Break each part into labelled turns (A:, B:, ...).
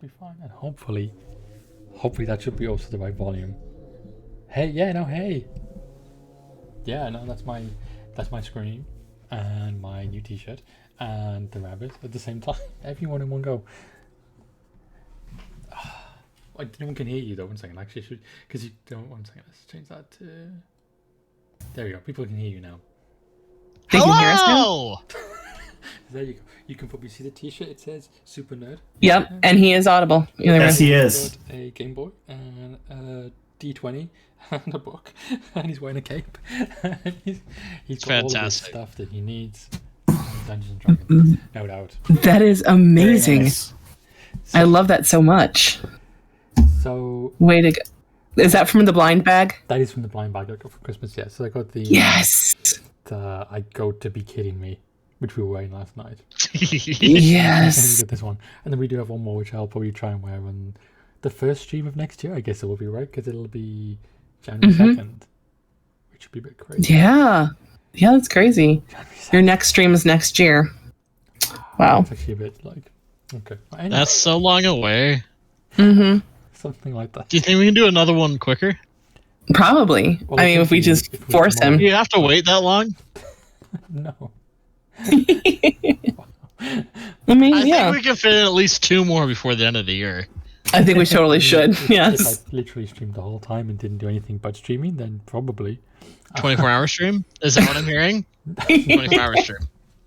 A: Should be fine, and hopefully that should be also the right volume. Hey, hey. Yeah, no, that's my screen and my new T-shirt and the rabbit at the same time. Everyone in one go. No one can hear you though. 1 second, actually, because you don't. 1 second, let's change that to. There we go. People can hear you now.
B: They can hear us now?
A: There you go. You can probably see the T-shirt. It says Super Nerd.
B: Yep, and he is audible.
C: Yes, he is.
A: Got a Game Boy and a D20 and a book, and he's wearing a cape. he's got all the stuff that he needs. Dungeons and Dragons, no doubt.
B: That is amazing.
C: Nice.
A: So,
B: I love that so much.
A: So
B: way to go. Is that from the blind bag?
A: That is from the blind bag I got for Christmas. Yeah, so I got the
B: Yes.
A: I go to be kidding me, which we were wearing last night.
B: Yes.
A: We got this one, and then we do have one more, which I'll probably try and wear on the first stream of next year. I guess it will be right because it'll be January 2nd, which would be a bit crazy.
B: Yeah, that's crazy. Your next stream is next year. Wow.
A: It's actually a bit like okay. Anyway,
D: That's so long away.
A: something like that.
D: Do you think we can do another one quicker?
B: Probably.
A: Well,
B: I mean, if we just force him.
D: Do you have to wait that long?
A: No.
B: I mean,
D: I
B: yeah.
D: think we can fit in at least 2 more before the end of the year.
B: I think we totally should.
A: If
B: Yes.
A: I literally streamed the whole time and didn't do anything but streaming, then probably.
D: 24-hour stream? Is that what I'm hearing? 24-hour stream.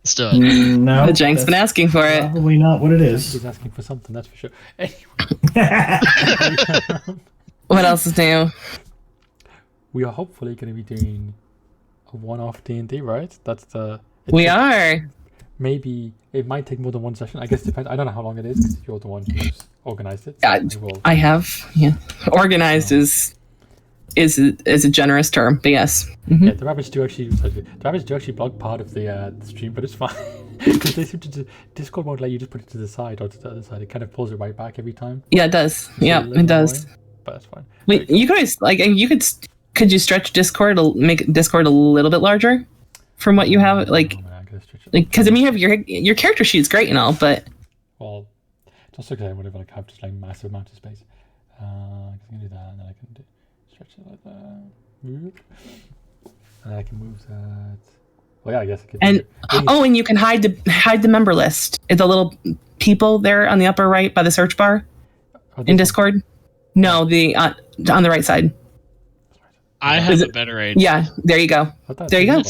D: Let's do it.
C: No.
B: The Jank's been
C: that's
B: asking for it.
C: Probably not what it is.
A: He's asking for something, that's for sure. Anyway,
B: What else is new?
A: we are hopefully going to be doing a one-off D&D, right? That's the.
B: We are.
A: Maybe it might take more than one session. I guess it depends. I don't know how long it is because you're the one who's organized it. So
B: I have. Yeah. Organized is a generous term, but yes.
A: Yeah, the rabbits do actually block part of the stream, but it's fine because they seem to Discord won't let you just put it to the side or to the other side. It kind of pulls it right back every time.
B: Yeah, it does. Yeah, it does.
A: But that's fine.
B: You could always could you stretch Discord to make Discord a little bit larger from what you have because I mean you have your character sheet's great and all, but
A: well, just okay, whatever. Like I have just like massive amount of space. I can do that, and then I can stretch it like that. And then I can move that. Well, yeah, I guess I could.
B: And you can hide the member list. It's the little people there on the upper right by the search bar in Discord. No, the on the right side.
D: I have a better idea.
B: Yeah, there you go. There you go.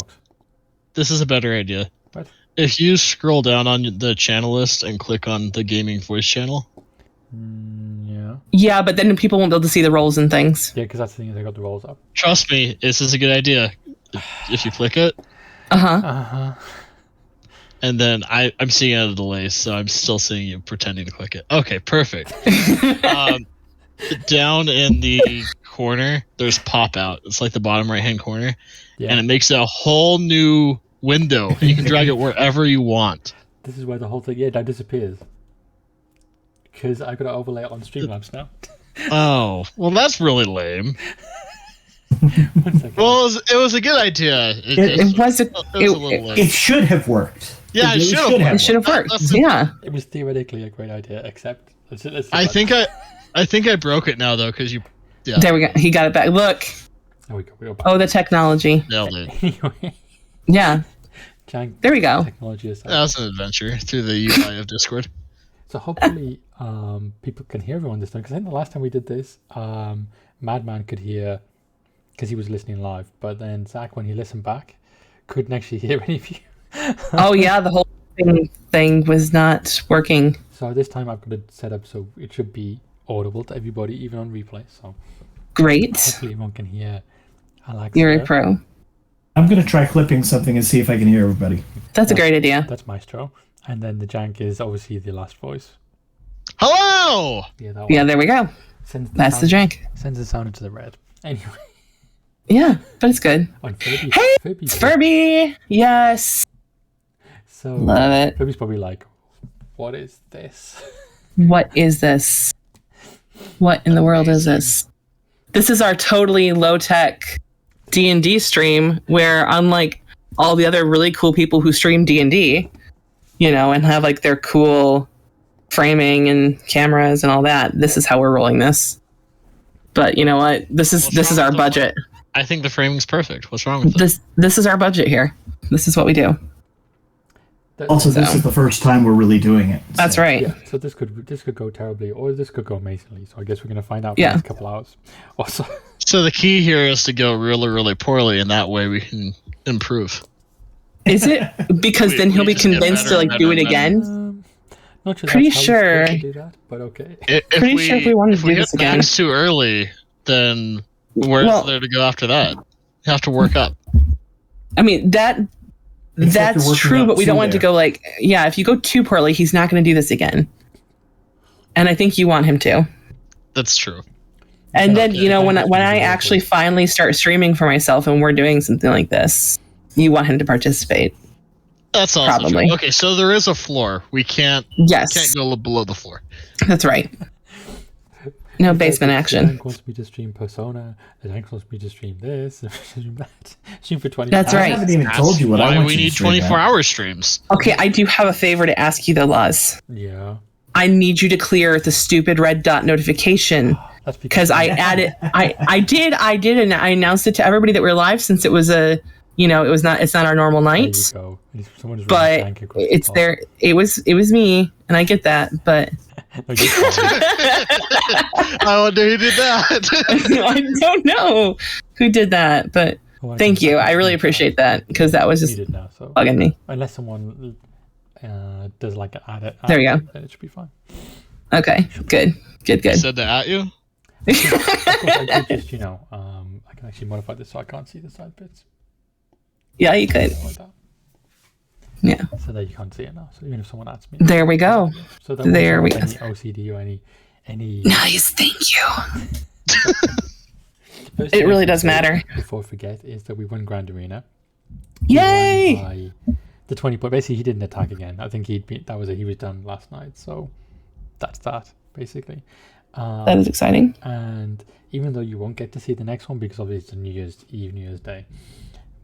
D: This is a better idea.
A: What?
D: If you scroll down on the channel list and click on the gaming voice channel.
A: Yeah.
B: Yeah, but then people won't be able to see the roles and things.
A: Yeah, because that's the thing. They got the rolls up.
D: Trust me, this is a good idea. If you click it. And then I'm seeing it at a delay, so I'm still seeing you pretending to click it. Okay, perfect. Down in the corner, there's pop out. It's like the bottom right hand corner, and it makes a whole new window. And you can drag it wherever you want.
A: This is where the whole thing that disappears because I got to overlay it on Streamlabs now.
D: Oh, well, that's really lame.
A: 1 second.
D: Well, it was a good idea. It was a little lame.
C: It should have worked.
D: Yeah, it
B: should have worked. Yeah.
A: It was theoretically a great idea, except
D: I think I broke it now though because you. Yeah.
B: There we go. He got it back. Look.
A: There we go.
B: Oh, the technology.
D: Nailed it.
A: Anyway,
B: Yeah.
A: Jank,
B: There we go.
A: technology aside.
D: That was an adventure through the UI of Discord.
A: So hopefully people can hear everyone this time because I think the last time we did this, Madman could hear because he was listening live, but then Zach, when he listened back, couldn't actually hear any of you.
B: Oh yeah, the whole thing was not working.
A: So this time I've got it set up so it should be audible to everybody, even on replay. So
B: Great.
A: hopefully everyone can hear Alexa.
B: You're a pro.
C: I'm going to try clipping something and see if I can hear everybody.
B: That's a great idea.
A: That's Maestro. And then the Jank is obviously the last voice.
D: Hello!
A: Yeah, that one.
B: Yeah, there we go. That's the drink.
A: Sends the sound into the red. Anyway.
B: Yeah, but it's good.
A: On Furby,
B: Hey,
A: Furby's
B: it's Furby! Yes.
A: So
B: Love it.
A: Furby's probably like, what is this?
B: What is this? What in the world is this? This is our totally low-tech D&D stream where, unlike all the other really cool people who stream D&D, and have like their cool framing and cameras and all that. This is how we're rolling this. But you know what? This is our budget.
D: I think the framing's perfect. What's wrong with it?
B: This is our budget here. This is what we do.
C: Also, this is the first time we're really doing it. So.
B: That's right.
A: Yeah, so this could go terribly, or this could go amazingly. So I guess we're gonna find out in the next couple hours. Also,
D: so the key here is to go really, really poorly, and that way we can improve.
B: Is it because then he'll be convinced to do it again?
A: Not sure.
B: Pretty sure.
A: To do that, but okay.
B: Pretty sure if we wanted to do this again.
D: If we get max too early, then where's there to go after that? You have to work up.
B: I mean that's true, but we don't want it to go if you go too poorly, he's not going to do this again. And I think you want him to.
D: That's true.
B: And then, when I actually finally start streaming for myself and we're doing something like this, you want him to participate.
D: That's also
B: probably
D: true. Okay, so there is a floor. We can't go below the floor.
B: That's right. No basement action.
A: Dank wants me to stream Persona. Dank wants me to stream this. Stream that. Stream for 20.
B: That's right.
C: I haven't even told you what I want
D: we
C: you to
D: need
C: stream
D: 24-hour streams.
B: Okay, I do have a favor to ask you, though, Laz.
A: Yeah.
B: I need you to clear the stupid red dot notification.
A: That's because
B: I added. I did, and I announced it to everybody that we're live since it was it's not our normal night.
A: There you go.
B: But it's there. It was me, and I get that, but.
D: I wonder who did that.
B: I don't know who did that, but thank you. I really appreciate that because that was just bugging me.
A: Unless someone does an add
B: there you go.
A: Then it should be fine.
B: Okay, good.
D: I said that at you?
A: Of course, I could just, I can actually modify this so I can't see the side bits.
B: Yeah, you could.
A: Like that.
B: Yeah.
A: So that you can't see it now. So even if someone adds me.
B: There we go.
A: So
B: there we go.
A: Any OCD or any.
B: Nice, thank you. It really does matter.
A: Before I forget, is that we won Grand Arena.
B: Yay!
A: By the 20 point. Basically, he didn't attack again. I think he was done last night. So that's that basically.
B: That is exciting.
A: And even though you won't get to see the next one because obviously it's a New Year's Eve, New Year's Day.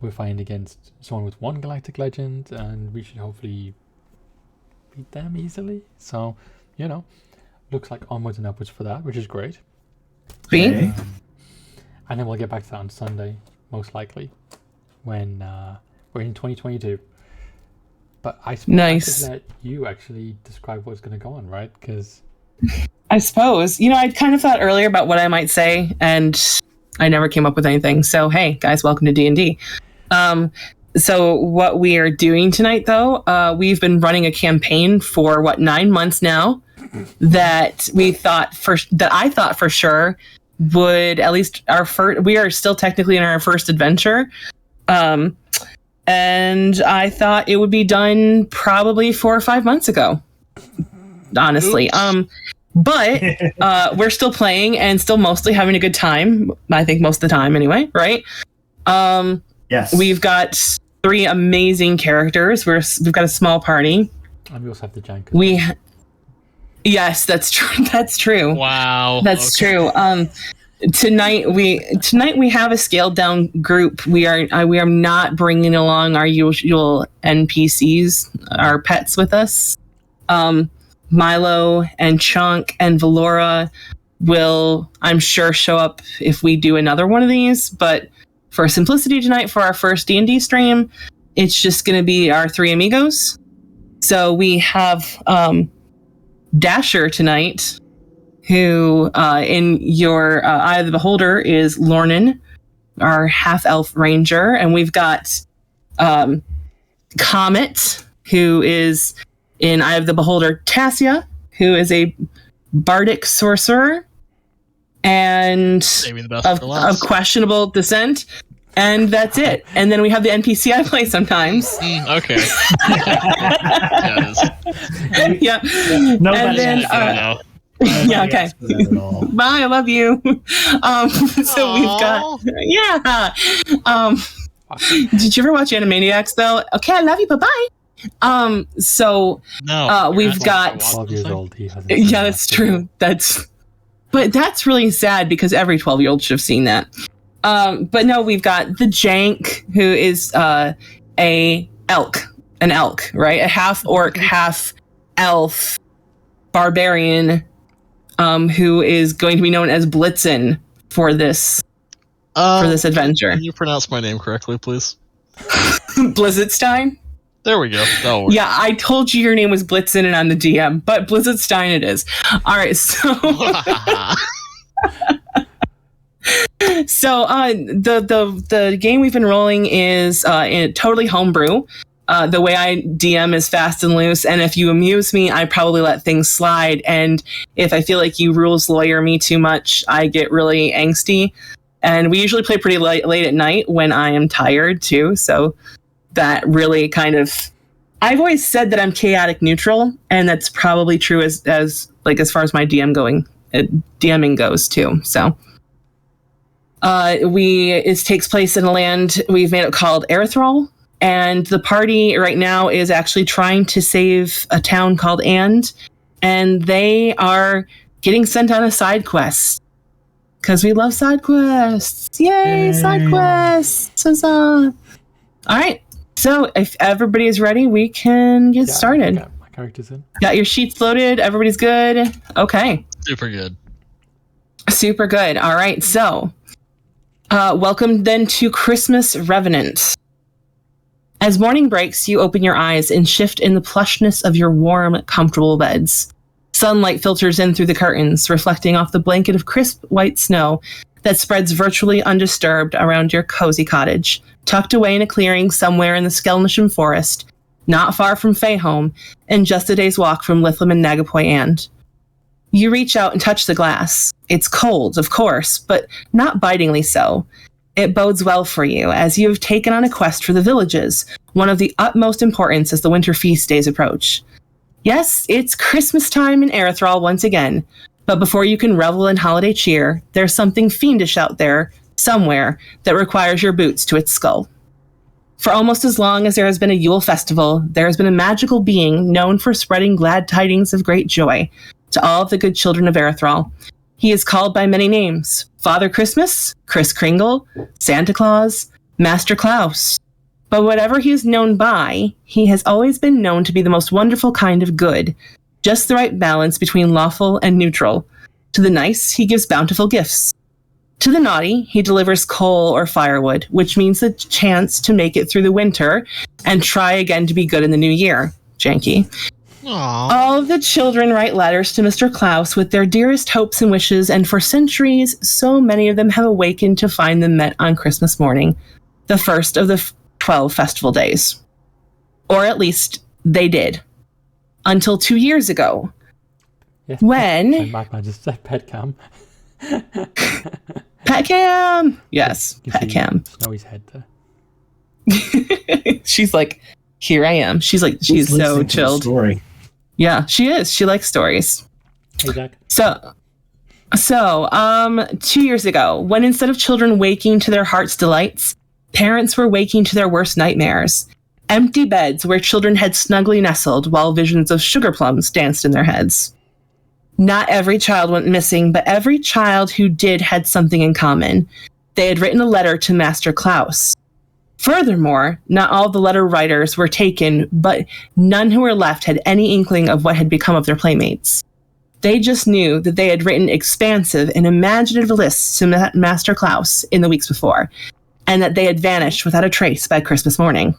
A: We're fighting against someone with one Galactic Legend, and we should hopefully beat them easily. So, looks like onwards and upwards for that, which is great.
B: Okay.
A: And then we'll get back to that on Sunday, most likely, when we're in 2022. But I suppose I should let you actually describe what's going to go on, right? Because
B: I suppose. I kind of thought earlier about what I might say, and I never came up with anything. So, hey, guys, welcome to D&D. So what we are doing tonight, though, we've been running a campaign for 9 months now that I thought for sure would at least we are still technically in our first adventure. And I thought it would be done probably 4 or 5 months ago, honestly. But we're still playing and still mostly having a good time. I think most of the time anyway, right?
C: Yes.
B: We've got 3 amazing characters. We've got a small party.
A: And we also have the jank.
B: Yes, that's true. That's true.
D: Wow.
B: That's true. Tonight we have a scaled down group. We are not bringing along our usual NPCs, our pets with us. Milo and Chunk and Valora will, I'm sure, show up if we do another one of these. But for simplicity tonight, for our first D&D stream, it's just going to be our 3 amigos. So we have Dasher tonight, who in your Eye of the Beholder is Lornan, our half-elf ranger. And we've got Comet, who is in Eye of the Beholder, Tassia, who is a bardic sorcerer and of questionable descent. And that's it. And then we have the NPC I play sometimes.
D: Okay.
B: Yeah.
C: Nobody
B: yeah, okay. Bye, I love you. So we've got did you ever watch Animaniacs though? Okay, I love you, bye-bye. So we've got
A: 12 years old.
B: Yeah, that's true. But that's really sad because every 12-year-old should have seen that. But no, we've got the Jank, who is an elk, right? A half orc, half elf barbarian who is going to be known as Blitzen for this adventure.
D: Can you pronounce my name correctly, please?
B: Blizzardstein?
D: There we go. That'll work.
B: Yeah, I told you your name was Blitzen and I'm the DM, but Blizzardstein it is. All right, so so the game we've been rolling is totally homebrew. The way I DM is fast and loose, and if you amuse me, I probably let things slide. And if I feel like you rules lawyer me too much, I get really angsty. And we usually play pretty late at night when I am tired too. So that really kind of, I've always said that I'm chaotic neutral, and that's probably true as far as my DMing goes too. So it takes place in a land we've made it called Erythrol. And the party right now is actually trying to save a town called And they are getting sent on a side quest. Because we love side quests. Yay, side quests. Huzzah. All right. So if everybody is ready, we can get started.
A: Got my characters in.
B: Got your sheets loaded. Everybody's good. Okay.
D: Super good.
B: Super good. All right. So welcome then to Christmas Revenant. As morning breaks, you open your eyes and shift in the plushness of your warm, comfortable beds. Sunlight filters in through the curtains, reflecting off the blanket of crisp white snow that spreads virtually undisturbed around your cozy cottage, tucked away in a clearing somewhere in the Skelnisham forest, not far from Fayholm, and just a day's walk from Lithlum and Nagapoy And. You reach out and touch the glass. It's cold, of course, but not bitingly so. It bodes well for you, as you have taken on a quest for the villages, one of the utmost importance as the winter feast days approach. Yes, it's Christmas time in Erythrol once again, but before you can revel in holiday cheer, there's something fiendish out there, somewhere, that requires your boots to its skull. For almost as long as there has been a Yule festival, there has been a magical being known for spreading glad tidings of great joy to all of the good children of Erythrol. He is called by many names: Father Christmas, Kris Kringle, Santa Claus, Master Klaus. But whatever he is known by, he has always been known to be the most wonderful kind of good, just the right balance between lawful and neutral. To the nice, he gives bountiful gifts. To the naughty, he delivers coal or firewood, which means the chance to make it through the winter and try again to be good in the new year. Janky.
D: Aww.
B: All of the children write letters to Mr. Klaus with their dearest hopes and wishes, and for centuries, so many of them have awakened to find them met on Christmas morning, the first of the 12 festival days. Or at least they did. Until 2 years ago.
A: Yes,
B: when...
A: Magma just said pet cam.
B: Pet cam! Yes,
A: You
B: pet
A: see
B: cam.
A: Snowy's head there.
B: She's like, here I am. She's like, she's so
C: listening to the
B: chilled.
C: story.
B: Yeah, she is. She likes stories.
A: Hey, Jack.
B: So 2 years ago, when instead of children waking to their heart's delights, parents were waking to their worst nightmares. Empty beds where children had snugly nestled while visions of sugar plums danced in their heads. Not every child went missing, but every child who did had something in common. They had written a letter to Master Klaus. Furthermore, not all the letter writers were taken, but none who were left had any inkling of what had become of their playmates. They just knew that they had written expansive and imaginative lists to Master Klaus in the weeks before, and that they had vanished without a trace by Christmas morning.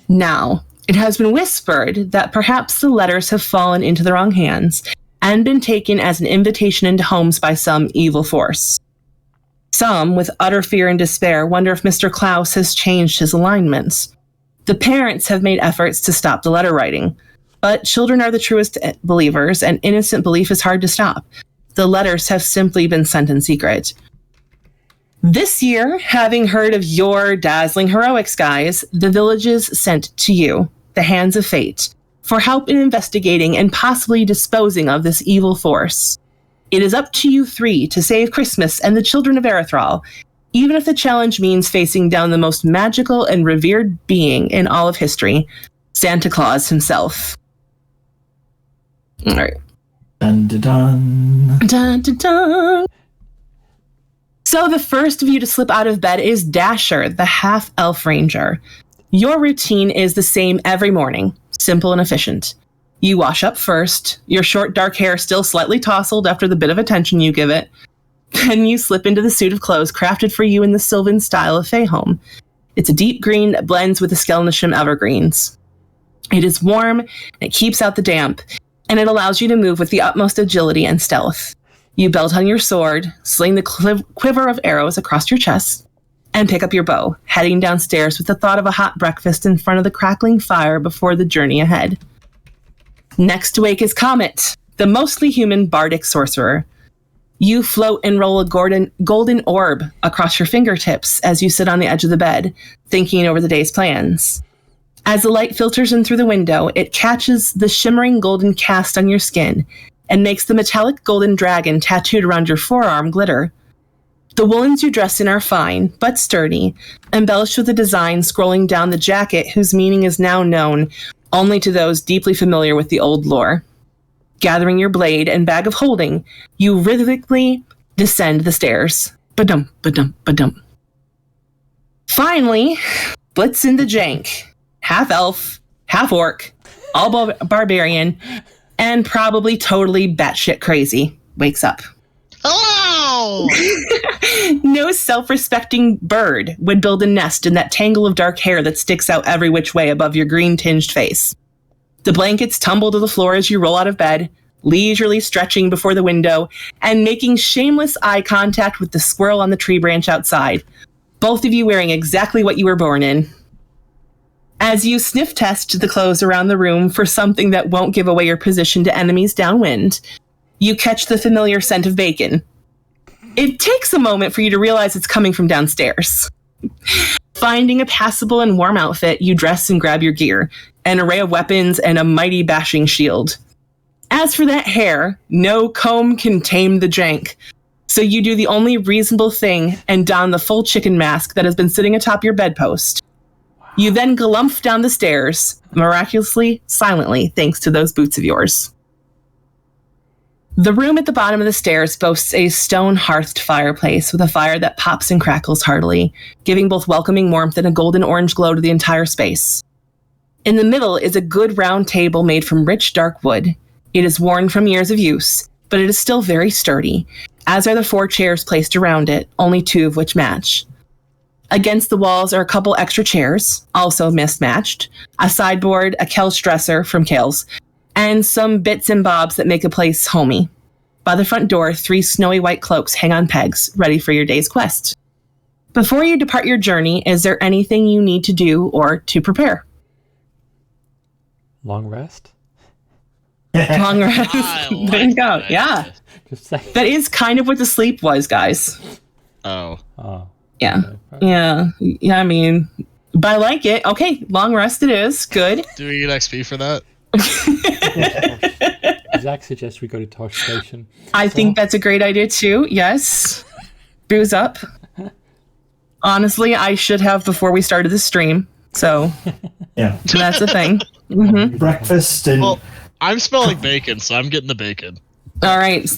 B: Now, it has been whispered that perhaps the letters have fallen into the wrong hands and been taken as an invitation into homes by some evil force. Some, with utter fear and despair, wonder if Mr. Klaus has changed his alignments. The parents have made efforts to stop the letter writing, but children are the truest believers, and innocent belief is hard to stop. The letters have simply been sent in secret. This year, having heard of your dazzling heroics, guys, the villages sent to you, the hands of fate, for help in investigating and possibly disposing of this evil force. It is up to you three to save Christmas and the children of Erythrol, even if the challenge means facing down the most magical and revered being in all of history, Santa Claus himself. All right.
C: Dun, dun, dun.
B: Dun, dun, dun. So the first of you to slip out of bed is Dasher, the half-elf ranger. Your routine is the same every morning, simple and efficient. You wash up first, your short dark hair still slightly tousled after the bit of attention you give it. Then you slip into the suit of clothes crafted for you in the Sylvan style of Fayhome. It's a deep green that blends with the Skelnisham evergreens. It is warm, it keeps out the damp, and it allows you to move with the utmost agility and stealth. You belt on your sword, sling the quiver of arrows across your chest, and pick up your bow, heading downstairs with the thought of a hot breakfast in front of the crackling fire before the journey ahead. Next to wake is Comet, the mostly human bardic sorcerer. You float and roll a golden orb across your fingertips as you sit on the edge of the bed, thinking over the day's plans. As the light filters in through the window, it catches the shimmering golden cast on your skin and makes the metallic golden dragon tattooed around your forearm glitter. The woolens you dress in are fine, but sturdy, embellished with a design scrolling down the jacket whose meaning is now known only to those deeply familiar with the old lore. Gathering your blade and bag of holding, you rhythmically descend the stairs. Ba-dum, ba-dum, ba-dum. Finally, Blitzen the Jank, half elf, half orc, all barbarian, and probably totally batshit crazy, wakes up.
D: Hello!
B: No self-respecting bird would build a nest in that tangle of dark hair that sticks out every which way above your green-tinged face. The blankets tumble to the floor as you roll out of bed, leisurely stretching before the window and making shameless eye contact with the squirrel on the tree branch outside, both of you wearing exactly what you were born in. As you sniff test the clothes around the room for something that won't give away your position to enemies downwind, you catch the familiar scent of bacon. It takes a moment for you to realize it's coming from downstairs. Finding a passable and warm outfit, you dress and grab your gear, an array of weapons and a mighty bashing shield. As for that hair, no comb can tame the jank, so you do the only reasonable thing and don the full chicken mask that has been sitting atop your bedpost. You then galumph down the stairs, miraculously, silently, thanks to those boots of yours. The room at the bottom of the stairs boasts a stone-hearthed fireplace with a fire that pops and crackles heartily, giving both welcoming warmth and a golden-orange glow to the entire space. In the middle is a good round table made from rich, dark wood. It is worn from years of use, but it is still very sturdy, as are the 4 chairs placed around it, only 2 of which match. Against the walls are a couple extra chairs, also mismatched, a sideboard, a Kelsch dresser from Kale's, and some bits and bobs that make a place homey. By the front door, 3 snowy white cloaks hang on pegs, ready for your day's quest. Before you depart your journey, is there anything you need to do or to prepare?
A: Long rest?
B: Long rest. There you go.
D: That.
B: Yeah.
A: Just say.
B: That is kind of what the sleep was, guys.
D: Oh.
A: Oh.
B: Yeah.
A: Okay.
B: Yeah, I mean, but I like it. Okay, long rest it is. Good.
D: Do we get XP for that?
A: Zach suggests we go to Tosh Station.
B: I think that's a great idea too. Yes. Booze up. Honestly, I should have before we started the stream. So
C: Yeah.
B: that's the thing. Mm-hmm.
C: Breakfast and
D: Well, I'm smelling bacon, so I'm getting the bacon.
B: All right.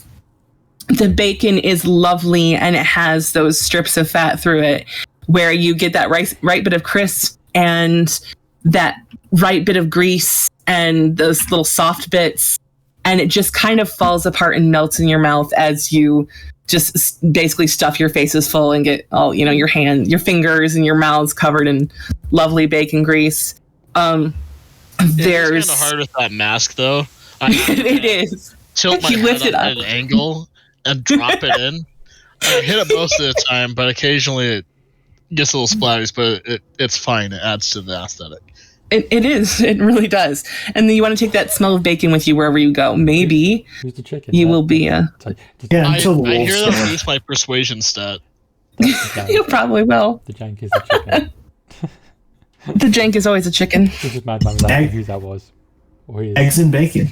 B: The bacon is lovely and it has those strips of fat through it where you get that right bit of crisp and that right bit of grease and those little soft bits. And it just kind of falls apart and melts in your mouth as you just basically stuff your faces full and get all, your your fingers and your mouths covered in lovely bacon grease. There's
D: It's kind of hard with that mask, though.
B: it is.
D: Tilt my
B: You lift
D: head
B: it
D: up
B: up.
D: at an angle and drop it in. I hit it most of the time, but occasionally it gets a little splatters, but it's fine. It adds to the aesthetic.
B: It is. It really does. And then you want to take that smell of bacon with you wherever you go. Maybe
A: Who's the chicken?
B: you will be a...
C: yeah,
D: I
C: until the
D: hear
C: wolves
D: that
C: start.
D: boosts my persuasion stat.
B: You probably will.
A: The jank is the chicken.
B: The jank is always a chicken.
A: This is Madman without knowing who that was. Or he is.
C: Eggs and bacon.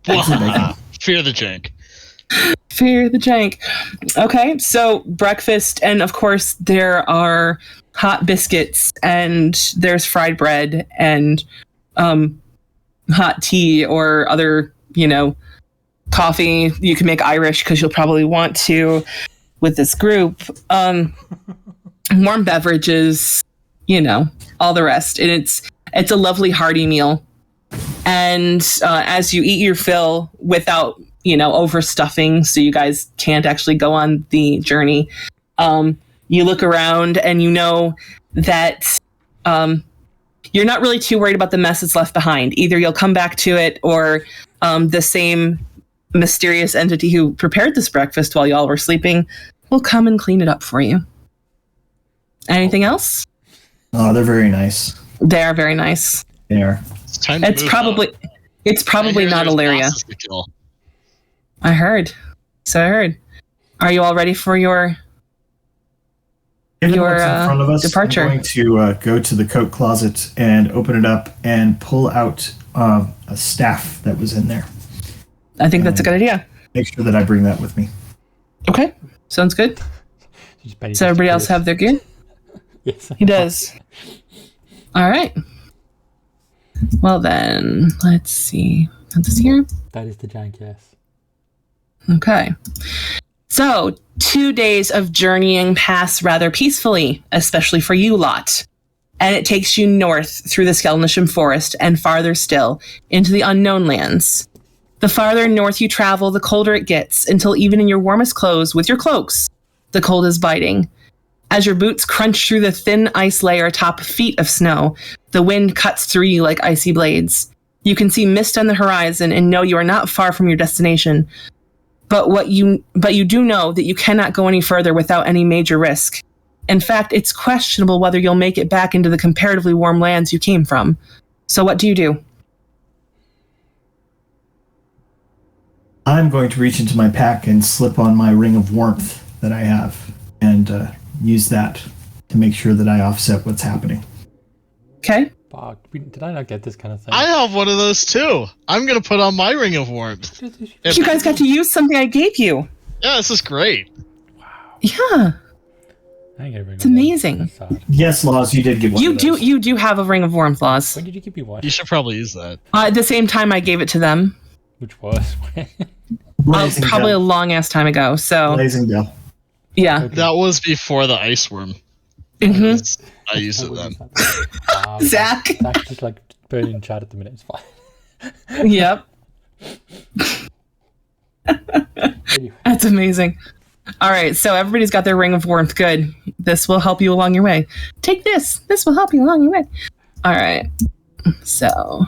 C: Eggs and bacon.
D: Fear the jank.
B: Fear the jank. Okay, so breakfast, and of course there are hot biscuits, and there's fried bread, and hot tea or other, coffee. You can make Irish because you'll probably want to with this group. Warm beverages, all the rest, and it's a lovely hearty meal. And as you eat your fill without, overstuffing, so you guys can't actually go on the journey, you look around and you know that you're not really too worried about the mess that's left behind. Either you'll come back to it, or the same mysterious entity who prepared this breakfast while y'all were sleeping will come and clean it up for you. Anything else?
C: Oh, they're very nice.
B: They are very nice.
C: They are.
B: It's probably not Illyria. I heard. Are you all ready for your
C: Given what's in front of us,
B: departure?
C: I'm going to go to the coat closet and open it up and pull out a staff that was in there.
B: I think that's a good idea.
C: Make sure that I bring that with me.
B: Okay, sounds good. Does everybody else have their gear?
A: Yes.
B: He does. All right. Well then, let's see. Put this here.
A: That is the jank, yes.
B: Okay. So, 2 days of journeying pass rather peacefully, especially for you lot. And it takes you north through the Skelnisham Forest and farther still into the unknown lands. The farther north you travel, the colder it gets, until even in your warmest clothes with your cloaks, the cold is biting. As your boots crunch through the thin ice layer atop feet of snow, the wind cuts through you like icy blades. You can see mist on the horizon and know you are not far from your destination. But you do know that you cannot go any further without any major risk. In fact, it's questionable whether you'll make it back into the comparatively warm lands you came from. So what do you do?
C: I'm going to reach into my pack and slip on my ring of warmth that I have and use that to make sure that I offset what's happening.
B: Okay.
A: Fuck, did I not get this kind of thing?
D: I have one of those too. I'm going to put on my ring of warmth.
B: You guys got to use something I gave you.
D: Yeah, this is great.
B: Yeah. It's amazing.
C: Yes, Laws, you did get one.
B: You do have a ring of warmth, Laws.
A: When did you give me one?
D: You should probably use that.
B: At the same time I gave it to them.
A: Which was?
B: Probably a long ass time ago. So
C: Blazing Bell.
B: Yeah.
A: Okay.
D: That was before the ice worm.
B: Mm-hmm.
D: I used it then.
B: Zach.
A: Zach's just like burning chat at the minute. It's fine.
B: Yep.
A: Anyway.
B: That's amazing. All right, so everybody's got their ring of warmth. Good. This will help you along your way. Take this. This will help you along your way. All right. So,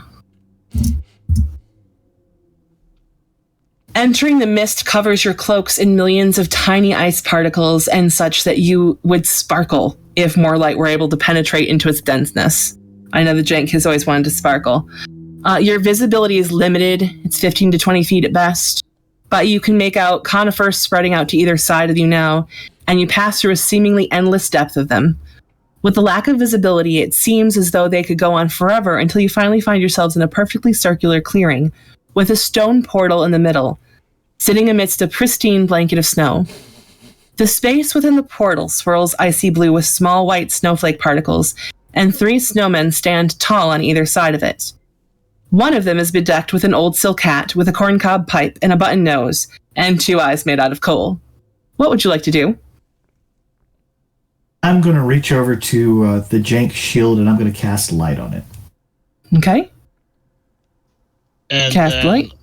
B: entering the mist covers your cloaks in millions of tiny ice particles and such that you would sparkle if more light were able to penetrate into its denseness. I know the jank has always wanted to sparkle. Your visibility is limited. It's 15 to 20 feet at best. But you can make out conifers spreading out to either side of you now, and you pass through a seemingly endless depth of them. With the lack of visibility, it seems as though they could go on forever until you finally find yourselves in a perfectly circular clearing, with a stone portal in the middle, sitting amidst a pristine blanket of snow. The space within the portal swirls icy blue with small white snowflake particles, and 3 snowmen stand tall on either side of it. One of them is bedecked with an old silk hat with a corncob pipe and a button nose, and 2 eyes made out of coal. What would you like to do?
C: I'm going to reach over to the jank shield and I'm going to cast light on it.
B: Okay.
D: And
B: Cast light.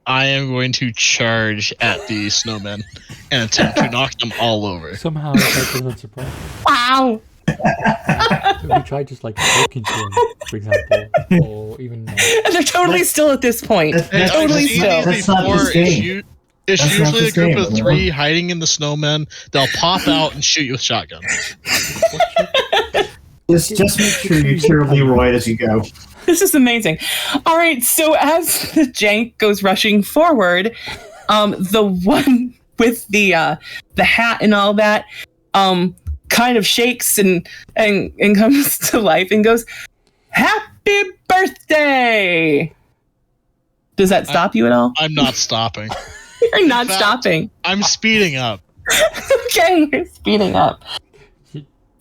D: I am going to charge at the snowmen and attempt to knock them all over.
A: Somehow that doesn't surprise me.
B: Wow!
A: We tried just like talking to him, for example, or even.
B: And they're totally still at this point.
C: That's
B: Totally still.
C: That's not the game.
D: It's
C: That's not
D: usually
C: the
D: a group
C: same,
D: of 3 hiding in the snowmen. They'll pop out and shoot you with shotguns.
C: Just make sure you cheer Leroy as you go.
B: This is amazing. All right, so as the jank goes rushing forward, the one with the hat and all that kind of shakes and comes to life and goes, "Happy birthday!" Does that stop you at all?
D: I'm not stopping.
B: You're not
D: In fact,
B: stopping.
D: I'm speeding up.
B: Okay, you're speeding up.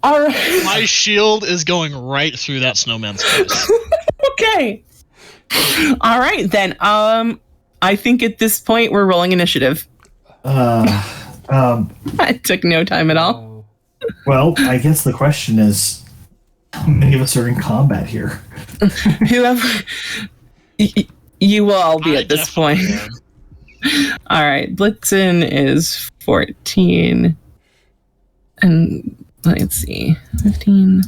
B: All right.
D: My shield is going right through that snowman's face.
B: Okay. All right, then. I think at this point we're rolling initiative. It took no time at all.
C: Well, I guess the question is, how many of us are in combat here?
B: You will all be
D: I
B: at this point.
D: definitely am.
B: All right, Blitzen is 14. And let's see, 15,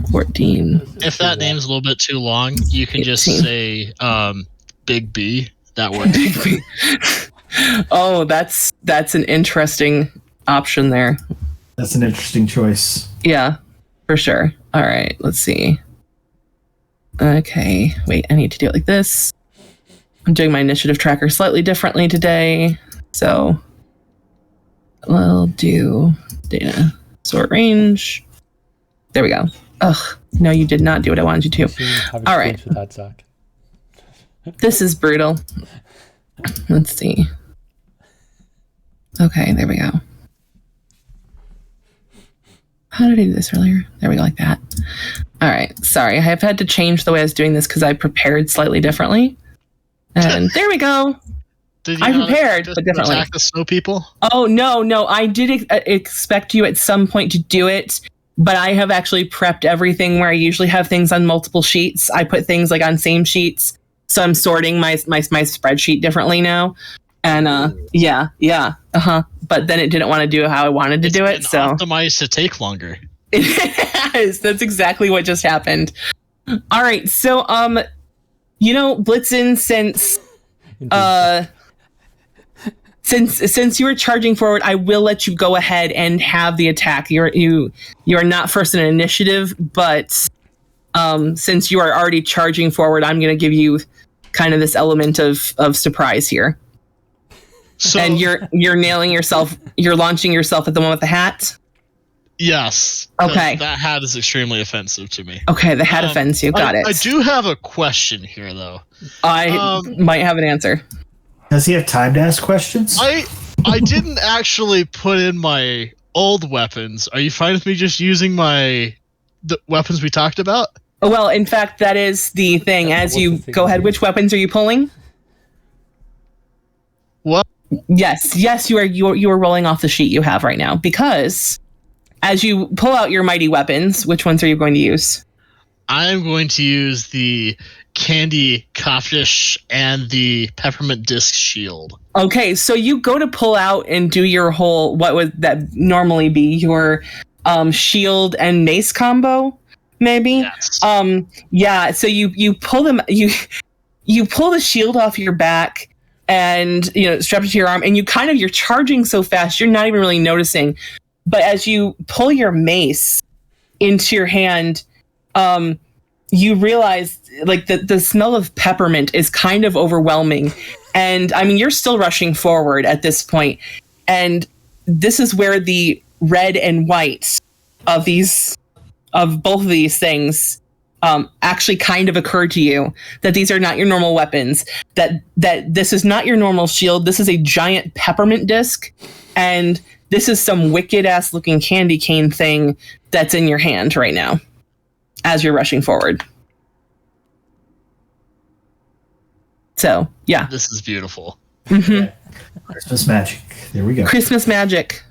B: 14.
D: If that name's a little bit too long, you can just
B: 18.
D: say Big B. That works.
B: Oh, that's an interesting option there.
C: That's an interesting choice.
B: Yeah, for sure. All right, let's see. Okay, wait, I need to do it like this. I'm doing my initiative tracker slightly differently today. So we'll do data sort range. There we go. Ugh, no, you did not do what I wanted you to. All right.
A: With that, Zach.
B: This is brutal. Let's see. Okay, there we go. How did I do this earlier? There we go, like that. All right, sorry. I have had to change the way I was doing this because I prepared slightly differently. And there we go. I prepared, but differently.
D: Attack the snow people?
B: Oh, no. I did expect you at some point to do it, but I have actually prepped everything where I usually have things on multiple sheets. I put things like on same sheets. So I'm sorting my spreadsheet differently now. And yeah. But then it didn't want to do how I wanted to do it. So
D: optimized to take longer.
B: It has. That's exactly what just happened. All right. So Blitzen, since you were charging forward, I will let you go ahead and have the attack. You are not first in initiative, but since you are already charging forward, I'm going to give you kind of this element of surprise here. So, and you're nailing yourself. You're launching yourself at the one with the hat.
D: Yes.
B: Okay.
D: That hat is extremely offensive to me.
B: Okay, the hat offends you. Got it.
D: I do have a question here, though.
B: I might have an answer.
C: Does he have time to ask questions?
D: I didn't actually put in my old weapons. Are you fine with me just using the weapons we talked about?
B: Well, in fact, that is the thing. As you go ahead, which weapons are you pulling?
D: What?
B: Yes, you are rolling off the sheet you have right now, because as you pull out your mighty weapons, which ones are you going to use?
D: I'm going to use the candy copfish and the peppermint disc shield.
B: Okay, so you go to pull out and do your whole, what would that normally be, your shield and mace combo, maybe?
D: Yes.
B: Yeah, so you pull them, you pull the shield off your back and strap it to your arm, and you're charging so fast you're not even really noticing. But as you pull your mace into your hand, you realize like the smell of peppermint is kind of overwhelming. And I mean, you're still rushing forward at this point. And this is where the red and white of both of these things actually kind of occurred to you, that these are not your normal weapons, that this is not your normal shield. This is a giant peppermint disc, and this is some wicked ass looking candy cane thing that's in your hand right now as you're rushing forward. So, yeah.
D: This is beautiful.
B: Mm-hmm.
C: Christmas magic. There we go.
B: Christmas magic.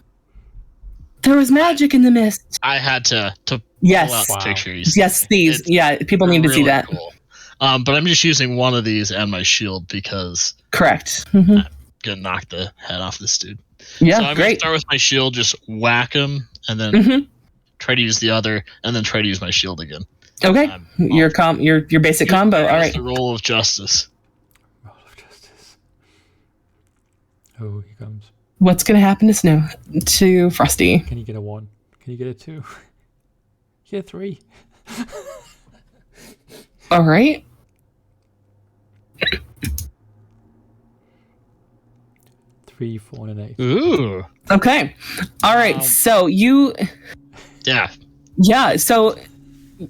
B: There was magic in the mist.
D: I had to
B: yes.
D: pull out the pictures.
B: Yes, these. Yeah, people need to see that.
D: Cool. But I'm just using one of these and my shield because
B: correct. Mm-hmm.
D: I'm gonna knock the head off this dude.
B: Yeah,
D: so I'm
B: great.
D: gonna start with my shield, just whack him, and then try to use the other, and then try to use my shield again.
B: Okay, your basic combo. All right.
D: The roll of justice.
A: Roll of justice. Oh, here comes.
B: What's gonna happen to Snow? To Frosty?
A: Can you get a 1? Can you get a 2? You get a 3.
B: All right.
A: 3, 4, and an 8.
D: Ooh.
B: Okay. All right. So you. Yeah. So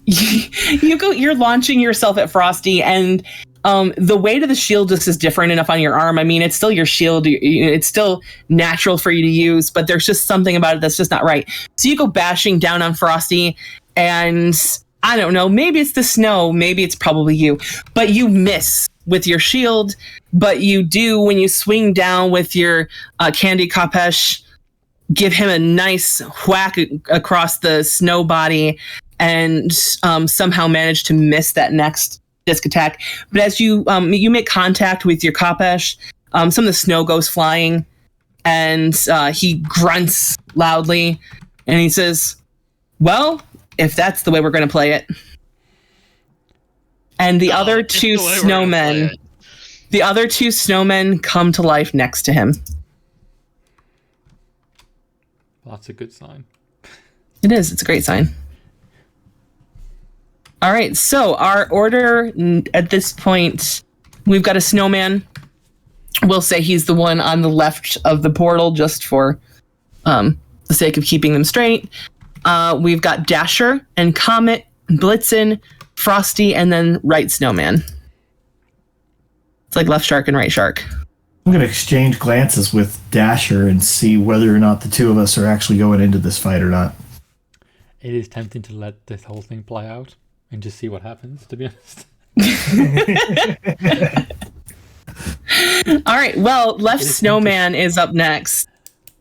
B: you're launching yourself at Frosty, and the weight of the shield just is different enough on your arm. I mean, it's still your shield. It's still natural for you to use, but there's just something about it that's just not right. So you go bashing down on Frosty, and I don't know, maybe it's the snow, maybe it's probably you, but you miss with your shield. But you do, when you swing down with your candy Kapesh, give him a nice whack across the snow body, and somehow manage to miss that next disc attack. But as you you make contact with your Kopesh, some of the snow goes flying, and he grunts loudly, and he says, "Well, if that's the way we're going to play it." And the other two snowmen come to life next to him.
A: Well, that's a good sign.
B: It is. It's a great sign. All right. So our order at this point, we've got a snowman. We'll say he's the one on the left of the portal, just for the sake of keeping them straight. We've got Dasher and Comet, Blitzen, Frosty, and then right snowman. It's like left shark and right shark.
C: I'm going to exchange glances with Dasher and see whether or not the two of us are actually going into this fight or not.
A: It is tempting to let this whole thing play out and just see what happens, to be honest.
B: All right, well, left snowman is up next.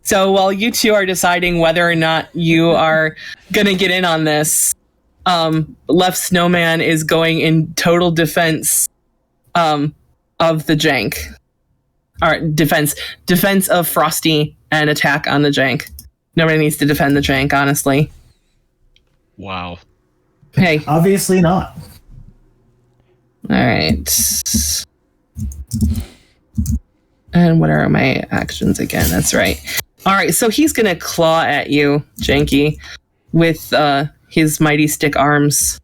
B: So while you two are deciding whether or not you are going to get in on this, left snowman is going in total defense of the jank. All right, defense of Frosty and attack on the jank. Nobody needs to defend the jank, honestly.
D: Wow.
B: Hey.
C: Obviously not.
B: All right. And what are my actions again? That's right. All right, so he's going to claw at you, Janky, with his mighty stick arms.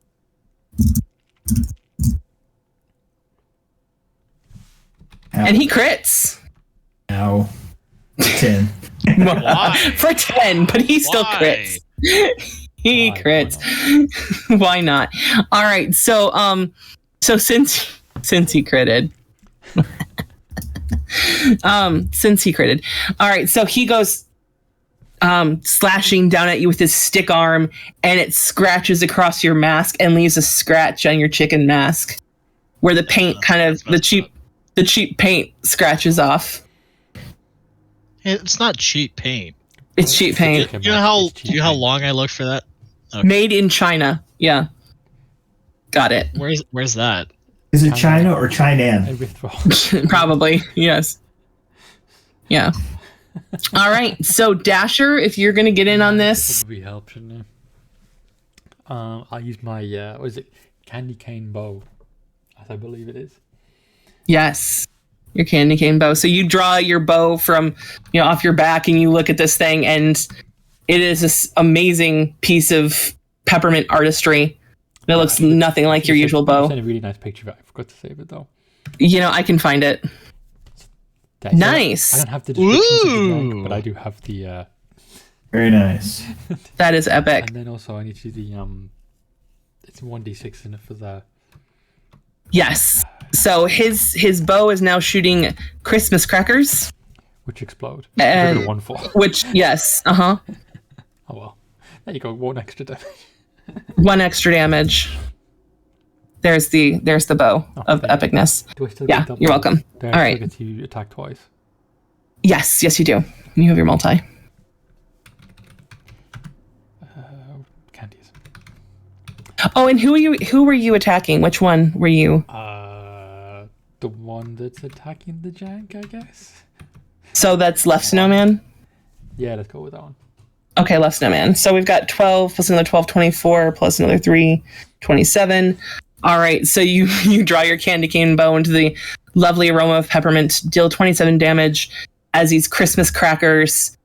B: And he crits.
C: Ow. 10.
B: For 10, but he still crits. He crits. Why not? All right, so since he critted. Since he critted. All right, so he goes slashing down at you with his stick arm, and it scratches across your mask and leaves a scratch on your chicken mask where the paint the cheap paint scratches off.
D: It's not cheap paint.
B: It's cheap paint.
D: Do you know how long I looked for that? Okay.
B: Made in China. Yeah. Got it.
D: Where's that?
C: Is it China or Chinan?
B: Probably, yes. Yeah. All right, so Dasher, if you're going to get in on this.
A: Probably help, shouldn't it? I'll use my, what is it? Candy cane bow, as I believe it is.
B: Yes, your candy cane bow. So you draw your bow from, off your back, and you look at this thing, and it is this amazing piece of peppermint artistry. It looks nothing like your usual bow.
A: You sent a really nice picture of it. I forgot to save it, though.
B: I can find it. Nice.
A: I don't have the description, but I do have the...
C: Very nice.
B: That is epic.
A: And then also I need to do the... It's 1d6 in it for the...
B: Yes. So his bow is now shooting Christmas crackers.
A: Which explode.
B: And,
A: one for.
B: Which, yes. Uh-huh.
A: Oh, well. There you go. 1 extra damage.
B: 1 extra damage. There's the bow of epicness.
A: Do I still
B: yeah, you're welcome.
A: Do I
B: all right.
A: Get to attack twice?
B: Yes, you do. You have your multi.
A: Candies.
B: Oh, and who were you attacking? Which one were you?
A: The one that's attacking the jank, I guess.
B: So that's left snowman?
A: Yeah, let's go with that one.
B: Okay, left snowman. So we've got 12 plus another 12, 24 plus another 3, 27. All right, so you draw your candy cane bow into the lovely aroma of peppermint, deal 27 damage as these Christmas crackers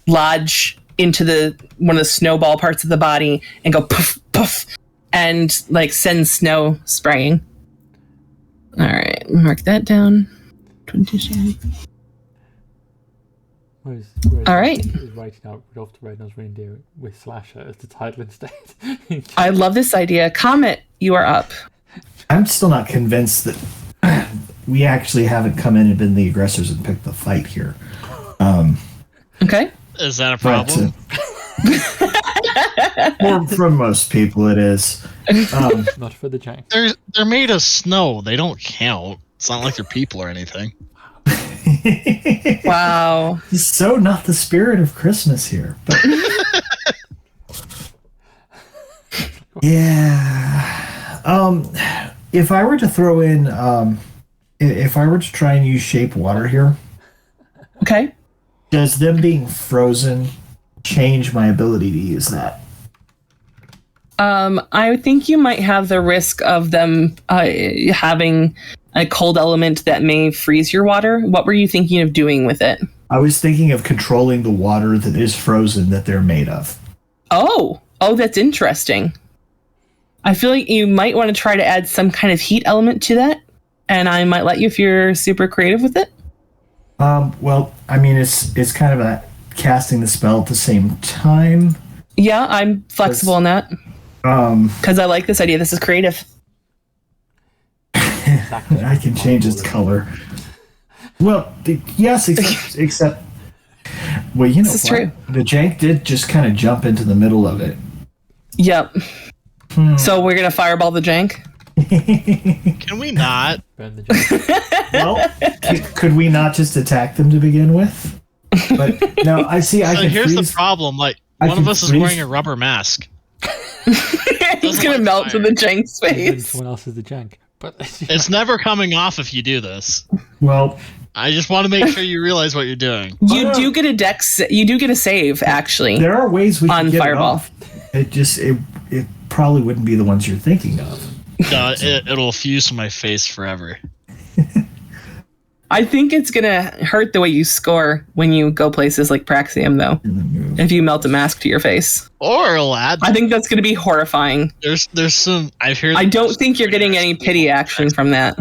B: lodge into one of the snowball parts of the body and go poof, poof, and send snow spraying. All right, mark that down. 27.
A: All
B: right.
A: Writing out Rudolph the Red-Nosed Reindeer with Slasher as the title instead.
B: I love this idea. Comet, you are up.
C: I'm still not convinced that we actually haven't come in and been the aggressors and picked the fight here.
B: Okay.
D: Is that a problem?
C: For most people, it is.
A: Not for the jank.
D: They're made of snow. They don't count. It's not like they're people or anything.
B: Wow.
C: So not the spirit of Christmas here. But yeah. If I were to throw in, if I were to try and use shape water here,
B: Okay.
C: does them being frozen change my ability to use that?
B: I think you might have the risk of them having a cold element that may freeze your water. What were you thinking of doing with it?
C: I was thinking of controlling the water that is frozen that they're made of.
B: Oh, that's interesting. I feel like you might want to try to add some kind of heat element to that, and I might let you if you're super creative with it.
C: Well, I mean, it's kind of a casting the spell at the same time.
B: Yeah, I'm flexible on that. Because I like this idea. This is creative.
C: I can change its color. Well, yes, except well, you know,
B: this is true.
C: The jank did just kind of jump into the middle of it.
B: Yep. So we're gonna fireball the jank.
D: Can we not?
A: Burn the jank.
C: Well, could we not just attack them to begin with? But no, I see. I
D: So
C: can
D: here's
C: freeze.
D: the problem. Like,
C: I
D: one
C: can
D: of us is
C: freeze-
D: wearing a rubber mask.
B: He's gonna
D: like
B: melt to
D: fire.
B: the jank's
A: Then
B: face.
A: someone else is the jank. But
D: It's never coming off if you do this.
C: Well,
D: I just want to make sure you realize what you're doing.
B: You do get a dex. You do get a save, actually.
C: there are ways we
B: On
C: can get
B: Fireball.
C: it off. It probably wouldn't be the ones you're thinking of.
D: No, it'll fuse to my face forever.
B: I think it's gonna hurt the way you score when you go places like Praxium, though. If you melt a mask to your face,
D: Or it'll add.
B: I think that's gonna be horrifying.
D: There's some. I've heard.
B: I don't think you're getting any pity action from that.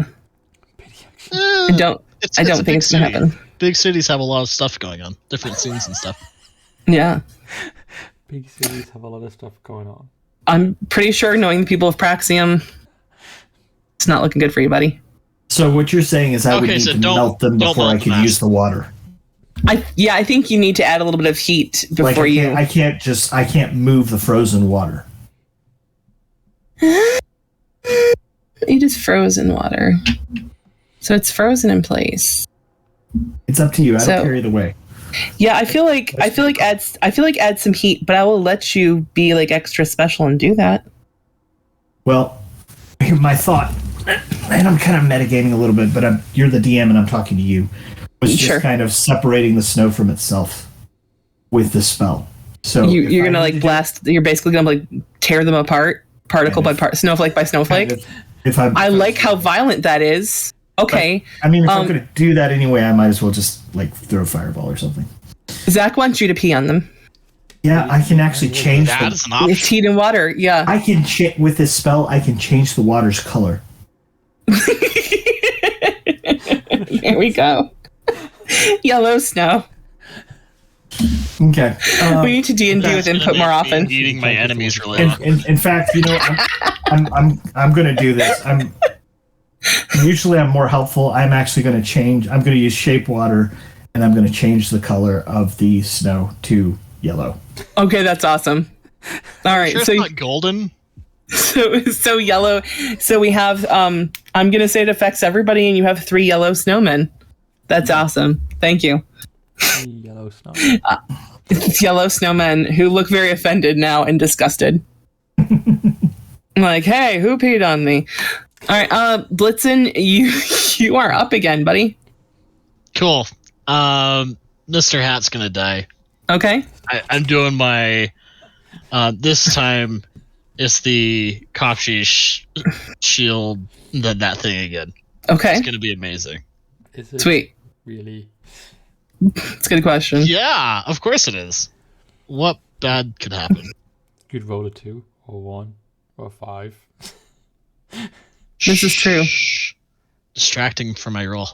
B: I don't
D: It's a
B: think
D: big
B: it's gonna
D: city.
B: happen.
D: Big cities have a lot of stuff going on, different scenes and stuff.
B: Yeah,
A: big cities have a lot of stuff going on.
B: I'm pretty sure, knowing the people of Praxium, it's not looking good for you, buddy.
C: So what you're saying is I would
D: Okay,
C: need
D: so
C: to
D: don't-
C: melt them
D: don't
C: before I
D: melt
C: could
D: the
C: use
D: mask.
C: the water.
B: I think you need to add a little bit of heat
C: Like
B: before you.
C: I can't move the frozen water.
B: It is frozen water, so it's frozen in place.
C: It's up to you. I
B: So-
C: don't care either way.
B: Yeah, I feel like add some heat, but I will let you be like extra special and do that.
C: Well, my thought, and I'm kind of metagaming a little bit, but you're the DM and I'm talking to you, was just
B: Sure.
C: kind of separating the snow from itself with the spell. So
B: You're
C: if
B: gonna
C: I
B: like
C: need to
B: blast. You're basically gonna like tear them apart, particle by part, snowflake by
C: kind
B: snowflake.
C: of- if I'm,
B: I like how violent that is. Okay,
C: I mean, if I'm going to do that anyway, I might as well just like throw a fireball or something.
B: Zach wants you to pee on them.
C: Yeah, I can actually change
D: That
C: the.
D: is an
B: It's
D: option.
B: heat and water. Yeah.
C: I can with this spell. I can change the water's color.
B: There we go. Yellow snow.
C: Okay.
B: We need to D&D with input more often.
D: Eating my enemies really well.
C: In fact, you know, I'm going to do this. Usually I'm more helpful. I'm actually going to change. I'm going to use shape water, and I'm going to change the color of the snow to yellow.
B: Okay, that's awesome. All right,
D: Sure,
B: so
D: it's not golden.
B: so yellow. So we have. I'm gonna say it affects everybody, and you have 3 yellow snowmen. That's awesome. Thank you.
A: Yellow snow.
B: It's yellow snowmen who look very offended now and disgusted. Like, hey, who peed on me? All right, Blitzen, you are up again, buddy.
D: Cool. Mr. Hat's gonna die.
B: Okay.
D: I'm doing my. This time, it's the Kopshi shield. That thing again.
B: Okay.
D: It's gonna be amazing.
A: Is it
B: Sweet.
A: really?
B: It's a good question.
D: Yeah, of course it is. What bad could happen?
A: You'd roll a 2 or 1 or 5.
B: This is true.
D: Shh. Distracting for my roll.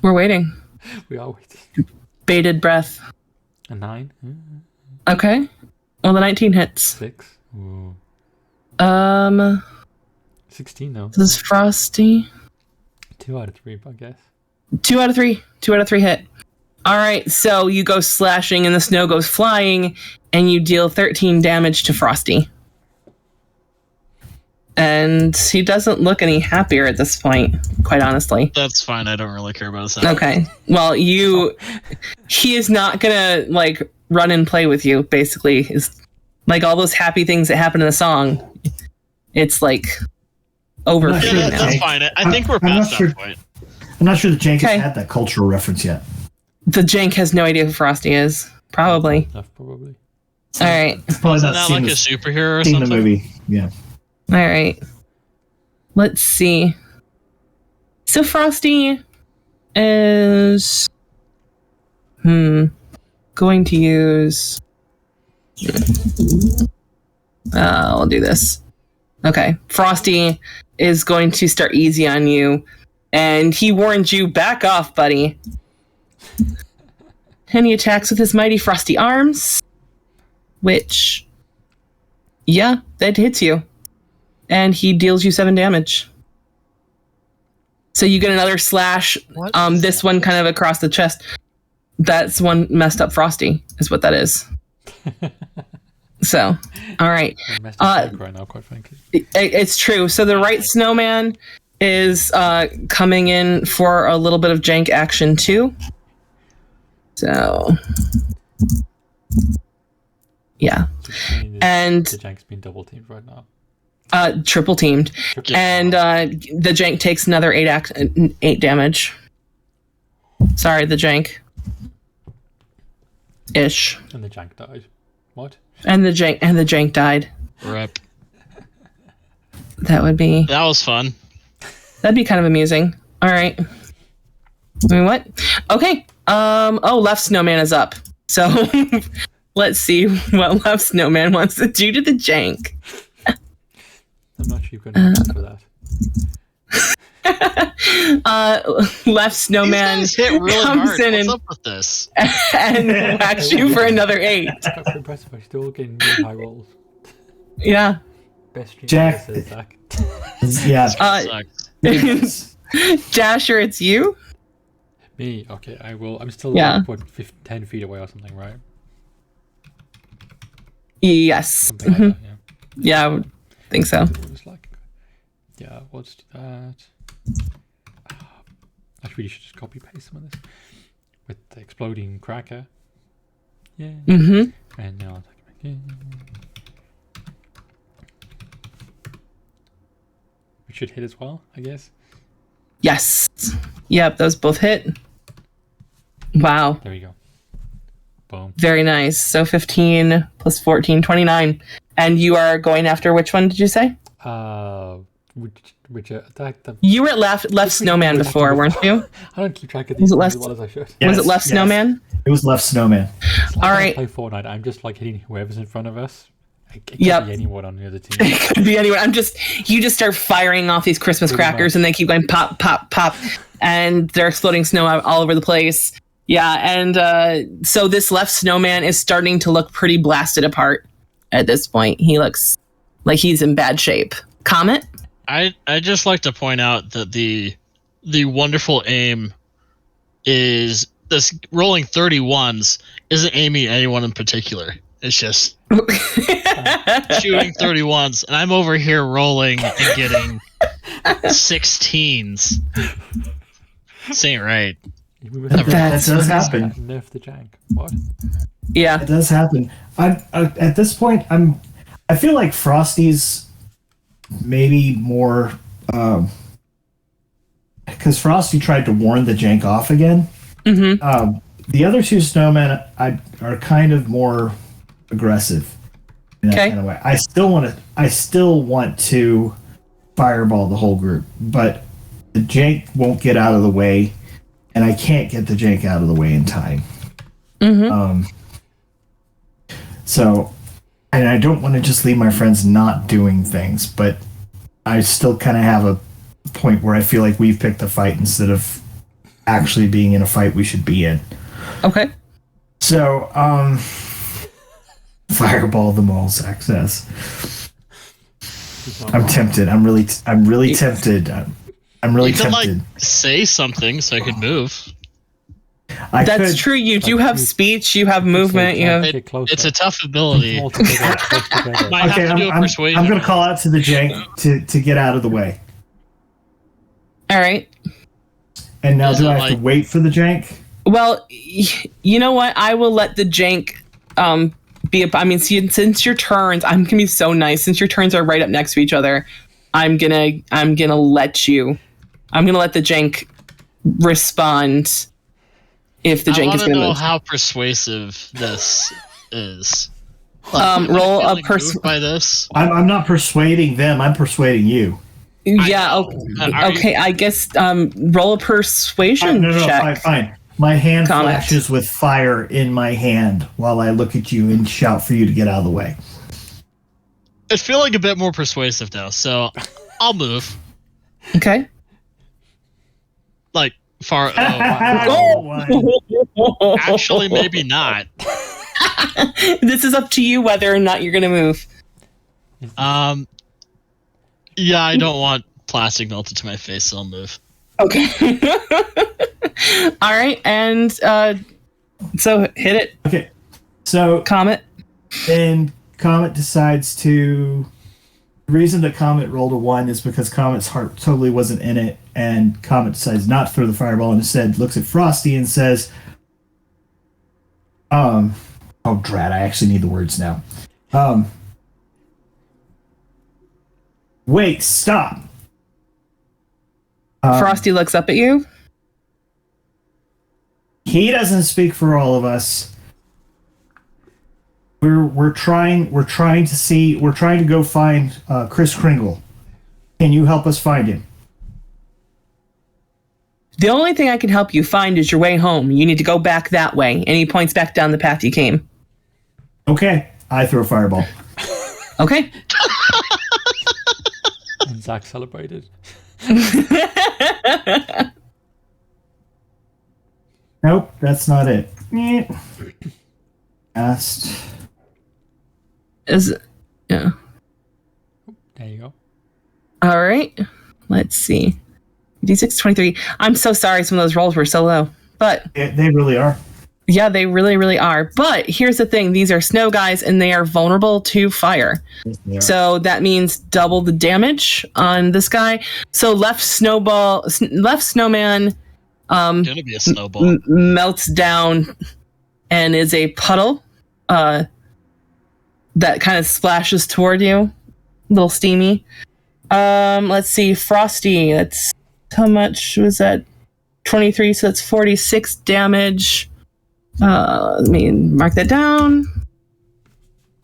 B: We're waiting.
A: We are waiting.
B: Bated breath.
A: A 9?
B: Okay. Well, the 19 hits.
A: 6? Ooh. 16 though.
B: This is Frosty.
A: 2 out of 3, I guess.
B: 2 out of 3. 2 out of 3 hit. All right, so you go slashing and the snow goes flying, and you deal 13 damage to Frosty. And he doesn't look any happier at this point, quite honestly.
D: That's fine. I don't really care about his health.
B: Okay. Well, he is not gonna like run and play with you, basically. Is like all those happy things that happen in the song. it's like over.
C: Yeah,
D: Yeah, that's fine. I think we're
C: I'm not
D: past
C: sure.
D: that point.
C: I'm not sure the Jank
B: Okay.
C: has had that cultural reference yet.
B: The Jank has no idea who Frosty is. Probably.
A: Enough, probably.
B: All right.
C: Probably
D: Isn't
C: not
D: that
C: seen
D: like a
C: the,
D: superhero or
C: seen the
D: something?
C: movie. Yeah.
B: All right. Let's see. So Frosty is going to use I'll do this. Okay. Frosty is going to start easy on you, and he warned you, back off, buddy. And he attacks with his mighty frosty arms, which, yeah, that hits you. And he deals you 7 damage. So you get another slash,
D: What?
B: this one kind of across the chest. That's one messed up Frosty, is what that is. So, all right.
A: I'm messed up right now, quite frankly.
B: It's true. So the right snowman is coming in for a little bit of jank action too. So, yeah. And
A: the Jank's been double teamed right now.
B: triple teamed. And the jank takes another 8 damage. Sorry, the jank. Ish.
A: And the Jank died. What?
B: And the jank died.
D: Rip.
B: That would be.
D: That was fun.
B: That'd be kind of amusing. All right. I mean, what? Okay. Left snowman is up. So let's see what left snowman wants to do to the jank.
A: I'm not sure you're going to answer for that.
B: Left snowman
D: These guys hit really
B: comes
D: hard.
B: in
D: What's
B: and,
D: up with this?
B: and whacks you for another 8.
A: That's quite impressive. I'm still getting really high rolls.
B: Yeah.
A: Best stream
C: Jack-
A: ever, says Zach.
C: Yeah.
D: Sucks.
B: Dasher, it's you?
A: Me? Okay, I will. I'm still
B: Yeah.
A: like, 10 feet away or something, right?
B: Yes.
A: Something like that, yeah.
B: Yeah, I would think so.
A: It was like, yeah, let's do that. I really should just copy paste some of this with the exploding cracker. Yeah.
B: Mm-hmm.
A: And now I'll take it back in. Which should hit as well, I guess.
B: Yes. Yep, those both hit. Wow.
A: There we go. Boom.
B: Very nice. So 15 plus 14, 29. And you are going after which one, did you say?
A: Which attack the.
B: You were at left snowman before, weren't you?
A: I don't keep track of
B: Was
A: these
B: it
A: as
B: left-
A: well as I should.
C: Yes,
B: Was it left
C: yes.
B: snowman?
C: It was left snowman.
A: It's like
B: All
A: when I
B: right.
A: play Fortnite, I'm just like hitting whoever's in front of us. It could
B: Yep.
A: be anyone on the other team.
B: It could be anyone. You just start firing off these Christmas
A: Pretty
B: crackers
A: much.
B: and they keep going pop, pop, pop. And they're exploding snow out all over the place. Yeah, and so this left snowman is starting to look pretty blasted apart at this point. He looks like he's in bad shape. Comment?
D: I just like to point out that the wonderful aim is this rolling 31s isn't aiming at anyone in particular. It's just shooting 31s, and I'm over here rolling and getting 16s. This ain't right.
C: That does happen.
A: Nerf the Jank. What?
B: Yeah.
C: It does happen. At this point, I feel like Frosty's maybe more because Frosty tried to warn the jank off again.
B: Mm-hmm.
C: The other 2 snowmen are kind of more aggressive in that
B: Okay.
C: kind of way. I still want to fireball the whole group, but the jank won't get out of the way, and I can't get the jank out of the way in time.
B: Mm-hmm.
C: So, and I don't want to just leave my friends not doing things, but I still kind of have a point where I feel like we've picked a fight instead of actually being in a fight we should be in.
B: Okay.
C: So, fireball the mole's access. I'm tempted. I'm really tempted. I'm really
D: You could
C: tempted.
D: say something so I could move.
B: That's true. You do have speech. You have movement. You have.
A: Get closer.
D: It's a tough ability.
A: All together, close together.
D: Might have to do a persuasion.
C: I'm going to call out to the jank to get out of the way.
B: All right.
C: And now,
D: Is
C: do
D: it
C: I have to wait for the jank?
B: Well, you know what? I will let the jank since your turns, I'm gonna be so nice. Since your turns are right up next to each other, I'm gonna let the jank respond if the jank is gonna
D: know
B: move.
D: how persuasive this is.
B: Roll a
D: by this.
C: I'm not persuading them. I'm persuading you.
B: Yeah. Okay. I guess roll a persuasion check.
C: Fine. My hand
B: Comment.
C: flashes with fire in my hand while I look at you and shout for you to get out of the way.
D: It's feeling a bit more persuasive now, so I'll move.
B: Okay.
D: Like far. Actually, maybe not.
B: This is up to you whether or not you're gonna move.
D: Yeah, I don't want plastic melted to my face, so I'll move.
B: Okay. All right, and so hit it.
C: Okay, so
B: Comet.
C: then Comet decides to. The reason that Comet rolled a 1 is because Comet's heart totally wasn't in it, and Comet decides not to throw the fireball and instead looks at Frosty and says, oh drat, I actually need the words now. Wait, stop.
B: Frosty looks up at you.
C: He doesn't speak for all of us. We're trying to go find Kris Kringle. Can you help us find him?
B: The only thing I can help you find is your way home. You need to go back that way. And he points back down the path you came.
C: Okay, I throw a fireball.
B: Okay.
A: And Zach celebrated.
C: Nope, that's not it. Cast.
B: Is it? Yeah.
A: There you go.
B: All right. Let's see. D6 23. I'm so sorry some of those rolls were so low. But
C: They really are.
B: yeah, they really, really are. But here's the thing. These are snow guys and they are vulnerable to fire.
C: Yes,
B: So that means double the damage on this guy. So left snowman
D: Gonna be a snowball.
B: melts down and is a puddle that kind of splashes toward you. A little steamy. Let's see. Frosty, that's how much was that? 23, so that's 46 damage. Let me mark that down.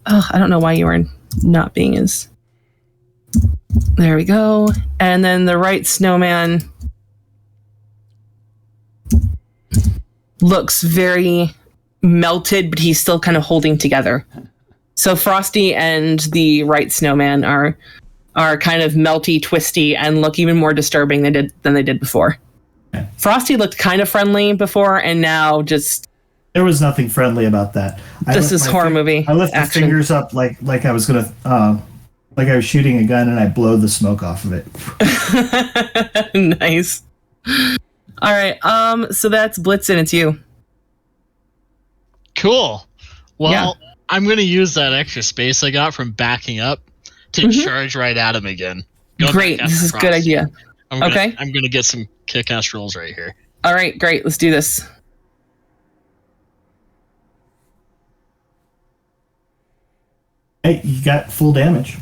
B: Oh, I don't know why you are not being as... There we go. And then the right snowman looks very melted, but he's still kind of holding together. So Frosty and the right snowman are kind of melty, twisty, and look even more disturbing than they did before.
C: Okay.
B: Frosty looked kind of friendly before, and now just...
C: There was nothing friendly about that.
B: This is horror movie
C: I lift the
B: action.
C: fingers up like I was gonna like I was shooting a gun and I blow the smoke off of it.
B: Nice. All right. So that's Blitzen. It's you.
D: Cool. Well,
B: Yeah.
D: I'm going to use that extra space I got from backing up to charge right at him again. Going
B: Great.
D: back
B: This is a good
D: Frosty.
B: idea.
D: I'm going to get some kick-ass rolls right here.
B: All right. Great. Let's do this.
C: Hey, you got full damage.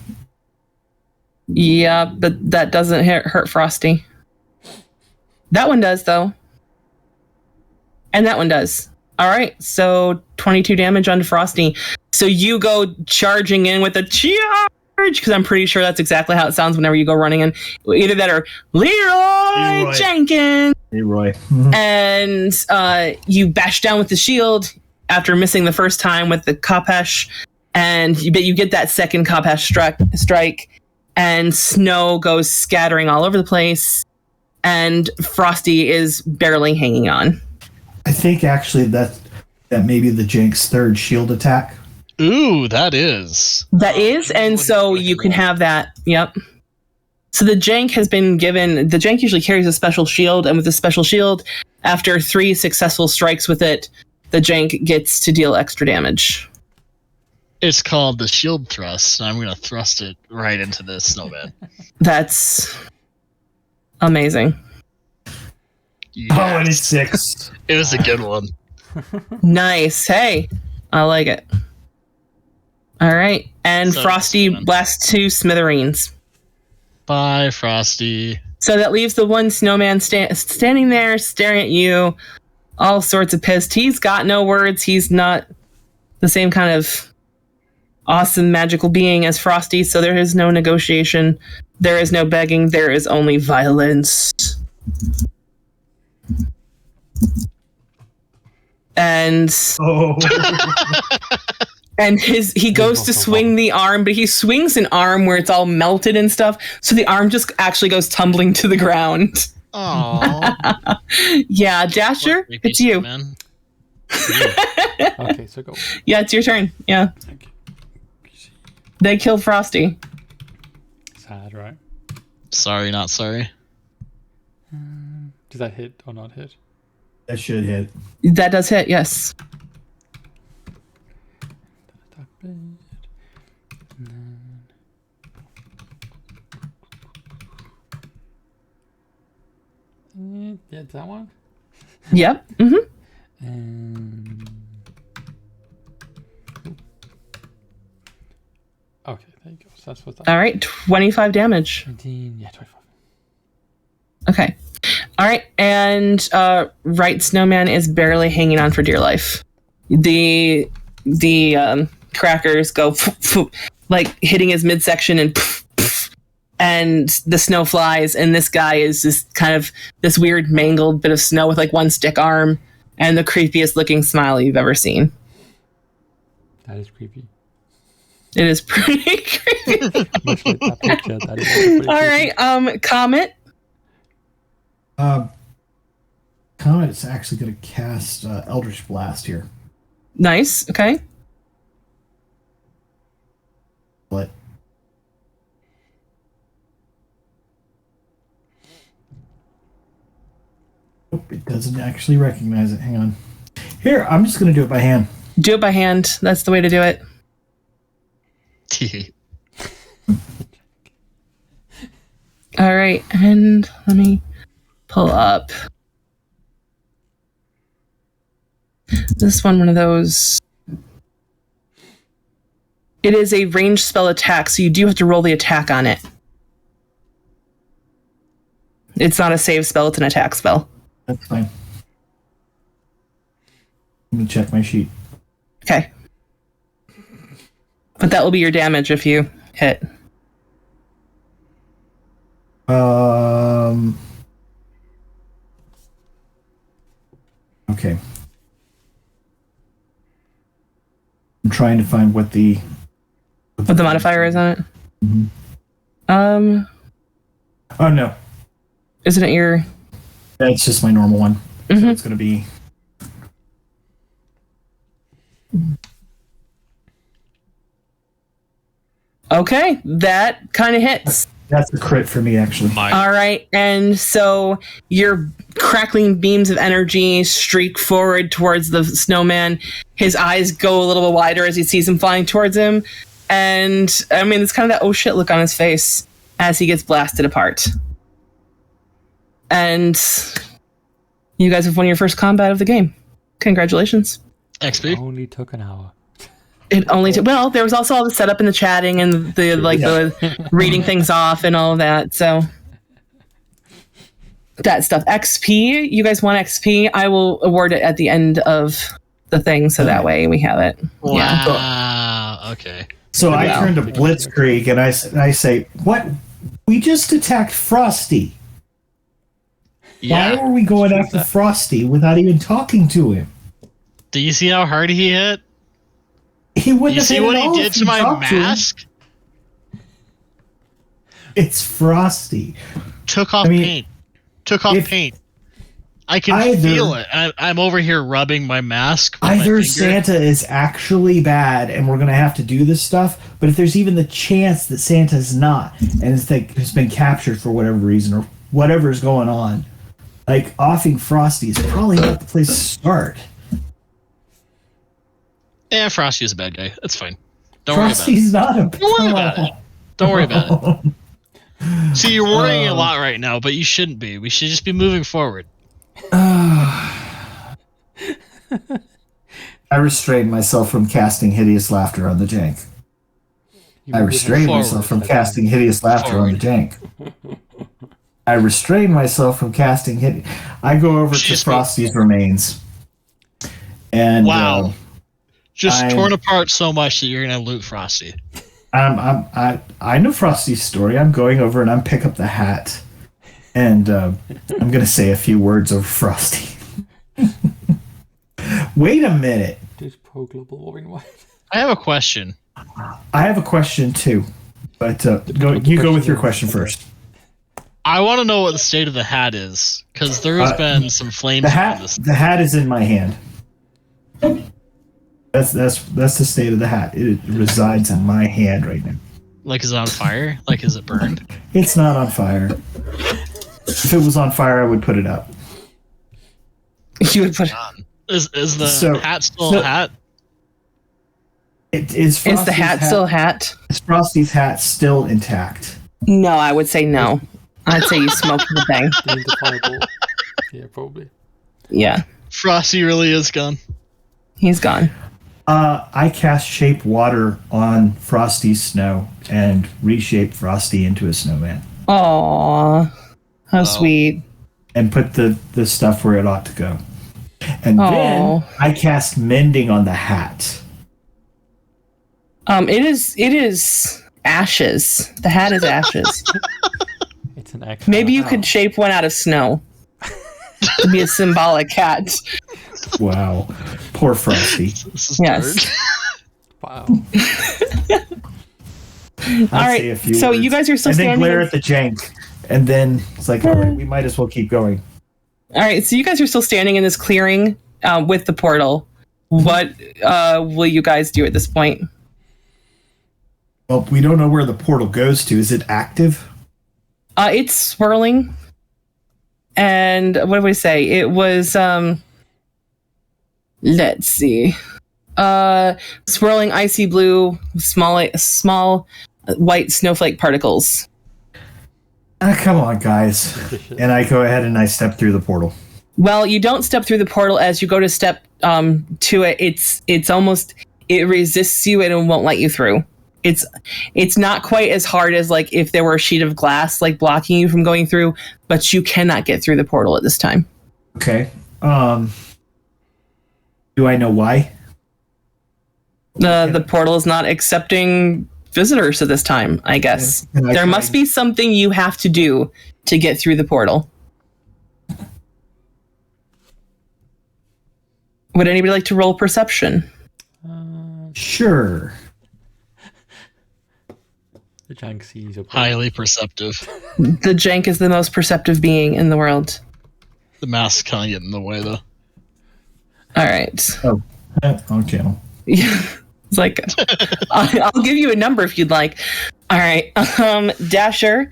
B: Yeah, but that doesn't hurt Frosty. That one does, though. And that one does. All right. So 22 damage on Frosty. So you go charging in with a charge, because I'm pretty sure that's exactly how it sounds whenever you go running in. Either that or Leroy Jenkins.
C: Leroy.
B: And you bash down with the shield after missing the first time with the Kopesh. And you get that second Kopesh strike. And snow goes scattering all over the place. And Frosty is barely hanging on.
C: I think actually that may be the Jank's third shield attack.
D: Ooh, that is.
B: That is, and so you can have that. Yep. So the Jank has been given... The Jank usually carries a special shield, and with the special shield, after 3 successful strikes with it, the Jank gets to deal extra damage.
D: It's called the shield thrust, and I'm going to thrust it right into the snowman.
B: That's amazing.
D: Yes.
C: Oh, and it's 6.
D: It was a good one.
B: Nice. Hey, I like it. All right. And
D: So
B: Frosty
D: it's fun.
B: blasts 2 smithereens.
D: Bye, Frosty.
B: So that leaves the one snowman standing there staring at you, all sorts of pissed. He's got no words. He's not the same kind of awesome magical being as Frosty, so there is no negotiation. There is no begging. There is only violence. And
C: Oh.
B: and he goes to swing the arm, but he swings an arm where it's all melted and stuff, so the arm just actually goes tumbling to the ground.
D: Aww.
B: Yeah, Dasher, it's you.
D: Man.
A: Okay, so go.
B: Yeah, it's your turn. Yeah.
A: Thank you.
B: They kill Frosty.
A: Sad, right?
D: Sorry, not sorry.
A: Does that hit or not hit?
C: That should hit.
B: That does hit, yes.
A: That bit. And then... Yeah, it's that one.
B: Yep. Mm-hmm.
A: And... Okay, there you go. So that's what's that.
B: All right, 25 damage.
A: 19, yeah, 25.
B: Okay. All right, and Right Snowman is barely hanging on for dear life. The crackers go like hitting his midsection and the snow flies, and this guy is just kind of this weird mangled bit of snow with like one stick arm and the creepiest looking smile you've ever seen.
A: That is creepy.
B: It is pretty creepy.
A: Much like that picture. That is also pretty
B: All
A: creepy.
B: right, Comet.
C: Comet's actually going to cast Eldritch Blast here.
B: Nice. Okay.
C: But it doesn't actually recognize it. Hang on. Here, I'm just going to do it by hand.
B: Do it by hand. That's the way to do it. All right, and let me pull up this one of those. It is a ranged spell attack, so you do have to roll the attack on it. It's not a save spell, it's an attack spell.
C: That's fine. I'm going to check my sheet.
B: Okay. But that will be your damage if you hit.
C: Okay. I'm trying to find what the
B: modifier is on it.
C: Mm-hmm. Oh no,
B: Isn't it your...
C: that's just my normal one. So
B: Mhm.
C: it's going to be.
B: Okay, that kind of hits.
C: That's a crit for me, actually.
B: All right, and so your crackling beams of energy streak forward towards the snowman. His eyes go a little bit wider as he sees him flying towards him. And, I mean, it's kind of that oh shit look on his face as he gets blasted apart. And you guys have won your first combat of the game. Congratulations.
D: XP.
A: Only took an hour.
B: It only took, well, there was also all the setup and the chatting and the reading things off and all of that. So that stuff. XP, you guys want XP? I will award it at the end of the thing, so that way we have it. Yeah.
D: Wow. Okay.
C: So I
B: Wow.
C: turn to Blitzkrieg and I say, "What? We just attacked Frosty.
D: Yeah.
C: Why are we going after Frosty without even talking to him?
D: Do you see how hard he hit?
C: He wouldn't
D: You
C: have
D: see
C: hit
D: what
C: at
D: he
C: all
D: did
C: if
D: to
C: you
D: my
C: talked to him.
D: mask?
C: It's Frosty.
D: Took off
C: I mean,
D: paint. Took off
C: if-
D: paint. I can
C: Either-
D: feel it. I'm over here rubbing my mask. With my
C: Either
D: finger.
C: Santa is actually bad and we're going to have to do this stuff, but if there's even the chance that Santa's not and it's like has been captured for whatever reason or whatever's going on, like offing Frosty is probably not the place to start.
D: Yeah, Frosty is a bad guy. That's fine. Don't worry about it.
C: Frosty's not a.
D: Don't worry about it. Don't worry about it. See, you're worrying a lot right now, but you shouldn't be. We should just be moving forward.
C: I restrained myself from casting hideous laughter on the jank.
A: You
C: I
A: move
C: restrain
D: forward.
C: myself from casting hideous laughter on the jank. I restrain myself from casting hit. I go over to
D: She's-
C: Frosty's remains. And
D: Wow. Just
C: I'm-
D: torn apart so much that you're gonna loot Frosty.
C: I know Frosty's story. I'm going over and I'm pick up the hat, and I'm gonna say a few words over Frosty. Wait a minute.
A: Just pro global warming wide.
D: I have a question.
C: I have a question too, but you go with your question first.
D: I want to know what the state of the hat is, because there has been some flames around this.
C: The hat is in my hand. That's the state of the hat. It resides in my hand right now.
D: Like, is it on fire? Like, is it burned?
C: It's not on fire. If it was on fire, I would put it up.
B: You would put.
D: Is the hat still a hat?
C: Is
B: Is the hat still a hat?
C: Is Frosty's hat still intact?
B: No, I would say no. I'd say you smoked the thing.
A: Need the fireball. Yeah, probably.
B: Yeah,
D: Frosty really is gone.
B: he's gone.
C: I cast Shape Water on Frosty's snow and reshape Frosty into a snowman.
B: Aw, how sweet.
C: And put the stuff where it ought to go. And
B: Aw.
C: then I cast Mending on the hat.
B: It is ashes. The hat is ashes.
A: It's an actual.
B: Maybe you could shape one out of snow to be a symbolic hat.
C: Wow. Poor Frosty.
D: This is
B: Yes.
A: Wow.
B: All right, so you guys are still
C: and then
B: standing.
C: glare at the jank. And then it's like, all right, we might as well keep going.
B: All right, so you guys are still standing in this clearing with the portal. What will you guys do at this point?
C: Well, we don't know where the portal goes to. Is it active?
B: It's swirling. And what did we say? It was let's see. Swirling icy blue, small white snowflake particles.
C: Come on, guys. And I go ahead and I step through the portal.
B: Well, you don't step through the portal. As you go to step to it, it's almost, it resists you and it won't let you through. It's not quite as hard as like if there were a sheet of glass like blocking you from going through, but you cannot get through the portal at this time.
C: Okay. Do I know why?
B: The portal is not accepting visitors at this time, I guess.
C: Can I
B: There
C: try-
B: must be something you have to do to get through the portal. Would anybody like to roll perception?
C: Sure.
A: The jank sees a
D: Highly perceptive.
B: The jank is the most perceptive being in the world.
D: The mask kind of get in the way, though.
B: All right.
C: On channel.
B: It's like, I'll give you a number if you'd like. All right. Dasher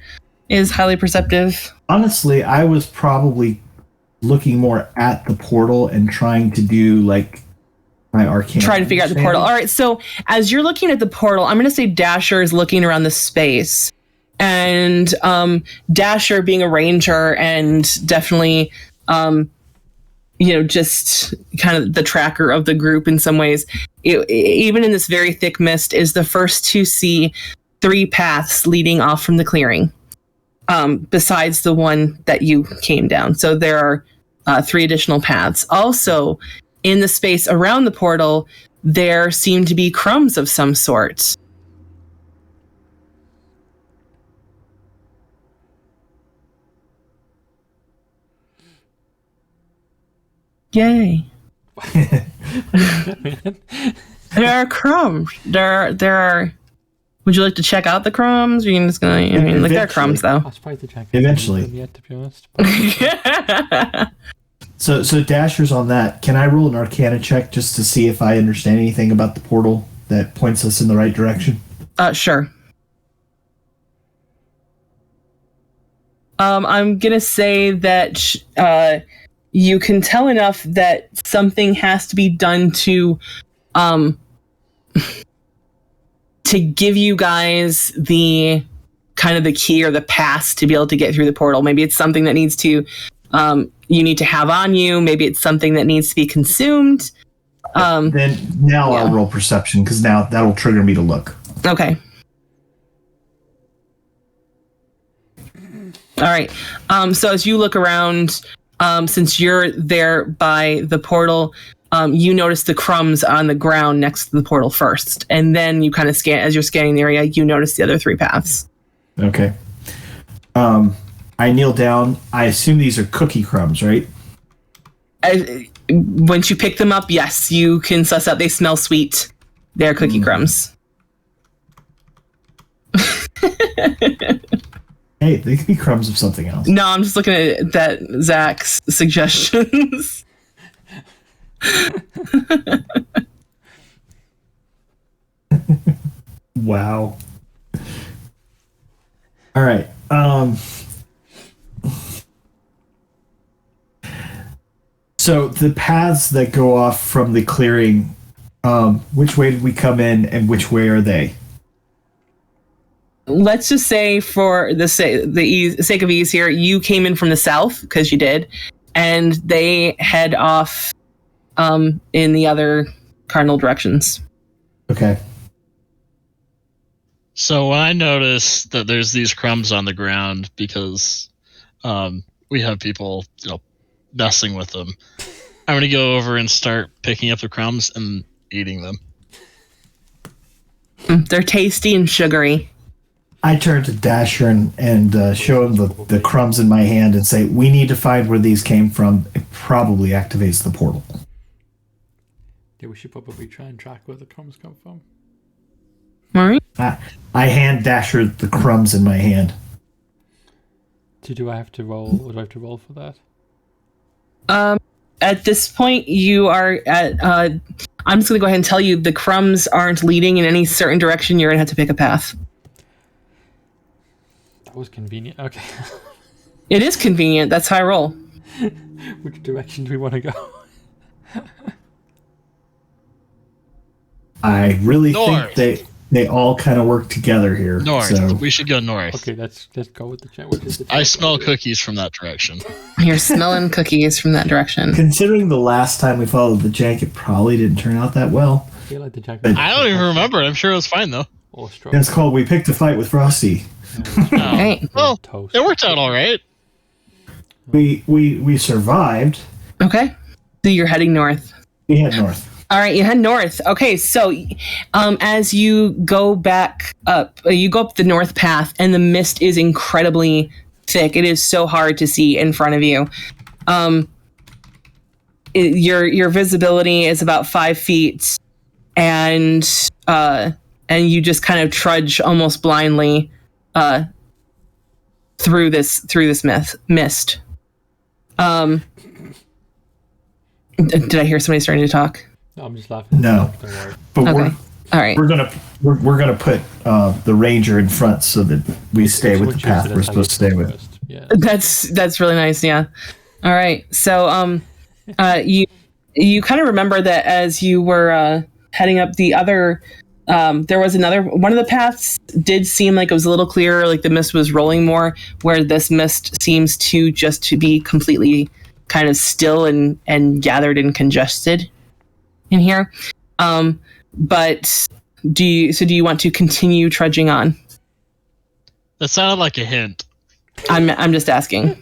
B: is highly perceptive.
C: Honestly, I was probably looking more at the portal and trying to do like my arcane.
B: Try to figure out the portal. All right. So as you're looking at the portal, I'm going to say Dasher is looking around the space. And Dasher being a ranger and definitely, just kind of the tracker of the group in some ways, even in this very thick mist, is the first to see 3 paths leading off from the clearing, besides the one that you came down. So there are 3 additional paths. Also, in the space around the portal, there seem to be crumbs of some sort. Yay. There are crumbs. There are. Would you like to check out the crumbs? Or are you just gonna? I mean, like, they're crumbs though.
A: I'm surprised the jank
C: Eventually.
A: hasn't yet, to be honest.
C: So Dasher's on that. Can I roll an Arcana check just to see if I understand anything about the portal that points us in the right direction?
B: Sure. I'm gonna say that you can tell enough that something has to be done to give you guys the kind of the key or the pass to be able to get through the portal. Maybe it's something that needs to you need to have on you. Maybe it's something that needs to be consumed.
C: Then now I'll roll perception because now that'll trigger me to look.
B: Okay. All right. So as you look around, since you're there by the portal, you notice the crumbs on the ground next to the portal first, and then you kind of scan as you're scanning the area. You notice the other 3 paths.
C: Okay. I kneel down. I assume these are cookie crumbs, right?
B: Once you pick them up, yes, you can suss out. They smell sweet. They're cookie crumbs.
C: Hey, they could be crumbs of something else.
B: No, I'm just looking at that Zach's suggestions.
C: Wow. All right. So the paths that go off from the clearing, which way did we come in, and which way are they?
B: Let's just say, for the sake of ease here, you came in from the south because you did, and they head off in the other cardinal directions.
C: Okay.
D: So when I notice that there's these crumbs on the ground because we have people, messing with them, I'm going to go over and start picking up the crumbs and eating them.
B: They're tasty and sugary.
C: I turn to Dasher and show him the crumbs in my hand and say, we need to find where these came from. It probably activates the portal.
A: Yeah, we should probably try and track where the crumbs come from.
B: All right.
C: I hand Dasher the crumbs in my hand.
A: Do I have to roll? Would I have to roll for that?
B: At this point, you are at. I'm just going to go ahead and tell you the crumbs aren't leading in any certain direction. You're going to have to pick a path.
A: That was convenient. Okay.
B: It is convenient. That's how I roll.
A: Which direction do we want to go?
C: I really
D: North.
C: think they all kind of work together here.
D: North.
C: So.
D: We should go north.
A: Okay, let's go with the check. Which is the
D: I smell cookies from that direction.
B: You're smelling cookies from that direction.
C: Considering the last time we followed the jank, it probably didn't turn out that well.
A: I feel like the jack.
C: But-
D: I don't even remember. I'm sure it was fine, though.
A: Or straw.
C: It's called We Picked a Fight with Frosty.
B: Right.
D: Well,
A: Toast.
D: it worked out all right.
C: We survived.
B: Okay. So you're heading north.
C: We head north.
B: All right, you head north. Okay, so as you go back up, you go up the north path, and the mist is incredibly thick. It is so hard to see in front of you. Your visibility is about 5 feet, and you just kind of trudge almost blindly through this mist. Did I hear somebody starting to talk?
A: No, I'm just laughing.
C: No.
A: Don't worry.
C: But
B: Okay. All right.
C: we're gonna put the ranger in front so that we stay with the path we're supposed to stay with.
A: First. Yeah.
B: That's really nice. Yeah. All right. So you kind of remember that as you were heading up the other, there was another one of the paths did seem like it was a little clearer, like the mist was rolling more, where this mist seems to just to be completely kind of still and gathered and congested in here. But do you want to continue trudging on?
D: That sounded like a hint.
B: I'm just asking.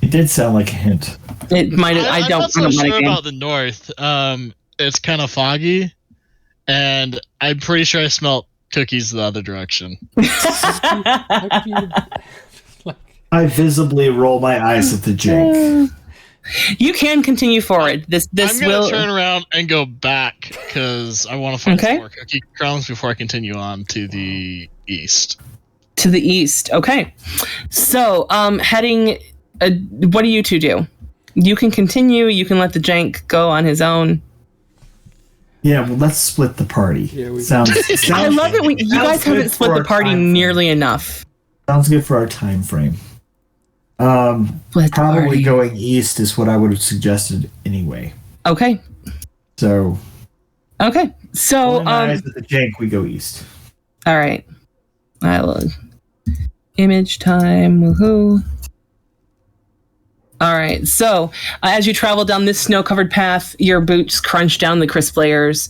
C: It did sound like a hint.
B: It might.
D: I'm not so
B: I don't
D: sure
B: mind
D: about the north. It's kind of foggy, and I'm pretty sure I smelled cookies the other direction.
A: How could you, like,
C: I visibly roll my eyes at the jank.
B: You can continue forward. This
D: I'm gonna
B: will
D: turn around and go back because I want to find
B: Okay.
D: some more cookie crumbs before I continue on to the east.
B: to the east. Okay. So, heading. What do you two do? You can continue. You can let the jank go on his own.
C: Yeah, well, let's split the party.
A: Yeah, we-
C: sounds,
B: I love it when you
C: sounds
B: guys
C: good
B: haven't split
C: for
B: the
C: our
B: party
C: time frame.
B: nearly enough.
C: Sounds good for our time frame.
B: Split the
C: Probably
B: party.
C: going east is what I would have suggested anyway.
B: Okay.
C: So,
B: Okay. So,
C: rolling my eyes at the jank, we go east.
B: all right. I will. Image time. Woohoo. All right. So, as you travel down this snow-covered path, your boots crunch down the crisp layers.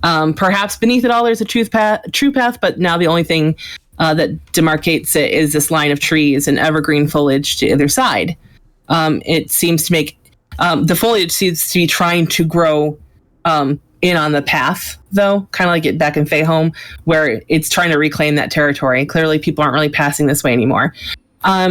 B: Perhaps beneath it all, there's a true path, but now the only thing that demarcates it is this line of trees and evergreen foliage to either side. It seems to make the foliage seems to be trying to grow in on the path, though, kind of like it back in Fey Home, where it's trying to reclaim that territory. Clearly, people aren't really passing this way anymore.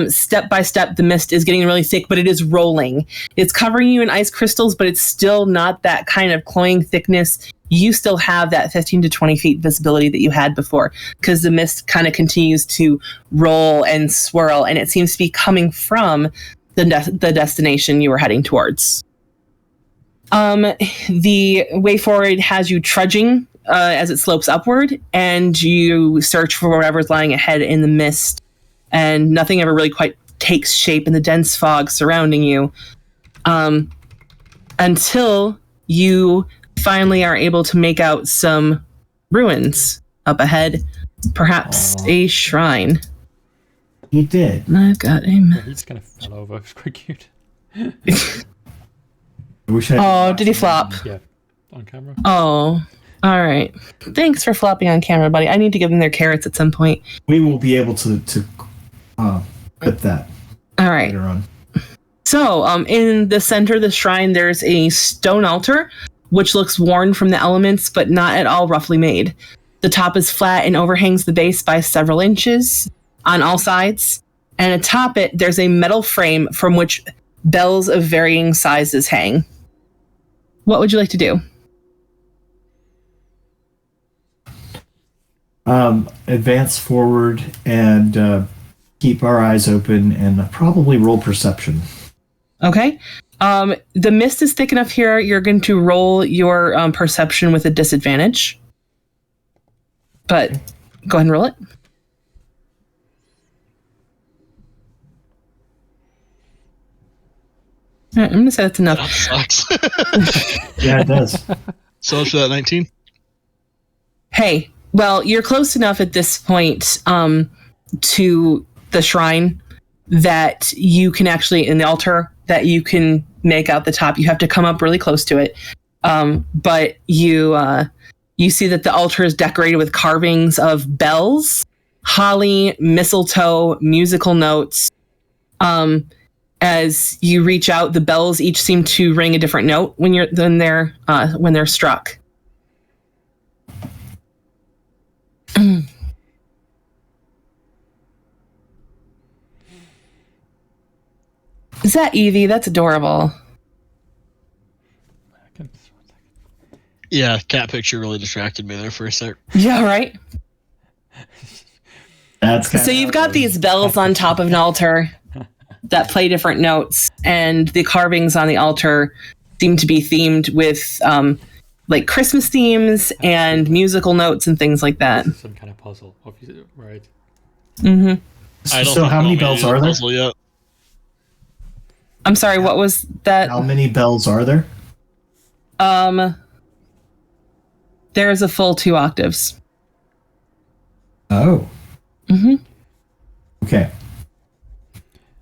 B: Step by step, the mist is getting really thick, but it is rolling. It's covering you in ice crystals, but it's still not that kind of cloying thickness. You still have that 15 to 20 feet visibility that you had before, because the mist kind of continues to roll and swirl, and it seems to be coming from the destination you were heading towards. The way forward has you trudging as it slopes upward, and you search for whatever's lying ahead in the mist, and nothing ever really quite takes shape in the dense fog surrounding you, until you finally are able to make out some ruins up ahead, perhaps a shrine.
C: You did.
B: I've got a
A: He just kind of fell over. It was quite cute.
B: Did he flop?
A: Yeah, on camera.
B: Oh, all right. Thanks for flopping on camera, buddy. I need to give them their carrots at some point.
C: We will be able to put that
B: All right.
C: later on.
B: So, in the center of the shrine, there's a stone altar, which looks worn from the elements, but not at all roughly made. The top is flat and overhangs the base by several inches on all sides. And atop it, there's a metal frame from which bells of varying sizes hang. What would you like to do?
C: Advance forward and keep our eyes open and probably roll perception.
B: Okay. The mist is thick enough here. You're going to roll your perception with a disadvantage. But go ahead and roll it. All right, I'm going to say that's enough.
D: That sucks.
C: Yeah, it does.
D: So much for that 19.
B: Hey, well, you're close enough at this point to the shrine that you can actually, in the altar, that you can make out the top. You have to come up really close to it. But you see that the altar is decorated with carvings of bells, holly, mistletoe, musical notes. As you reach out, the bells each seem to ring a different note when they're struck. Is that Evie? That's adorable.
D: Yeah, cat picture really distracted me there for a sec.
B: Yeah, right?
C: That's
B: So you've got these bells on top of an altar that play different notes, and the carvings on the altar seem to be themed with like Christmas themes and musical notes and things like that.
A: Some kind of puzzle, obviously, right?
B: Mm-hmm.
C: So how many bells are there?
D: Yet.
B: I'm sorry, what was that?
C: How many bells are there?
B: There's a full 2 octaves.
C: Oh.
B: Mm-hmm.
C: Okay.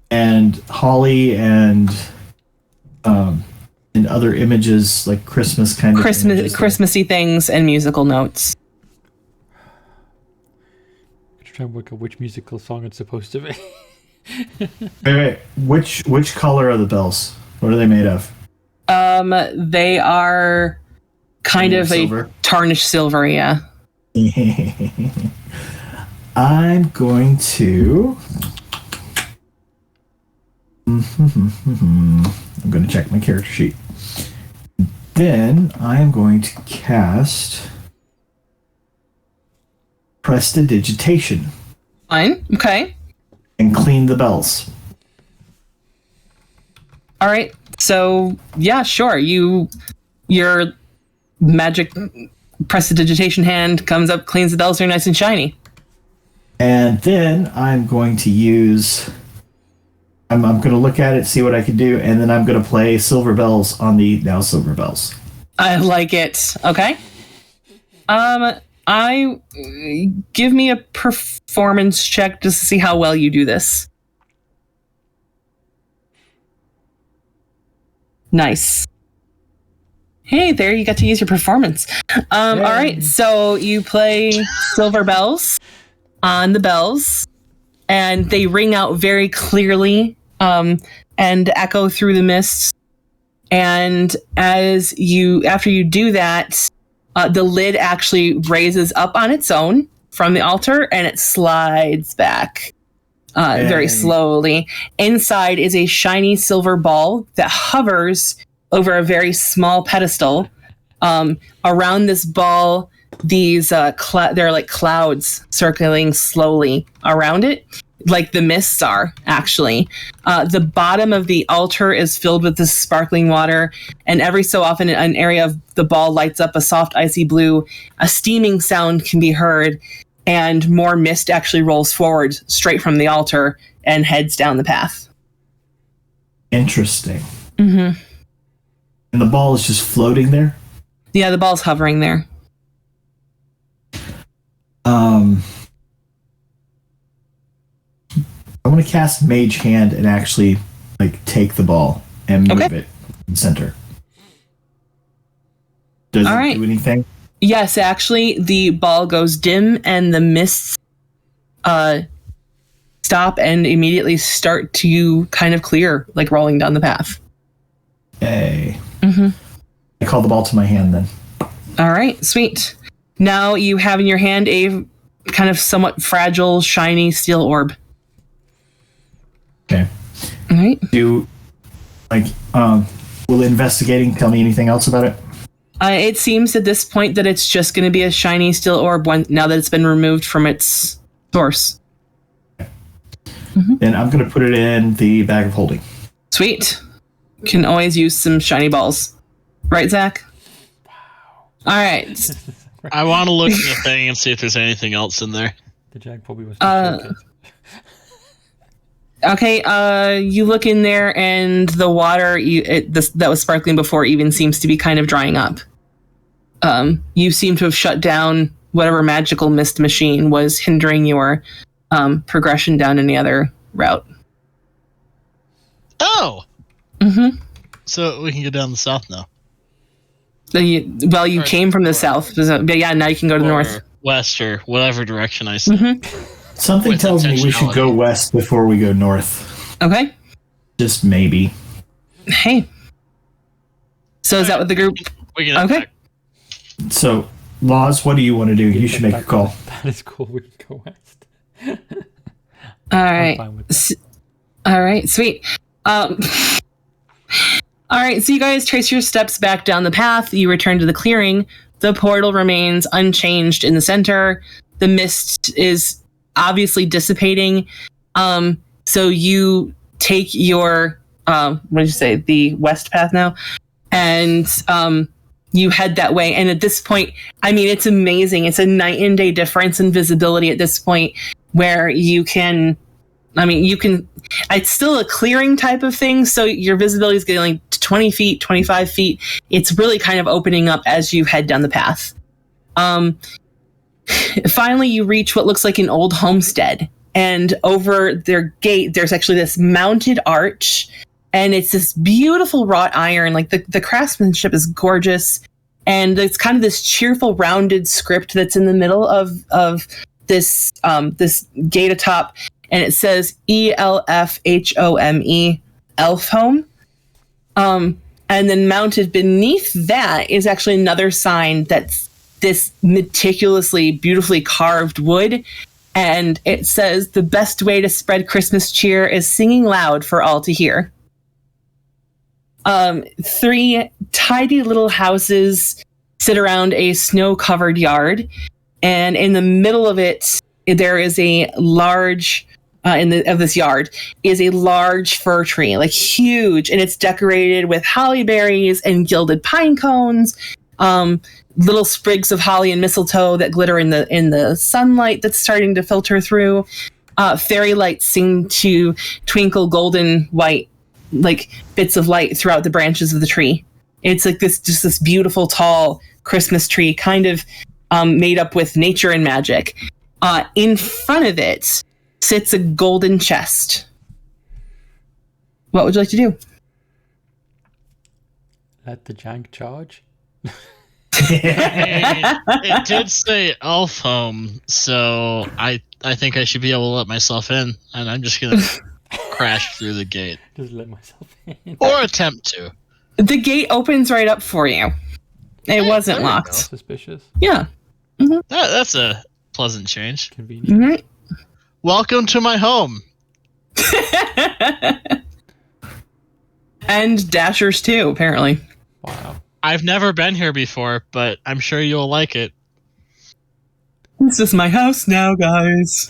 C: And holly and other images like Christmas kind of images.
B: Christmassy things and musical notes.
A: I'm trying to work out which musical song it's supposed to be.
C: Wait. Which color are the bells? What are they made of?
B: They are kind of
C: silver?
B: a tarnished silver, yeah.
C: I'm going to... I'm going to check my character sheet. Then I'm going to cast Prestidigitation
B: Fine. Okay.
C: and clean the bells.
B: All right. So yeah, sure. Your magic prestidigitation hand comes up, cleans the bells, they're nice and shiny.
C: And then I'm going to use... I'm going to look at it, see what I can do, and then I'm going to play Silver Bells on the now Silver Bells.
B: I like it. Okay. Give me a performance check just to see how well you do this. Nice. Hey, there you got to use your performance. All right, so you play Silver Bells. on the bells, and they ring out very clearly and echo through the mist. And after you do that, the lid actually raises up on its own from the altar, and it slides back very slowly. Inside is a shiny silver ball that hovers over a very small pedestal. Around this ball, these there are like clouds circling slowly around it, like the mists are, actually. The bottom of the altar is filled with this sparkling water, and every so often an area of the ball lights up a soft icy blue. A steaming sound can be heard, and more mist actually rolls forward straight from the altar and heads down the path.
C: Interesting.
B: Mm-hmm.
C: And the ball is just floating there?
B: Yeah, the ball's hovering there.
C: I want to cast Mage Hand and actually take the ball and move it in the center. Does it do anything?
B: Yes, actually, the ball goes dim and the mists stop and immediately start to kind of clear, like rolling down the path.
C: Yay.
B: Mm-hmm.
C: I call the ball to my hand then.
B: All right, sweet. Now you have in your hand a kind of somewhat fragile, shiny steel orb.
C: Okay.
B: All right.
C: Will investigating tell me anything else about it?
B: It seems at this point that it's just going to be a shiny steel orb now that it's been removed from its source.
C: Mm-hmm. Then I'm going to put it in the bag of holding.
B: Sweet. Can always use some shiny balls. Right, Zach?
A: Wow.
B: All right.
D: I want to look at the thing and see if there's anything else in there.
A: The Jag probably was
B: okay, you look in there and the water that was sparkling before even seems to be kind of drying up. You seem to have shut down whatever magical mist machine was hindering your progression down any other route.
D: Oh!
B: Mm-hmm.
D: So we can go down the south now.
B: You came from the south, but yeah, now you can go to the north.
D: West or whatever direction I said.
B: Mm-hmm.
C: Something tells me we should go west before we go north.
B: Okay.
C: Just maybe.
B: Hey. So is that what the group...
D: We can
B: okay.
C: So, Laws, what do you want to do? You should make a call.
A: That is cool. We can go west.
B: All right. All right. Sweet. All right. So you guys trace your steps back down the path. You return to the clearing. The portal remains unchanged in the center. The mist is obviously dissipating. So you take your what did you say? The west path now, and you head that way. And at this point, I mean, it's amazing. It's a night and day difference in visibility at this point, where you can. I mean, you can. It's still a clearing type of thing, so your visibility is getting like 20 feet, 25 feet. It's really kind of opening up as you head down the path. Finally, you reach what looks like an old homestead, and over their gate, there's actually this mounted arch, and it's this beautiful wrought iron. Like the craftsmanship is gorgeous, and it's kind of this cheerful, rounded script that's in the middle of this this gate atop. And it says ELFHOME, Elf Home. And then mounted beneath that is actually another sign that's this meticulously, beautifully carved wood. And it says, the best way to spread Christmas cheer is singing loud for all to hear. 3 tidy little houses sit around a snow-covered yard. And in the middle of it, there is a large... of this yard is a large fir tree, like huge, and it's decorated with holly berries and gilded pine cones, little sprigs of holly and mistletoe that glitter in the sunlight that's starting to filter through. Fairy lights seem to twinkle golden white, like bits of light throughout the branches of the tree. It's like this beautiful tall Christmas tree, kind of made up with nature and magic. In front of it sits a golden chest. What would you like to do?
A: Let the jank charge.
D: It did say elf home, so I think I should be able to let myself in, and I'm just gonna crash through the gate.
A: Just let myself in.
D: Or attempt to.
B: The gate opens right up for you. It wasn't
D: there we
B: locked.
A: Suspicious.
B: Yeah.
D: That's a pleasant change.
A: Convenient.
B: Right.
D: Welcome to my home.
B: And Dashers too, apparently.
A: Wow.
D: I've never been here before, but I'm sure you'll like it.
B: This is my house now, guys.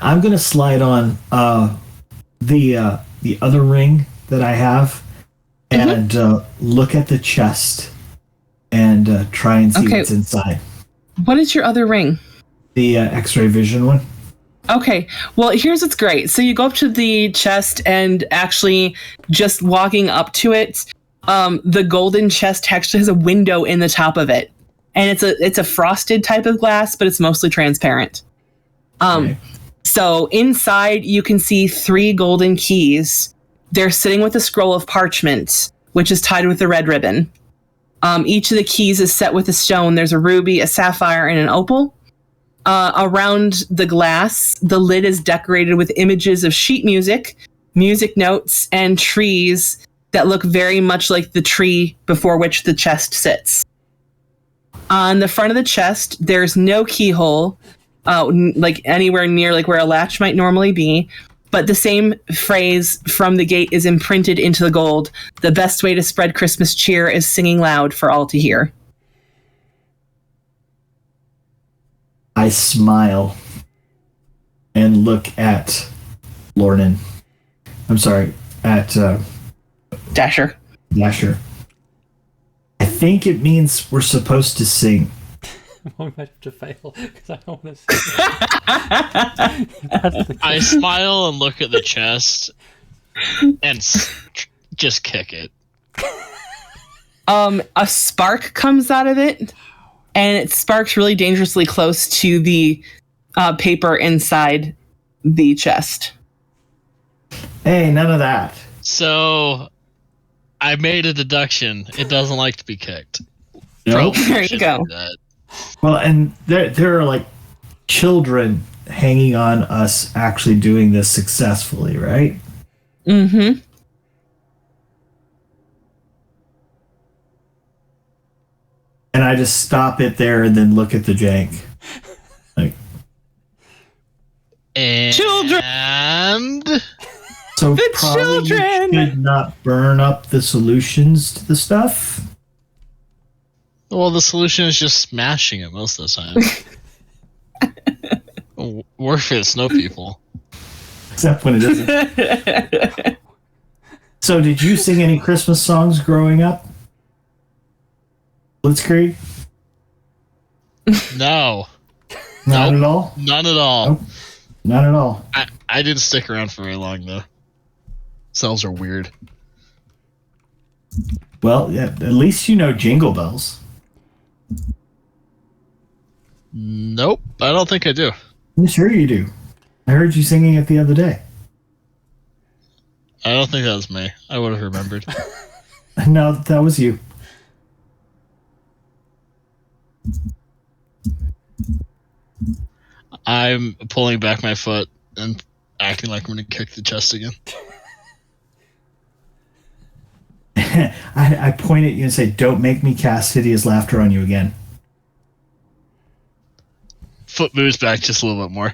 C: I'm gonna slide on the other ring that I have and look at the chest and try and see what's inside.
B: What is your other ring?
C: The X-ray vision one.
B: Okay, well, here's what's great. So you go up to the chest, and actually just walking up to it, the golden chest actually has a window in the top of it. And it's a frosted type of glass, but it's mostly transparent.
C: Okay.
B: So inside, you can see 3 golden keys. They're sitting with a scroll of parchment, which is tied with a red ribbon. Each of the keys is set with a stone. There's a ruby, a sapphire, and an opal. Around the glass, the lid is decorated with images of sheet music, music notes, and trees that look very much like the tree before which the chest sits. On the front of the chest, there's no keyhole, like anywhere near like where a latch might normally be, but the same phrase from the gate is imprinted into the gold. The best way to spread Christmas cheer is singing loud for all to hear.
C: I smile and look at Lornan. I'm sorry, at
B: Dasher.
C: Dasher. I think it means we're supposed to sing.
A: I might have to fail because I don't want to sing. That's the
D: I smile and look at the chest and just kick it.
B: A spark comes out of it, and it sparks really dangerously close to the paper inside the chest.
C: Hey, none of that.
D: So I made a deduction. It doesn't like to be kicked.
C: Nope.
D: Probably
B: There you
D: shouldn't
B: go.
D: do that.
C: Well, and there are like children hanging on us actually doing this successfully, right?
B: Mm-hmm.
C: And I just stop it there and then look at the jank. Like,
D: And
B: Children!
C: so
B: The
C: probably
B: children!
C: you should not burn up the solutions to the stuff.
D: Well, the solution is just smashing it most of the time. Work for the snow people.
C: Except when it isn't. So did you sing any Christmas songs growing up? Blitzkrieg?
D: No,
C: Not
D: Nope.
C: at all?
D: none at all.
C: Nope. Not at all.
D: I didn't stick around for very long though. Cells are weird.
C: Well, yeah, at least you know Jingle Bells.
D: Nope, I don't think I do.
C: I'm sure you do. I heard you singing it the other day.
D: I don't think that was me. I would have remembered.
C: No, that was you.
D: I'm pulling back my foot and acting like I'm going to kick the chest again.
C: I point at you and say, "Don't make me cast hideous laughter on you again."
D: Foot moves back just a little bit more.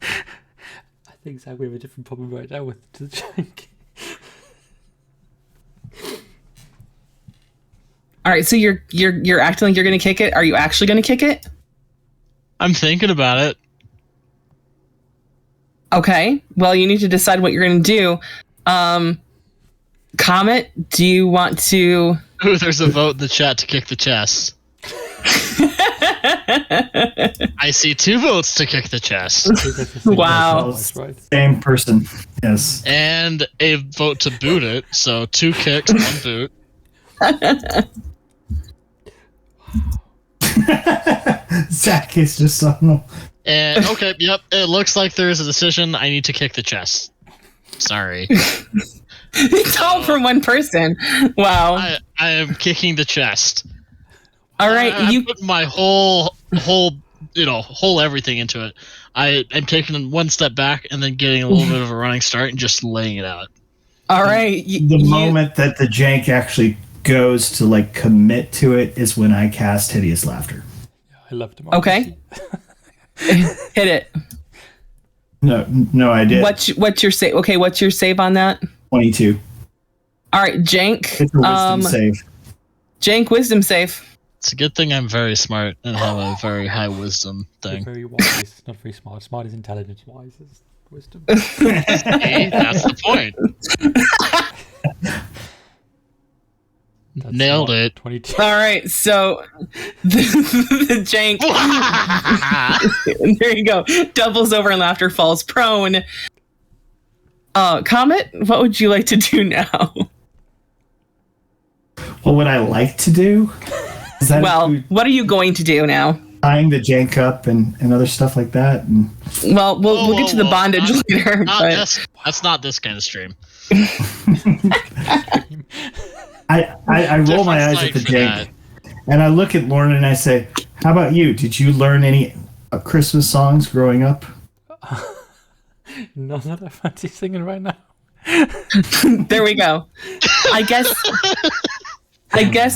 A: I think Zach, we have a different problem right now with the jank.
B: All right, so you're acting like you're going to kick it. Are you actually going to kick it?
D: I'm thinking about it.
B: Okay. Well, you need to decide what you're going to do. Comet, do you want to?
D: Ooh, there's a vote in the chat to kick the chest. I see 2 votes to kick the chest.
B: Wow.
A: Right.
C: Same person. Yes.
D: And a vote to boot it. So 2 kicks, 1 boot.
C: Zach is just on.
D: And okay, yep, it looks like there is a decision. I need to kick the chest. Sorry.
B: It's all for one person. Wow.
D: I am kicking the chest.
B: All right,
D: I'm putting my whole everything into it. I'm taking one step back and then getting a little bit of a running start and just laying it out.
B: All right.
C: The moment that the jank actually goes to like commit to it is when I cast Hideous Laughter.
A: I left him.
B: Okay. Hit it.
C: No, I did.
B: What's your save? Okay, what's your save on that?
C: 22.
B: All right, Jank.
C: It's a wisdom save.
B: Jank, wisdom save.
D: It's a good thing I'm very smart and have a very high wisdom
A: You're
D: thing.
A: very wise, not very smart. Smart is intelligence, wise is wisdom.
D: Hey, that's the point.
A: That's
D: Nailed
A: smart.
D: it.
A: 22.
B: All right, so the Jank. There you go. Doubles over and laughter falls prone. Comet, what would you like to do now?
C: Well, what I like to do is that
B: Well, what are you going to do now?
C: tying the jank up and other stuff like that. And
B: Well, we'll get to the bondage later. But
D: That's not this kind of stream.
C: I roll my eyes at the jank, and I look at Lauren and I say, "How about you? Did you learn any Christmas songs growing up?"
A: None that I fancy singing right now.
B: there we go. I guess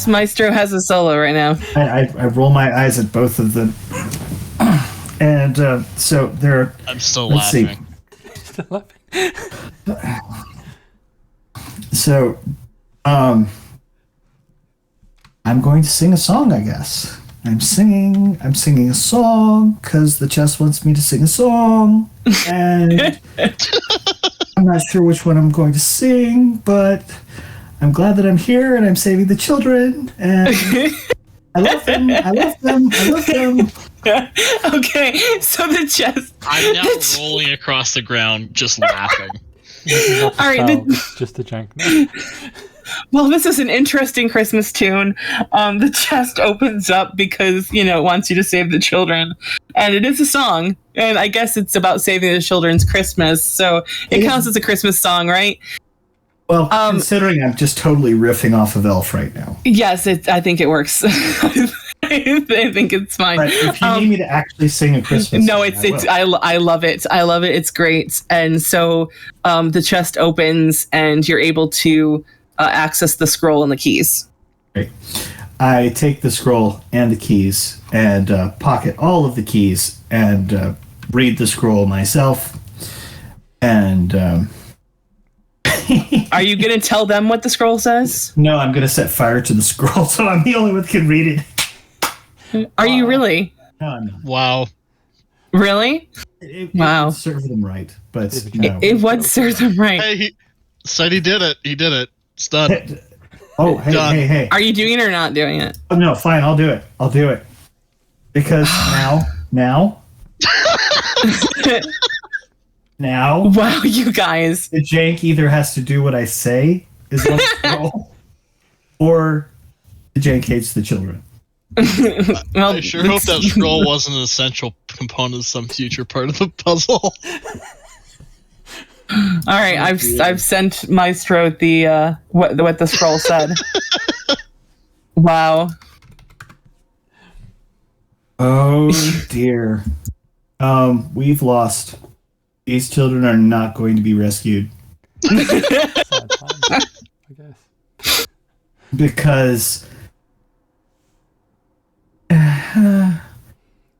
B: Maestro has a solo right now.
C: I roll my eyes at both of them, and so there.
D: I'm still
C: Let's
D: laughing.
A: Still laughing.
C: So, I'm going to sing a song, I guess. I'm singing a song because the chest wants me to sing a song, and I'm not sure which one I'm going to sing, but I'm glad that I'm here and I'm saving the children, and I love them. I love them. I love them.
B: Okay, so the chest.
D: I'm now rolling across the ground, just laughing.
A: All
B: right,
A: it's just a jank now.
B: Well, this is an interesting Christmas tune. The chest opens up because, it wants you to save the children. And it is a song. And I guess it's about saving the children's Christmas. So it counts as a Christmas song, right?
C: Well, considering I'm just totally riffing off of Elf right now.
B: Yes, I think it works. I think it's fine.
C: But if you need me to actually sing a Christmas
B: no,
C: song,
B: I love it. I love it. It's great. And so the chest opens and you're able to access the scroll and the keys.
C: Great. I take the scroll and the keys and pocket all of the keys and read the scroll myself. And
B: are you going to tell them what the scroll says?
C: No, I'm going to set fire to the scroll, so I'm the only one that can read it.
B: Are you really?
C: No, I'm not.
D: Wow.
B: Really?
C: It
B: Wow.
C: would serve them right, but no.
B: It would serve them right.
D: Hey, he said he did it. He did it. It's done.
C: Oh, hey,
D: Done.
C: hey.
B: Are you doing it or not doing it?
C: Oh, no, fine, I'll do it. Because now,
B: Wow, you guys.
C: the jank either has to do what I say is on the scroll, or the jank hates the children.
B: Well,
D: I sure hope that scroll wasn't an essential component of some future part of the puzzle.
B: All right, I've sent Maestro the what the scroll said. Wow.
C: Oh dear. We've lost. These children are not going to be rescued
A: Sad times, I guess.
C: because.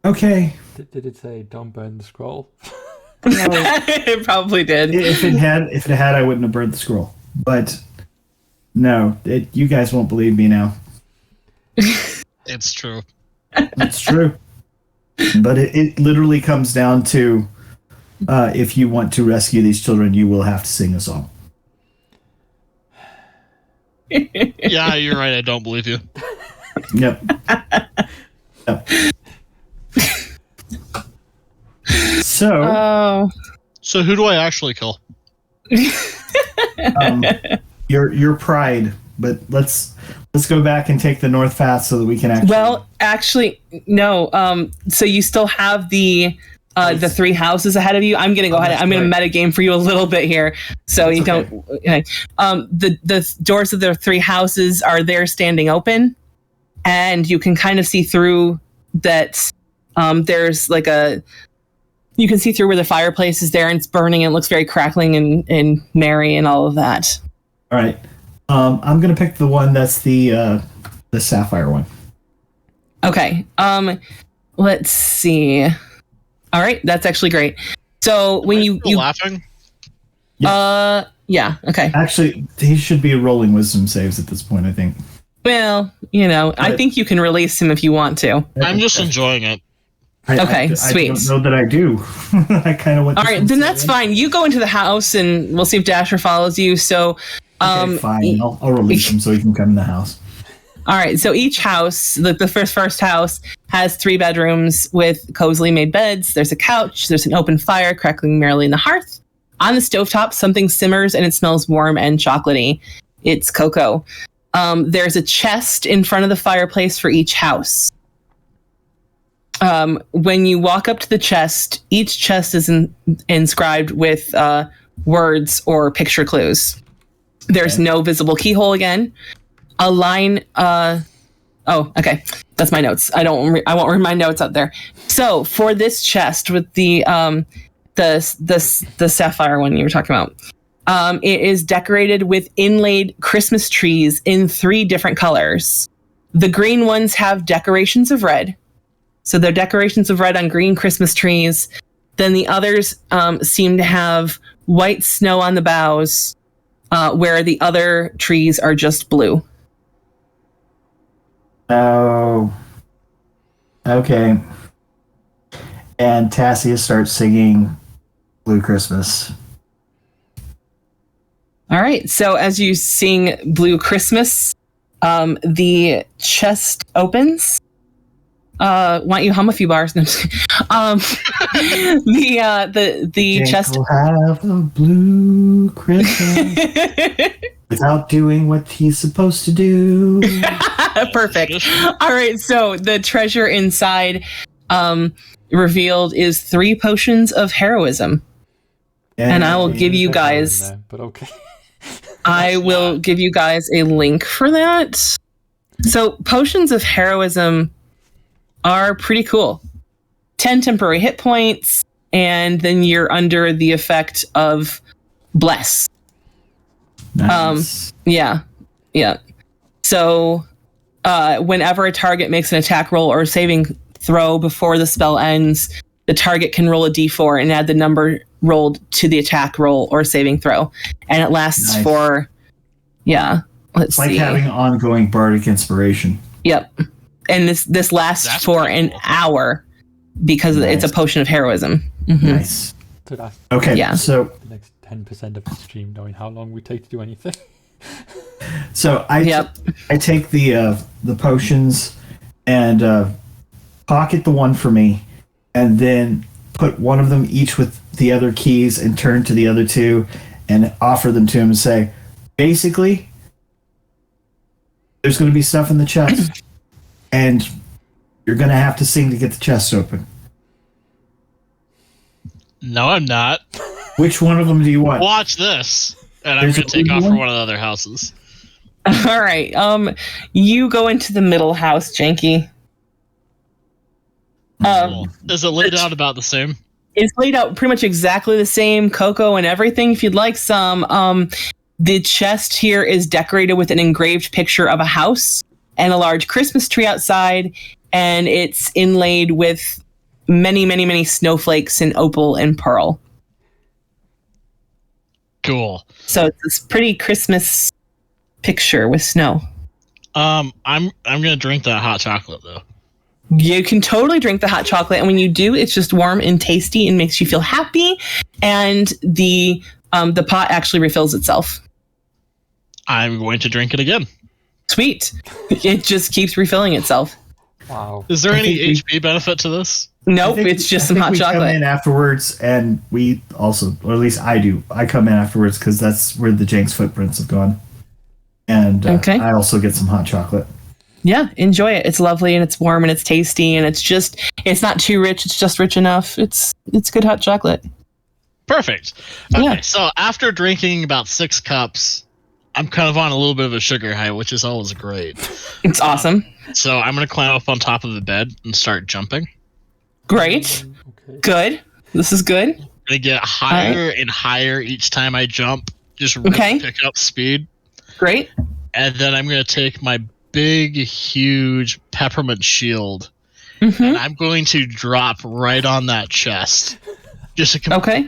C: Okay.
A: Did it say don't burn the scroll?
B: It probably did.
C: If it had, I wouldn't have burned the scroll. But no, you guys won't believe me now.
D: It's true.
C: It's true. But it literally comes down to if you want to rescue these children, you will have to sing a song.
D: Yeah, you're right. I don't believe you.
C: Yep. So,
B: Oh.
D: So who do I actually kill?
C: your pride, but let's go back and take the north path so that we can actually.
B: Well, actually, no. So you still have the the 3 houses ahead of you. I'm going to go ahead. I'm going to metagame for you a little bit here, so
C: That's
B: you don't. Okay. The doors of the 3 houses are there, standing open, and you can kind of see through that. There's like you can see through where the fireplace is there, and it's burning, and it looks very crackling and merry, and all of that.
C: All right. I'm going to pick the one that's the sapphire one.
B: Okay. Let's see. All right, that's actually great. So when you
D: laughing?
B: yeah, okay.
C: Actually, he should be rolling wisdom saves at this point, I think.
B: Well, I think you can release him if you want to.
D: I'm just enjoying it.
B: Sweet.
C: I don't know that I do. I kind of want.
B: All right, then that's fine. You go into the house, and we'll see if Dasher follows you. So,
C: okay, fine. I'll release him so he can come in the house.
B: All right, so each house, the first house, has 3 bedrooms with cozily made beds. There's a couch. There's an open fire crackling merrily in the hearth. On the stovetop, something simmers and it smells warm and chocolatey. It's cocoa. There's a chest in front of the fireplace for each house. When you walk up to the chest, each chest is inscribed with words or picture clues. There's no visible keyhole again. A line. Okay, that's my notes. I won't read my notes out there. So for this chest with the sapphire one you were talking about, it is decorated with inlaid Christmas trees in 3 different colors. The green ones have decorations of red, so they're decorations of red on green Christmas trees. Then the others seem to have white snow on the boughs, where the other trees are just blue.
C: Oh, okay. And Tassia starts singing Blue Christmas.
B: All right. So as you sing Blue Christmas, the chest opens. Why don't you hum a few bars? No, the chest
C: will have a blue Christmas without doing what he's supposed to do.
B: Perfect. All right. So the treasure inside revealed is 3 potions of heroism. And I will give you guys.
A: But okay.
B: I will give you guys a link for that. So potions of heroism are pretty cool. 10 temporary hit points, and then you're under the effect of bless.
C: Nice.
B: Yeah. So whenever a target makes an attack roll or saving throw before the spell ends, the target can roll a d4 and add the number rolled to the attack roll or saving throw. And it lasts for, let's
C: it's like
B: see.
C: having ongoing bardic inspiration.
B: Yep. And this lasts for an hour because it's a potion of heroism. Mm-hmm.
C: Nice.
A: So
C: okay, so
A: the next 10% of the stream, knowing how long we take to do anything.
C: So I take the potions and pocket the one for me, and then put one of them each with the other keys and turn to the other 2 and offer them to him and say, basically, there's going to be stuff in the chest, and you're going to have to sing to get the chest open.
D: No, I'm not.
C: Which one of them do you want?
D: Watch this, and I'm going to take off for one of the other houses.
B: All right. You go into the middle house, Janky.
D: Is it laid out about the same?
B: It's laid out pretty much exactly the same, cocoa and everything. If you'd like some, the chest here is decorated with an engraved picture of a house and a large Christmas tree outside, and it's inlaid with many, many, many snowflakes in opal and pearl.
D: Cool.
B: So it's this pretty Christmas picture with snow.
D: I'm gonna drink that hot chocolate though.
B: You can totally drink the hot chocolate, and when you do, it's just warm and tasty and makes you feel happy. And the pot actually refills itself.
D: I'm going to drink it again.
B: Sweet. It just keeps refilling itself.
A: Wow.
D: Is there any HP benefit to this?
B: Nope, it's just some hot
C: we
B: chocolate.
C: come in afterwards, and we also, or at least I do, I come in afterwards because that's where the Jenks footprints have gone. And I also get some hot chocolate.
B: Yeah, enjoy it. It's lovely and it's warm and it's tasty and it's not too rich. It's just rich enough. It's good hot chocolate.
D: Perfect. Okay,
B: Yeah.
D: so after drinking about 6 cups, I'm kind of on a little bit of a sugar high, which is always great.
B: It's awesome.
D: So I'm going to climb up on top of the bed and start jumping.
B: Great.
A: Okay.
B: Good. This is good.
D: I'm going to get higher and higher each time I jump. Just really
B: Okay.
D: pick up speed.
B: Great.
D: And then I'm going to take my big, huge peppermint shield.
B: Mm-hmm.
D: And I'm going to drop right on that chest.
B: Okay.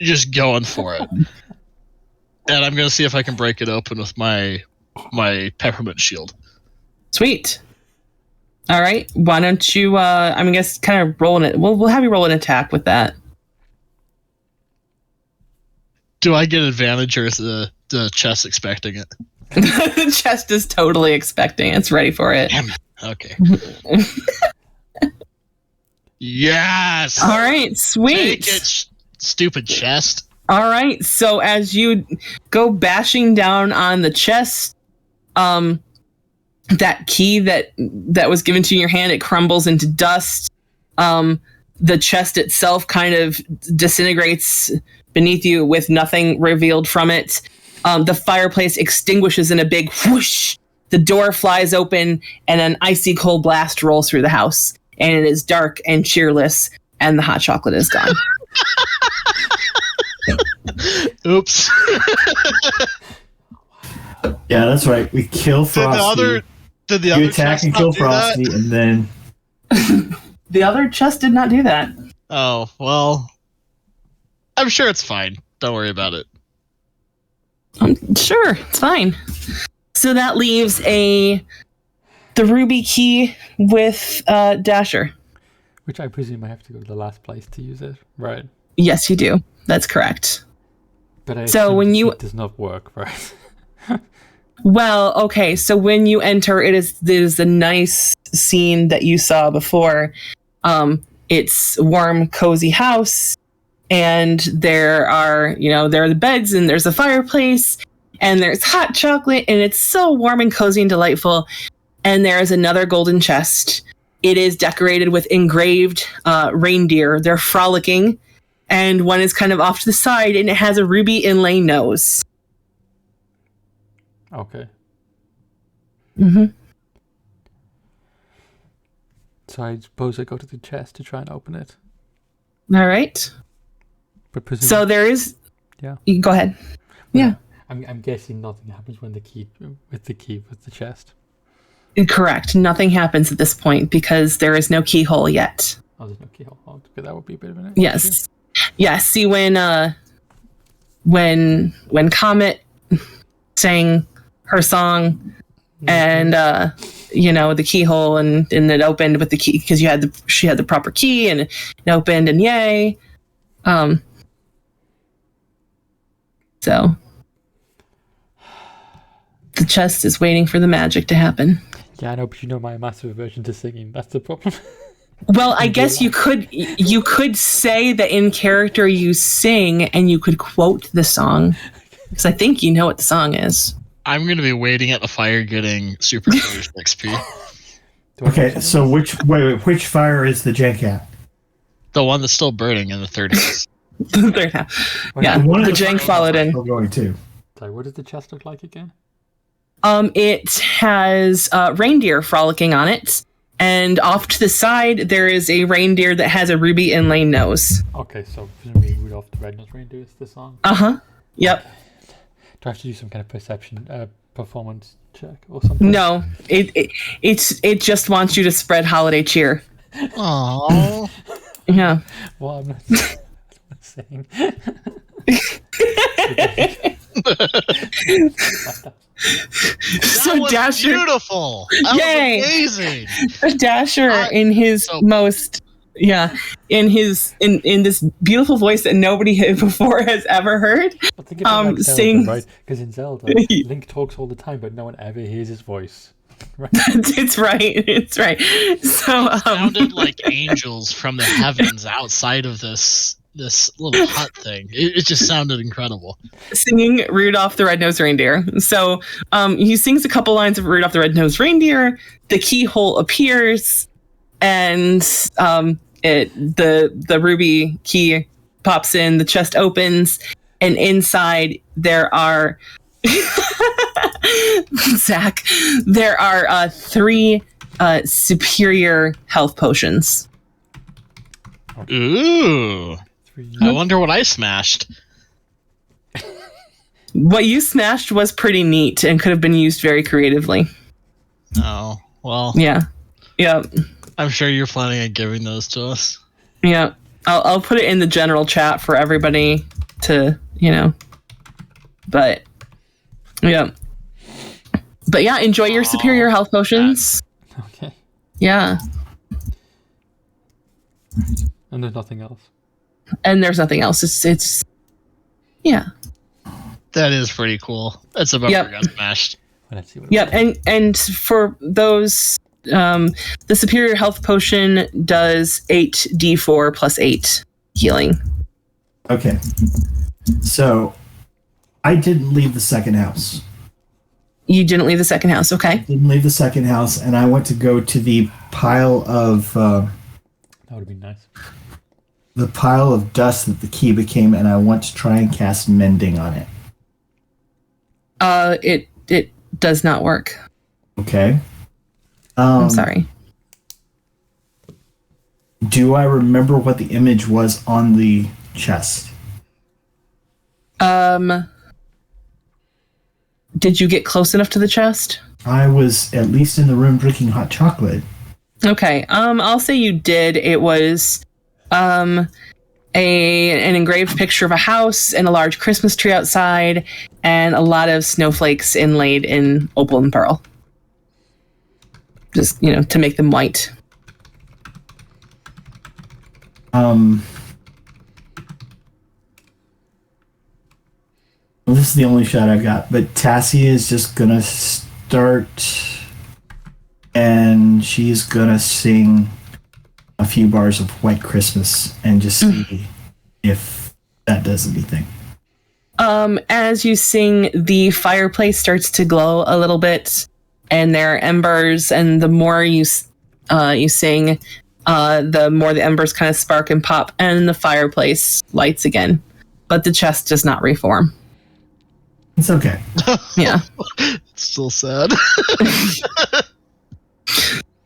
D: Just going for it. And I'm going to see if I can break it open with my peppermint shield.
B: Sweet. All right. Why don't you? I guess kind of rolling it. We'll have you roll an attack with that.
D: Do I get advantage, or is the chest expecting it?
B: The chest is totally expecting. It's ready for it.
D: Damn it. Okay. Yes.
B: All right. Sweet.
D: Take it, stupid chest.
B: All right. So as you go bashing down on the chest, that key that was given to you in your hand, it crumbles into dust. The chest itself kind of disintegrates beneath you with nothing revealed from it. The fireplace extinguishes in a big whoosh. The door flies open and an icy cold blast rolls through the house. And it is dark and cheerless, and the hot chocolate is gone.
D: Oops.
C: Yeah, that's right. We kill Frosty.
D: Did the
C: You
D: other
C: attack
D: chest
C: and
D: not
C: kill
D: do
C: Frosty,
D: that?
C: and then
B: The other chest did not do that.
D: Oh, well. I'm sure it's fine. Don't worry about it.
B: Sure, it's fine. So that leaves the ruby key with Dasher.
A: Which I presume I have to go to the last place to use it, right?
B: Yes, you do. That's correct.
A: But I
B: So
A: assume
B: when you-
A: it does not work, right?
B: Well, okay. So when you enter, there's a nice scene that you saw before. It's a warm, cozy house, and there are the beds, and there's a fireplace, and there's hot chocolate, and it's so warm and cozy and delightful. And there is another golden chest. It is decorated with engraved reindeer. They're frolicking, and one is kind of off to the side, and it has a ruby inlay nose.
A: Okay.
B: Mm-hmm.
A: So I suppose I go to the chest to try and open it.
B: All right.
A: But presumably,
B: So there is.
A: Yeah.
B: You go ahead. Yeah.
A: I'm guessing nothing happens when with the chest.
B: Correct. Nothing happens at this point because there is no keyhole yet.
A: Oh, there's no keyhole. Oh, okay, that would be a bit of an
B: Yes. Yes. See, when Comet sang her song, and the keyhole, and it opened with the key because she had the proper key, and it opened, and yay. So the chest is waiting for the magic to happen.
A: Yeah, I know, but my massive aversion to singing. That's the problem.
B: Well, I guess you could say that in character you sing and you could quote the song, because I think you know what the song is.
D: I'm going to be waiting at the fire getting supercharged XP.
C: okay. So which fire is the jank at?
D: The one that's still burning in the 30s.
B: The third half. Yeah,
C: One of
B: the jank followed in.
C: We're going to.
A: Sorry, what does the chest look like again?
B: It has reindeer frolicking on it, and off to the side there is a reindeer that has a ruby inlay nose.
A: Okay, so presumably Rudolph the Red-Nosed Reindeer is the song.
B: Yep.
A: Do I have to do some kind of performance check or something?
B: No, it just wants you to spread holiday cheer.
D: Aww.
B: Yeah.
A: Well, I'm not saying.
B: So
D: That was
B: Dasher,
D: beautiful. That
B: Yay.
D: was amazing.
B: Dasher, in his in this beautiful voice that nobody before has ever heard,
A: But think about like Zelda,
B: sings.
A: right? Because in Zelda, Link talks all the time, but no one ever hears his voice. Right?
B: It's right. So
D: Sounded like angels from the heavens outside of this this little hut thing. It just sounded incredible.
B: Singing Rudolph the Red-Nosed Reindeer. So he sings a couple lines of Rudolph the Red-Nosed Reindeer. The keyhole appears, and the ruby key pops in. The chest opens, and inside there are Zach. There are 3 superior health potions.
D: Ooh. I wonder what I smashed.
B: What you smashed was pretty neat and could have been used very creatively.
D: Oh, well.
B: Yeah. Yeah.
D: I'm sure you're planning on giving those to us.
B: Yeah. I'll put it in the general chat for everybody to, but yeah. But yeah, enjoy your superior health potions.
A: Okay.
B: Yeah.
A: And there's nothing else.
B: And there's nothing else. It's yeah.
D: That is pretty cool. That's about
B: Yep.
D: got smashed.
A: Let's see what
B: Yep, and for those the superior health potion does 8d4 plus 8 healing.
C: Okay. So, I didn't leave the second house.
B: You didn't leave the second house, okay?
C: Didn't leave the second house, and I went to go to the pile of
A: that would have been nice.
C: the pile of dust that the key became, and I want to try and cast mending on it.
B: It does not work.
C: Okay.
B: I'm sorry.
C: Do I remember what the image was on the chest?
B: Did you get close enough to the chest?
C: I was at least in the room drinking hot chocolate.
B: Okay. I'll say you did. It was an engraved picture of a house and a large Christmas tree outside and a lot of snowflakes inlaid in opal and pearl. Just, to make them white.
C: Well, this is the only shot I've got, but Tassie is just gonna start and she's gonna sing a few bars of White Christmas and just see if that does anything.
B: As you sing, the fireplace starts to glow a little bit, and there are embers, and the more you sing, the more the embers kind of spark and pop, and the fireplace lights again. But the chest does not reform.
C: It's okay.
B: Yeah.
D: It's still sad.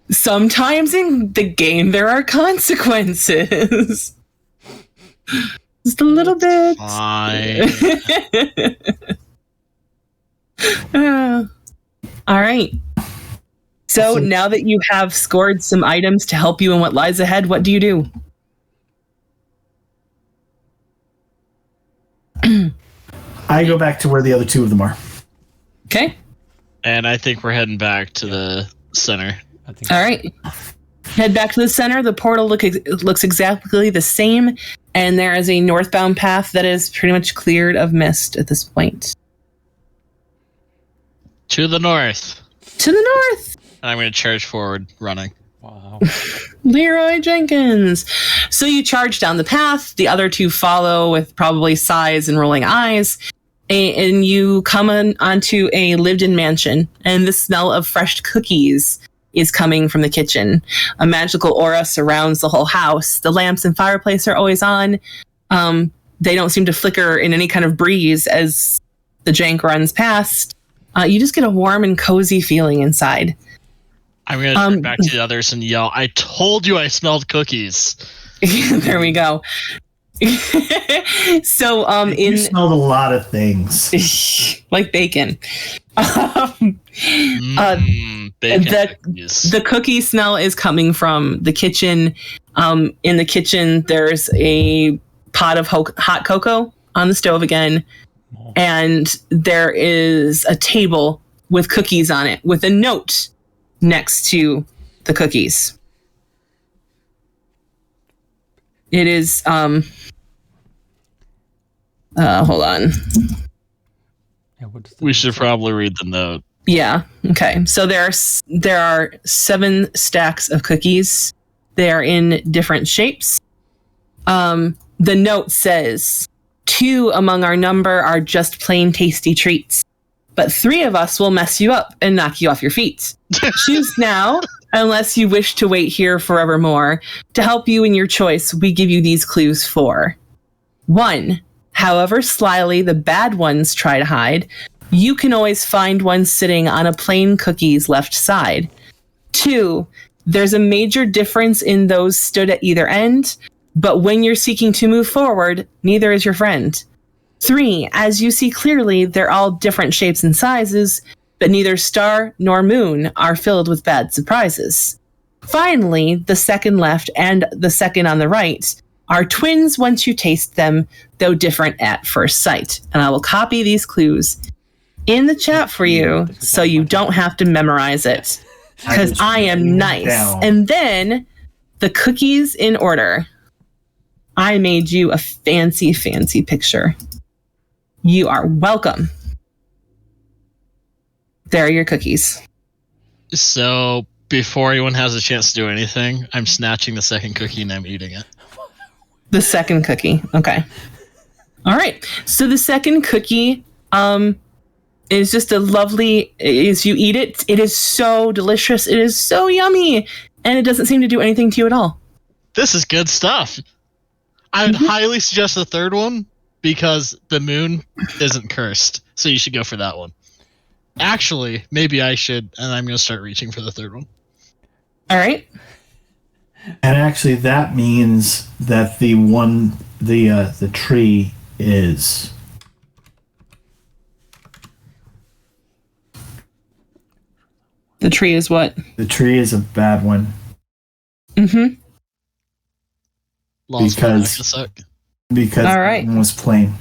B: Sometimes in the game there are consequences. Just a little bit.
D: Fine.
B: All right. So now that you have scored some items to help you in what lies ahead, what do you do?
C: I go back to where the other 2 of them are.
B: Okay.
D: And I think we're heading back to the center.
A: I think.
B: All right. Head back to the center. The portal looks exactly the same, and there is a northbound path that is pretty much cleared of mist at this point.
D: To the north.
B: To the north.
D: And I'm going to charge forward, running.
A: Wow.
B: Leroy Jenkins. So you charge down the path. The other 2 follow with probably sighs and rolling eyes. And you come onto a lived-in mansion. And the smell of fresh cookies is coming from the kitchen. A magical aura surrounds the whole house. The lamps and fireplace are always on. They don't seem to flicker in any kind of breeze as the jank runs past. You just get a warm and cozy feeling inside.
D: I'm going to turn back to the others and yell, I told you I smelled cookies.
B: There we go. So,
C: You smelled a lot of things.
B: like bacon.
D: Bacon cookies.
B: The cookie smell is coming from the kitchen. In the kitchen, there's a pot of hot cocoa on the stove again. And there is a table with cookies on it with a note next to the cookies. It is, hold on.
A: Yeah,
D: We should probably read the note.
B: Yeah. Okay. So there are 7 stacks of cookies. They are in different shapes. The note says, 2 among our number are just plain tasty treats, but 3 of us will mess you up and knock you off your feet. Choose now, unless you wish to wait here forevermore. To help you in your choice, we give you these clues for 1. However slyly the bad ones try to hide, you can always find one sitting on a plain cookie's left side. 2. There's a major difference in those stood at either end, but when you're seeking to move forward, neither is your friend. 3. As you see clearly, they're all different shapes and sizes, but neither star nor moon are filled with bad surprises. Finally, the second left and the second on the right are twins once you taste them, though different at first sight. And I will copy these clues in the chat for you so you don't have to memorize it. Because I am nice. And then the cookies in order. I made you a fancy, fancy picture. You are welcome. There are your cookies.
D: So before anyone has a chance to do anything, I'm snatching the second cookie and I'm eating it.
B: The second cookie. Okay. All right. So the second cookie is just a lovely, as you eat it, it is so delicious. It is so yummy. And it doesn't seem to do anything to you at all.
D: This is good stuff. I would highly suggest the third one because the moon isn't cursed. So you should go for that one. Actually, maybe I should, and I'm going to start reaching for the third one.
B: All right.
C: And actually, that means that the tree is.
B: The tree is what?
C: The tree is a bad one.
B: Mm-hmm.
C: Because
B: all right.
C: It was plain.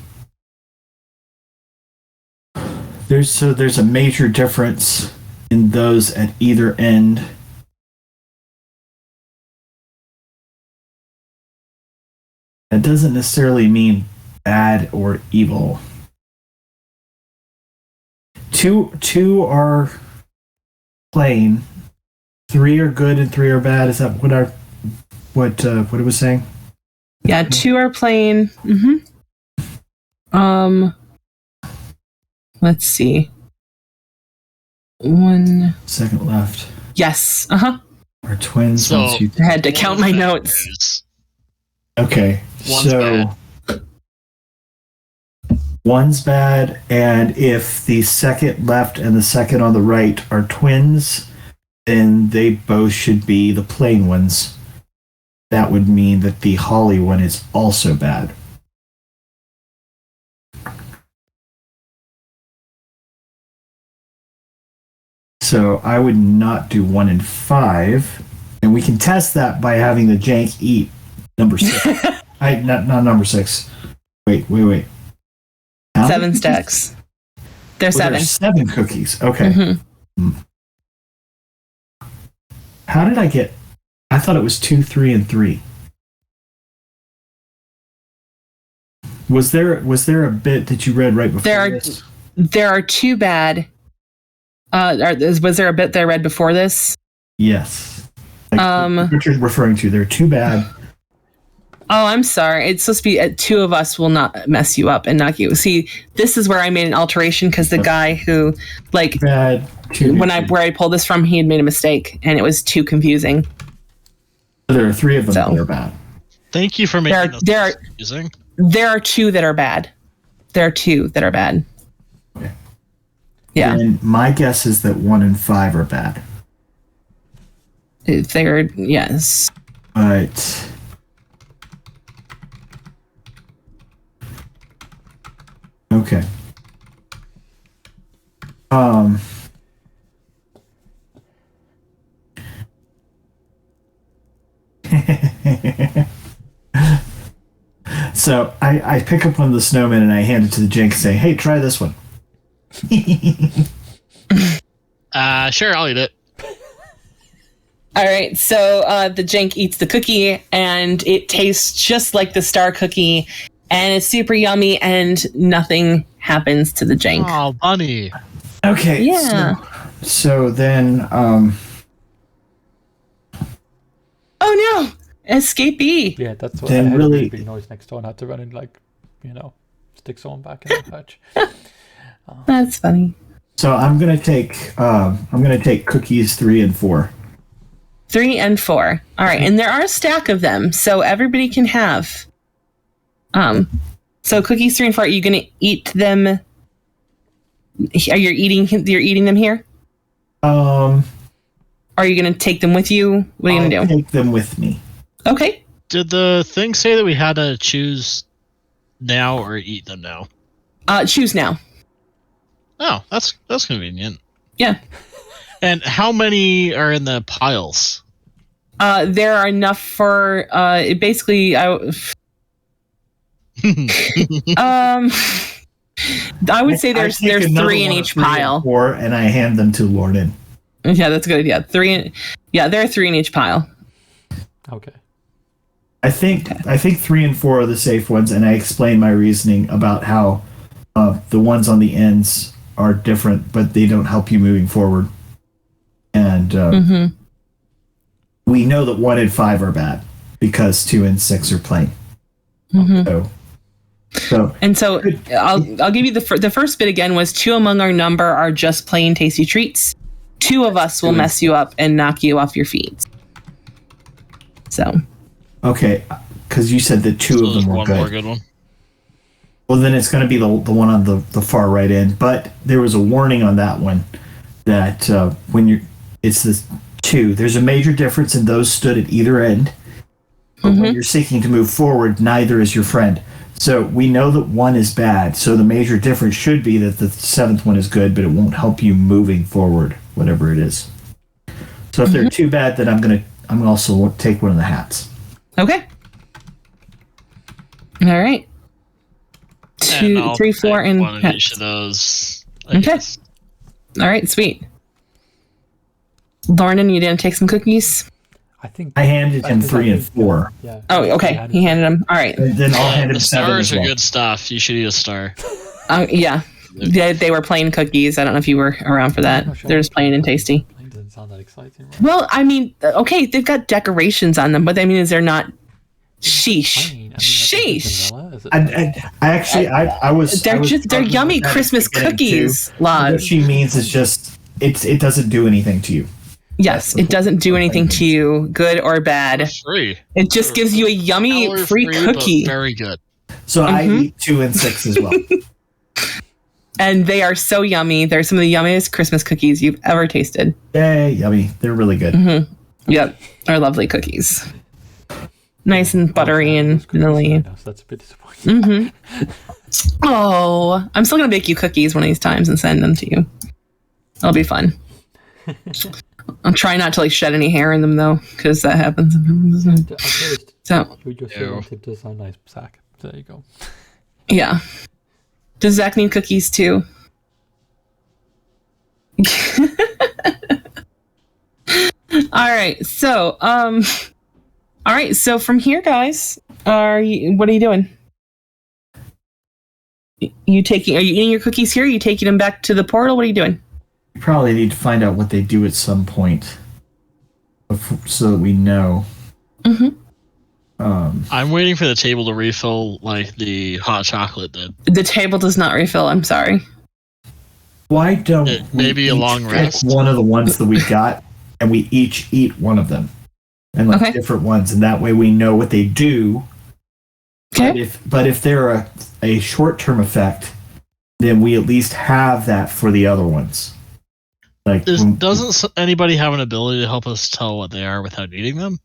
C: There's a major difference in those at either end. That doesn't necessarily mean bad or evil. Two are plain, 3 are good, and 3 are bad. Is that what it was saying?
B: Yeah, 2 are plain. Mm-hmm. Let's see. 1
C: second left.
B: Yes. Uh-huh.
C: Are twins.
D: So,
B: I had to count my notes.
C: Okay.
D: One's bad.
C: One's bad, and if the second left and the second on the right are twins, then they both should be the plain ones. That would mean that the holly one is also bad. So I would not do 1 and 5, and we can test that by having the jank eat number 6. Not number 6. Wait. How
B: 7 stacks. There's 7.
C: There's 7 cookies. Okay.
B: Mm-hmm.
C: How did I get? I thought it was 2, 3, and 3. Was there a bit that you read right before this?
B: There are 2 bad. Was there a bit that I read before this?
C: Yes. What you're referring to? There are 2 bad.
B: Oh, I'm sorry. It's supposed to be 2 of us will not mess you up and knock you. See, this is where I made an alteration because the guy who,
C: bad.
B: Where I pulled this from, he had made a mistake and it was too confusing.
C: There are 3 of them that are bad.
D: Thank you for making this confusing.
B: There are 2 that are bad. There are 2 that are bad.
C: Okay.
B: Yeah.
C: And my guess is that 1 and 5 are bad.
B: They're, yes.
C: But okay. So I pick up one of the snowmen and I hand it to the jank and say, "Hey, try this one."
D: Sure, I'll eat it.
B: All right, so the jank eats the cookie, and it tastes just like the star cookie, and it's super yummy, and nothing happens to the jank.
D: Oh, bunny.
C: Okay.
B: Yeah.
C: So then,
B: Oh no! escapee.
A: Yeah, that's what
C: Then
A: I heard.
C: really-
A: A really big noise next door and had to run and stick someone back in the hutch.
B: That's funny.
C: So I'm gonna take cookies 3 and 4.
B: 3 and 4. All right, and there are a stack of them, so everybody can have. So cookies 3 and 4. Are you gonna eat them? Are you eating? You're eating them here? Are you gonna take them with you? What are you gonna do?
C: Take them with me.
B: Okay.
D: Did the thing say that we had to choose now or eat them now?
B: Choose now.
D: Oh, that's convenient.
B: Yeah.
D: And how many are in the piles?
B: There are enough for basically. I would say there's
C: I take another
B: 3 in
C: one of
B: each
C: 3 and
B: pile.
C: 4, and I hand them to Lauren.
B: Yeah, that's a good idea. 3. There are 3 in each pile.
A: Okay.
C: I think 3 and 4 are the safe ones, and I explain my reasoning about how the ones on the ends are different, but they don't help you moving forward. And we know that 1 and 5 are bad because 2 and 6 are plain. So
B: I'll give you the first bit again. Was 2 among our number are just plain tasty treats. 2 of us will mess you up and knock you off your feet. So.
C: Okay, because you said that 2 of them were
D: one
C: good.
D: more good one.
C: Well, then it's going to be the one on the far right end. But there was a warning on that one that it's the 2. There's a major difference in those stood at either end. But when you're seeking to move forward, neither is your friend. So we know that 1 is bad. So the major difference should be that the 7th one is good, but it won't help you moving forward, whatever it is. So if they're too bad, then I'm also take one of the hats.
B: Okay. All right. 2, 3, 4, and
D: one of each of those. I
B: Okay.
D: guess.
B: All right, sweet. Lauren, you didn't take some cookies?
C: I handed him 3 and 4.
A: Yeah.
B: Oh, okay. He handed them. All right.
C: And then I'll hand him
D: The
C: 7
D: stars
C: as
D: are
C: well.
D: good stuff. You should eat a star.
B: Yeah. They were plain cookies. I don't know if you were around for that.
A: Oh, sure.
B: They're just plain and tasty.
A: It doesn't sound that exciting. Right?
B: Well, I mean, okay, they've got decorations on them, but I mean, is they're not. Sheesh.
A: Plain.
B: Sheesh.
C: I was.
B: They're
C: I was
B: they're
C: talking
B: yummy
C: about that
B: Christmas
C: at the beginning,
B: cookies,
C: too. What
B: Lodge.
C: she means is just it doesn't do anything to you.
B: Yes, it doesn't do anything to you, good or bad.
D: Free.
B: It just gives you a yummy free
D: Calorie-free, but
B: cookie.
D: Very good.
C: So I eat 2 and 6 as well.
B: And they are so yummy. They're some of the yummiest Christmas cookies you've ever tasted.
C: Yay, yummy! They're really good.
B: Yep, they're lovely cookies. Nice and buttery and vanilla.
A: So that's a bit disappointing.
B: Oh, I'm still gonna bake you cookies one of these times and send them to you. That'll be fun. I'll try not to shed any hair in them though, because that happens. So
A: You just wanted to design a nice sack. There you go.
B: yeah. Does Zach need cookies too? All right. So from here, guys, what are you doing? Are you eating your cookies here? Are you taking them back to the portal? What are you doing?
C: We probably need to find out what they do at some point, so that we know.
D: I'm waiting for the table to refill like the hot chocolate did.
B: The table does not refill. I'm sorry.
C: Why don't
D: Maybe
C: we
D: a
C: each
D: long
C: pick
D: rest?
C: one of the ones that we got, and we each eat one of them, and
B: Okay.
C: different ones, and that way we know what they do.
B: Okay.
C: But if they're a short-term effect, then we at least have that for the other ones. Like
D: Doesn't anybody have an ability to help us tell what they are without eating them?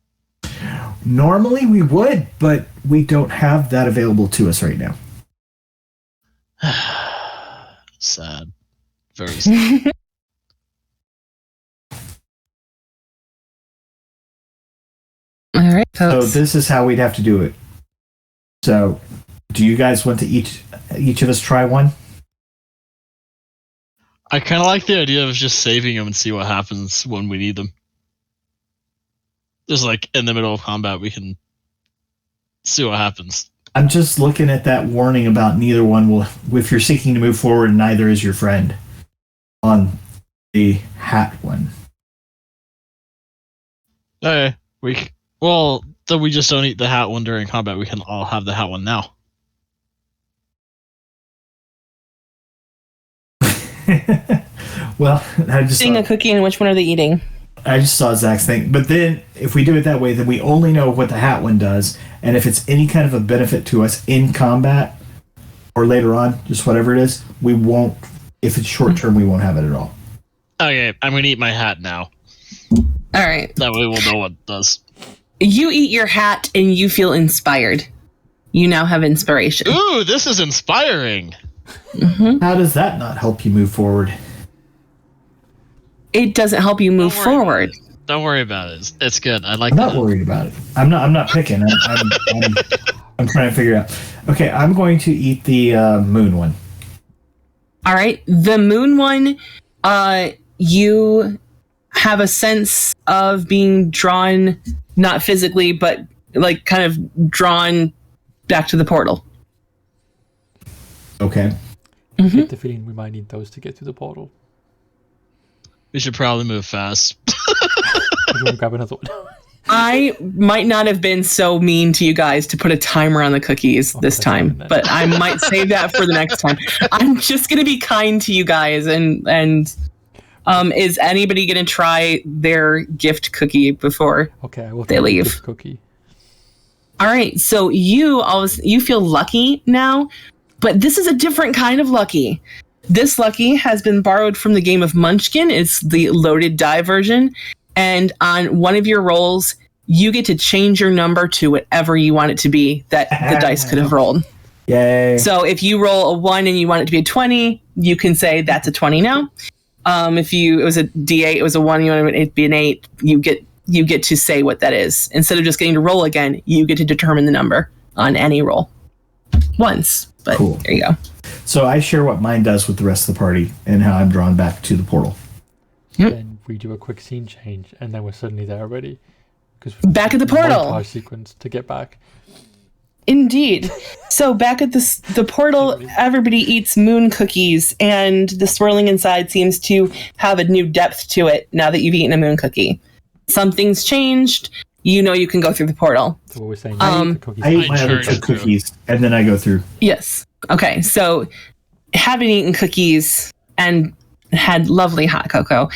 C: normally we would, but we don't have that available to us right now.
D: Sad. Very sad.
B: All right.
C: So
B: Folks.
C: this is how we'd have to do it. So, do you guys want to each of us try one?
D: I kind of like the idea of just saving them and see what happens when we need them. Just like in the middle of combat, we can see what happens.
C: I'm just looking at that warning about neither one will, if you're seeking to move forward, neither is your friend on the hat one.
D: Okay, we Well, then we just don't eat the hat one during combat. We can all have the hat one now.
C: Well,
B: Eating a cookie, and which one are they eating?
C: I just saw Zach's thing. But then, if we do it that way, then we only know what the hat one does. And if it's any kind of a benefit to us in combat or later on, just whatever it is, we won't. If it's short term, we won't have it at all.
D: Okay, I'm going to eat my hat now.
B: All right.
D: That way we'll know what it does.
B: You eat your hat and you feel inspired. You now have inspiration.
D: Ooh, this is inspiring.
C: How does that not help you move forward?
B: It doesn't help you move forward.
D: Don't worry about it. It's good. I like
C: I'm
D: that.
C: not worried about it. I'm not picking. I'm trying to figure it out. Okay, I'm going to eat the moon one.
B: All right. The moon one, you have a sense of being drawn, not physically, but like kind of drawn back to the portal.
C: Okay.
A: I get the feeling we might need those to get to the portal.
D: We should probably move fast.
A: I'm gonna grab another one.
B: I might not have been so mean to you guys to put a timer on the cookies this time, but I might save that for the next time. I'm just going to be kind to you guys, and is anybody going to try their gift cookie before
A: Okay, I will
B: they leave?
A: Gift cookie.
B: All right, so you feel lucky now, but this is a different kind of lucky. This lucky has been borrowed from the game of Munchkin. It's the loaded die version. And on one of your rolls, you get to change your number to whatever you want it to be that the dice could have rolled.
C: Yay.
B: So if you roll a 1 and you want it to be a 20, you can say that's a 20 now. If it was a D8, it was a 1, you want it to be an 8, you get to say what that is. Instead of just getting to roll again, you get to determine the number on any roll once. But cool. There you go.
C: So I share what mine does with the rest of the party and how I'm drawn back to the portal.
B: Yep.
A: Then we do a quick scene change, and then we're suddenly there already.
B: Back at the portal.
A: Montage sequence to get back.
B: Indeed. So back at the portal, everybody eats moon cookies, and the swirling inside seems to have a new depth to it now that you've eaten a moon cookie. Something's changed. You know you can go through the portal.
A: So what we're saying, the cookies.
C: I eat my other 2 cookies, and then I go through.
B: Yes. Okay, so having eaten cookies and had lovely hot cocoa,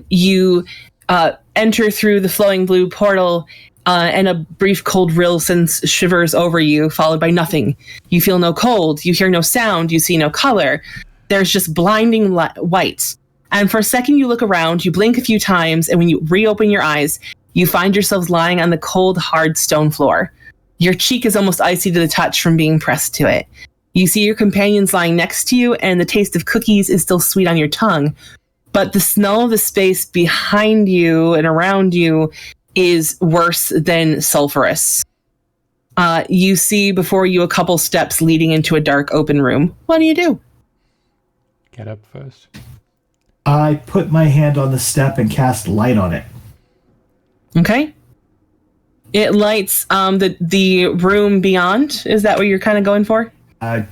B: you enter through the flowing blue portal, and a brief cold rill sends shivers over you, followed by nothing. You feel no cold, you hear no sound, you see no color. There's just blinding white. And for a second you look around, you blink a few times, and when you reopen your eyes, you find yourselves lying on the cold, hard stone floor. Your cheek is almost icy to the touch from being pressed to it. You see your companions lying next to you, and the taste of cookies is still sweet on your tongue. But the smell of the space behind you and around you is worse than sulfurous. You see before you a couple steps leading into a dark open room. What do you do?
A: Get up first.
C: I put my hand on the step and cast light on it.
B: Okay. It lights the room beyond. Is that what you're kind of going for?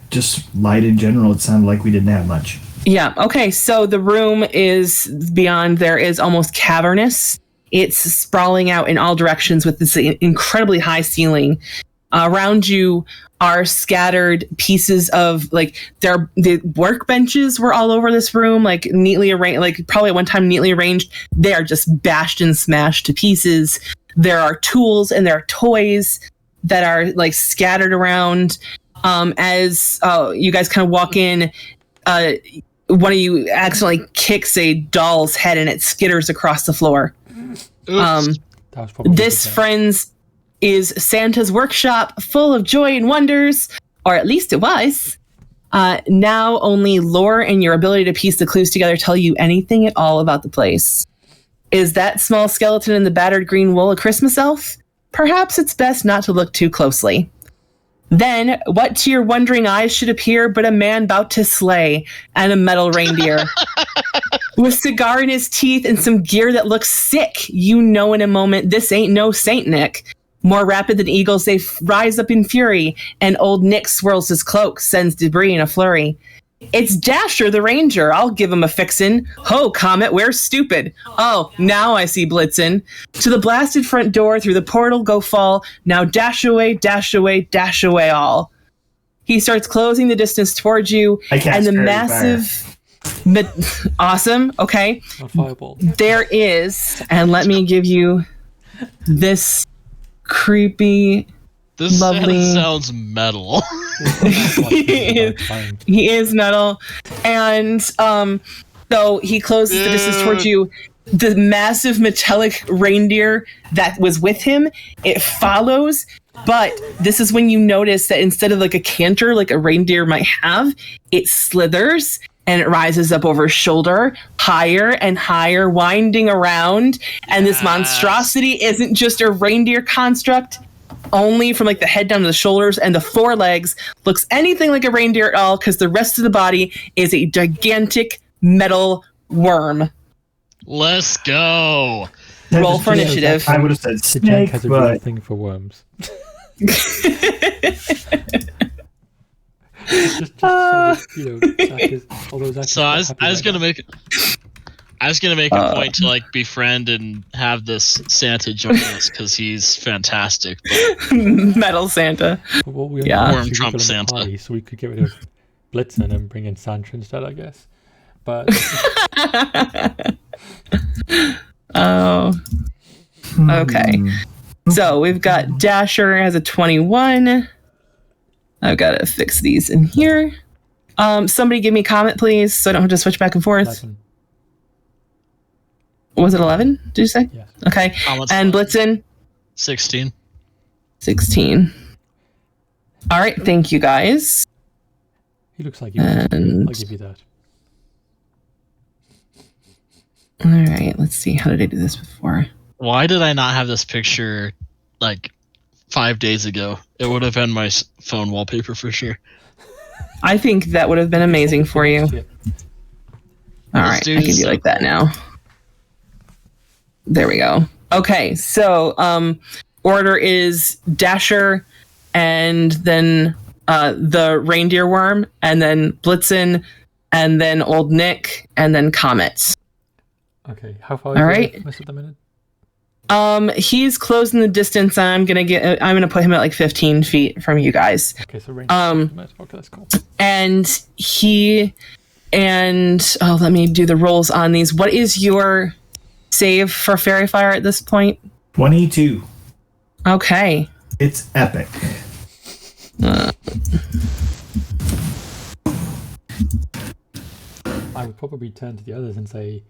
C: Just light in general. It sounded like we didn't have much.
B: Yeah. Okay. So the room is beyond. There is almost cavernous. It's sprawling out in all directions with this incredibly high ceiling. Around you are scattered pieces of the workbenches were all over this room, like neatly arranged, like probably at one time neatly arranged. They are just bashed and smashed to pieces. There are tools and there are toys that are like scattered around. As you guys kind of walk in, one of you accidentally kicks a doll's head and it skitters across the floor. This, friends, is Santa's workshop, full of joy and wonders, or at least it was. Now only lore and your ability to piece the clues together tell you anything at all about the place. Is that small skeleton in the battered green wool a Christmas elf? Perhaps it's best not to look too closely. Then, what to your wondering eyes should appear but a man about to slay, and a metal reindeer. With a cigar in his teeth and some gear that looks sick, you know in a moment this ain't no Saint Nick. More rapid than eagles, they rise up in fury, and old Nick swirls his cloak, sends debris in a flurry. It's Dasher the Ranger. I'll give him a fixin'. Ho, Comet, where's Stupid? Oh, now I see Blitzen. To the blasted front door, through the portal go fall. Now dash away, dash away, dash away all. He starts closing the distance towards you, and the massive... awesome, okay.
A: A fireball.
B: There is, and let me give you this creepy...
D: This
B: lovely.
D: sounds metal.
B: He is metal, and so he closes the distance towards you. The massive metallic reindeer that was with him, it follows, but this is when you notice that instead of like a canter like a reindeer might have, it slithers and it rises up over his shoulder, higher and higher, winding around. And this monstrosity isn't just a reindeer construct only from like the head down to the shoulders, and the forelegs looks anything like a reindeer at all, because the rest of the body is a gigantic metal worm.
D: Let's go.
B: Roll for initiative.
C: I would have said
A: The
C: snake,
A: Jack has a real
C: but
A: thing for worms. just so that, Zach is, although Zach
D: So I was gonna make a point to like befriend and have this Santa join us because he's fantastic. But
B: Metal Santa.
A: Well, we
B: Yeah.
D: Worm Trump Santa.
A: Party, so we could get rid of Blitzen and bring in Santa instead, I guess. But
B: Oh. Okay. So we've got Dasher has a 21. I've got to fix these in here. Somebody give me comment, please, so I don't have to switch back and forth.
A: 11.
B: Was it 11? Did you say?
A: Yes.
B: Okay. And Blitzen?
D: 16.
B: 16. All right. Thank you, guys.
A: He looks like you. I'll give you that.
B: All right. Let's see. How did I do this before?
D: Why did I not have this picture like 5 days ago? It would have been my phone wallpaper for sure.
B: I think that would have been amazing for you.
A: Shit.
B: All right. I can do like that now. There we go. Okay. So order is Dasher, and then the reindeer worm, and then Blitzen, and then Old Nick, and then Comet.
A: Okay. How far
B: All
A: is
B: right.
A: it at the minute?
B: He's closing the distance. I'm gonna put him at like 15 feet from you guys.
A: Okay, so range. Okay, that's cool.
B: And let me do the rolls on these. What is your save for Fairy Fire at this point?
C: 22.
B: Okay.
C: It's epic.
A: I would probably turn to the others and say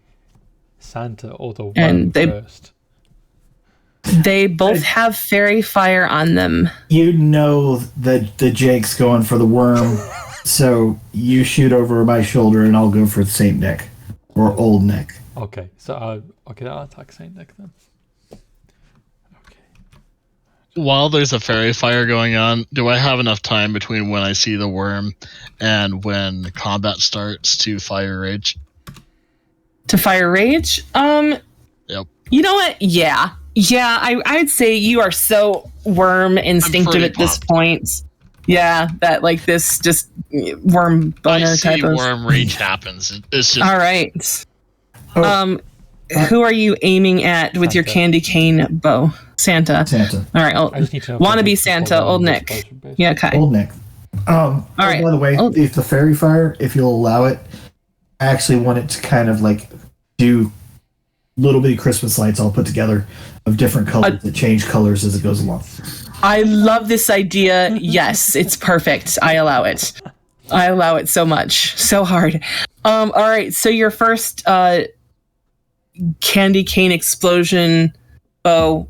A: Santa or the
B: And
A: worm first.
B: They both have Fairy Fire on them.
C: You know that the Jake's going for the worm, so you shoot over my shoulder and I'll go for Saint Nick or Old Nick.
A: Okay, so I'll attack Saint Nick then. Okay.
D: While there's a fairy fire going on, do I have enough time between when I see the worm and when combat starts to fire rage?
B: To fire rage?
D: Yep.
B: You know what? Yeah, I'd say you are so worm instinctive at this point. Yeah, that like this just worm boner type of
D: worm rage happens. It's just
B: all right. Who are you aiming at with your candy cane bow? Santa. All right.
A: I just need to know
B: Wanna be Santa, Old Nick. Yeah, okay.
C: Old Nick. All right. By the way, if the fairy fire, if you'll allow it, I actually want it to kind of like do little bitty Christmas lights all put together of different colors that change colors as it goes along.
B: I love this idea. Yes, it's perfect. I allow it. I allow it so much. So hard. All right. So your first candy cane explosion bow,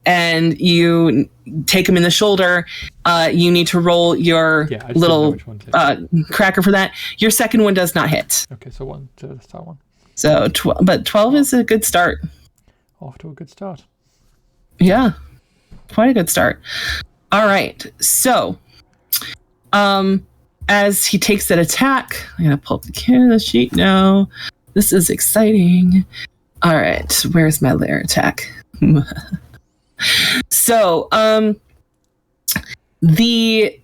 B: and you take him in the shoulder. You need to roll your little cracker for that. Your second one does not hit.
A: Okay, so one to the start one.
B: So, but 12 is a good start.
A: Off to a good start.
B: Yeah, quite a good start. All right, so as he takes that attack, I'm gonna pull up the sheet now. This is exciting. All right, where's my lair attack? So, the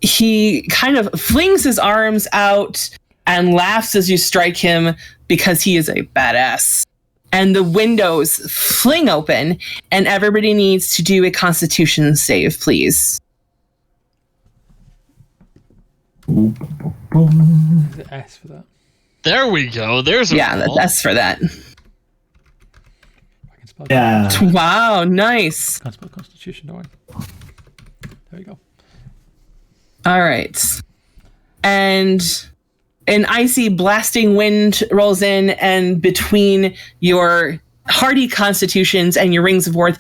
B: he kind of flings his arms out and laughs as you strike him because he is a badass. And the windows fling open, and everybody needs to do a Constitution save, please.
C: Boom.
A: Is it S for that?
D: There we go. There's a roll.
B: That's for that.
A: I can spell
C: Yeah.
B: Wow, nice.
A: Can't spell Constitution, don't I? There you go.
B: All right. And an icy blasting wind rolls in, and between your hardy constitutions and your rings of warmth,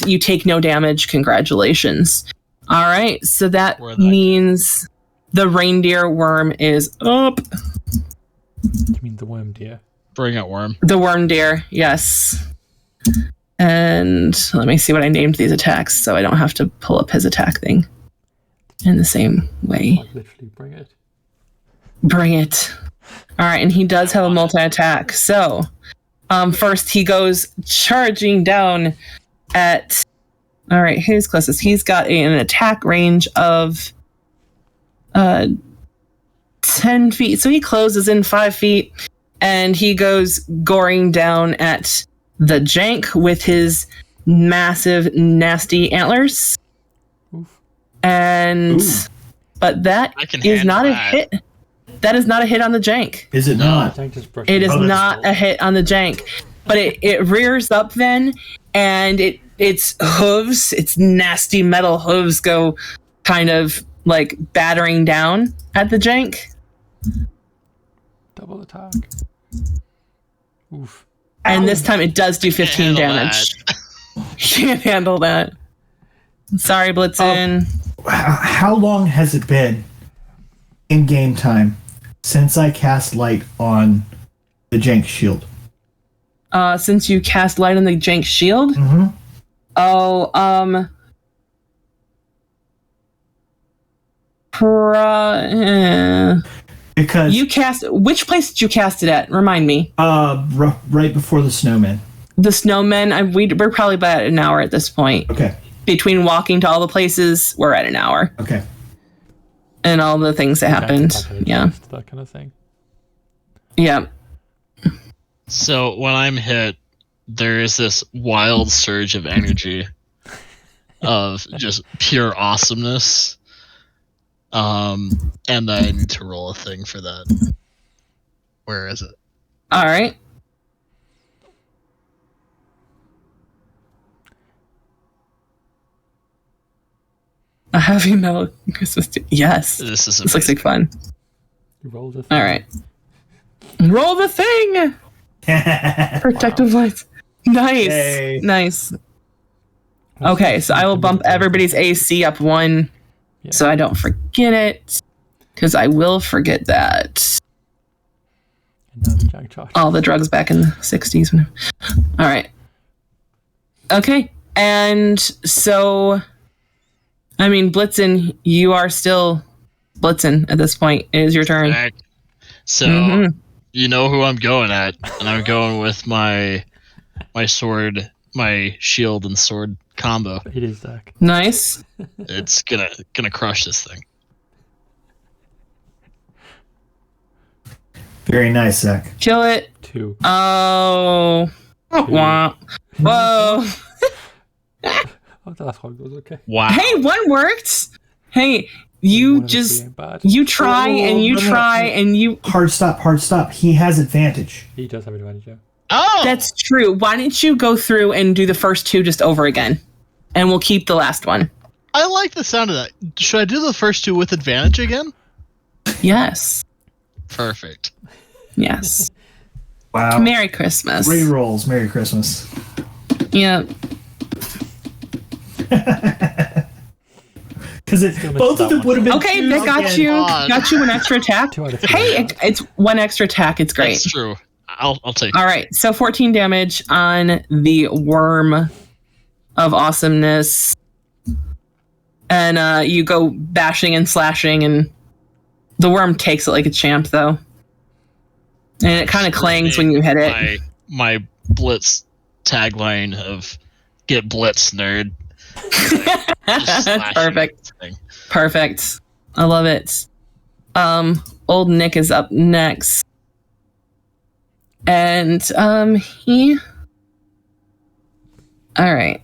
B: you take no damage. Congratulations. All right, so that means the reindeer worm is up.
A: You mean the worm deer?
D: Bring it, worm.
B: The worm deer, yes. And let me see what I named these attacks so I don't have to pull up his attack thing in the same way.
A: Like literally bring it.
B: Bring it. All right, and he does have a multi-attack. So, first he goes charging down at... All right, who's closest? He's got an attack range of 10 feet. So he closes in 5 feet, and he goes goring down at the jank with his massive, nasty antlers.
A: Oof.
B: And...
C: Ooh.
B: But that is not a hit. That is not a hit on the jank.
C: Is it not?
A: Tank just brushed
B: It is
C: that's
B: not a hit on the jank. But it rears up then, and its hooves, its nasty metal hooves go kind of like battering down at the jank.
A: Double attack. Oof.
B: And this time it does do 15
D: handle
B: damage. Can't handle that. Sorry, Blitzen.
C: How long has it been in game time since I cast light on the jank shield?
B: Since you cast light on the jank shield?
C: Mm-hmm.
B: Oh,
C: Because
B: you cast... Which place did you cast it at? Remind me.
C: right before the snowman.
B: The snowmen, we're probably about an hour at this point.
C: Okay.
B: Between walking to all the places, we're at an hour.
C: Okay.
B: And all the things that happened. Yeah.
A: That kind of thing.
B: Yeah.
D: So when I'm hit, there is this wild surge of energy of just pure awesomeness. And I need to roll a thing for that. Where is it?
B: All right. A heavy metal Christmas tree. Yes.
D: This
B: looks like fun.
A: You rolled a thing.
B: All right. Roll the thing. Protective lights. Nice.
C: Yay.
B: Nice. Okay, so I will bump everybody's AC up 1 so I don't forget it. Because I will forget that.
A: And now the Jack charge.
B: All the drugs back in the 60s. All right. Okay. And so, I mean, Blitzen, you are still Blitzen at this point. It is your turn.
D: Back. So, you know who I'm going at. And I'm going with my sword, my shield and sword combo.
A: It is Zach.
B: Nice.
D: It's gonna crush this thing.
C: Very nice, Zach.
B: Kill it.
A: 2.
B: Oh. Wah. Whoa.
A: Oh, that's how it goes. Okay.
D: Wow.
B: Hey, 1 worked. Hey, you
A: One of the
B: just...
A: three ain't bad.
B: You try and you
C: no, no.
B: try and you...
C: Hard stop. He has advantage.
A: He does have advantage, yeah.
D: Oh!
B: That's true. Why don't you go through and do the first 2 just over again? And we'll keep the last one.
D: I like the sound of that. Should I do the first 2 with advantage again?
B: Yes.
D: Perfect.
B: Yes.
C: Wow.
B: Merry Christmas.
C: Rerolls. Merry Christmas.
B: Yeah.
C: Because both of them would have been.
B: Okay,
C: twos
B: that got
C: again.
B: you.
D: God.
B: Got you an extra attack.
A: 2 out of 3.
B: Hey, it's 1 extra attack. It's great.
D: That's true. I'll take it.
B: All right, so 14 damage on the worm of awesomeness. And you go bashing and slashing, and the worm takes it like a champ, though. And it kind of clangs when you hit it.
D: My Blitz tagline of "Get Blitz, nerd." Just slashing
B: Perfect.
D: this thing.
B: Perfect. I love it. Old Nick is up next. And he all right.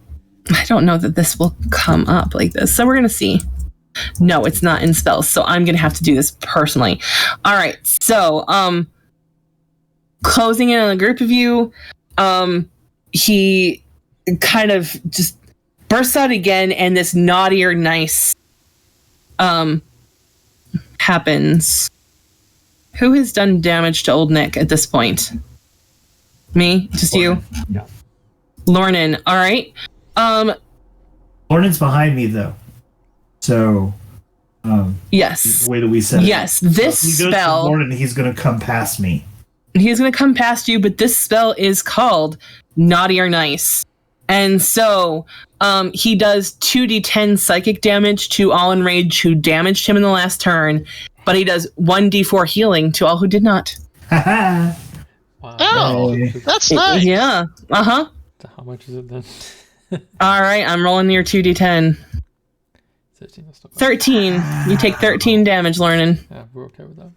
B: I don't know that this will come up like this. So we're gonna see. No, it's not in spells, so I'm gonna have to do this personally. All right, so closing in on a group of you, he kind of just bursts out again, and this naughty or nice happens. Who has done damage to old Nick at this point? Me? Just you?
A: Yeah.
B: Lornan. All right.
C: Lornan's behind me though. So
B: Yes.
C: the way that we said
B: Yes,
C: it.
B: this
C: So if he goes
B: spell.
C: to Lornan, he's gonna come past me.
B: He's going to come past you, but this spell is called Naughty or Nice. And so he does 2d10 psychic damage to all enraged who damaged him in the last turn, but he does 1d4 healing to all who did not.
C: Haha.
A: Wow.
D: Oh,
C: Hey.
D: that's nice.
B: Yeah. Uh-huh.
A: So how much is it then?
B: All right, I'm rolling your 2d10.
A: 13. That's not bad.
B: 13. You take 13 damage, Lornan.
A: Yeah, we're okay with that.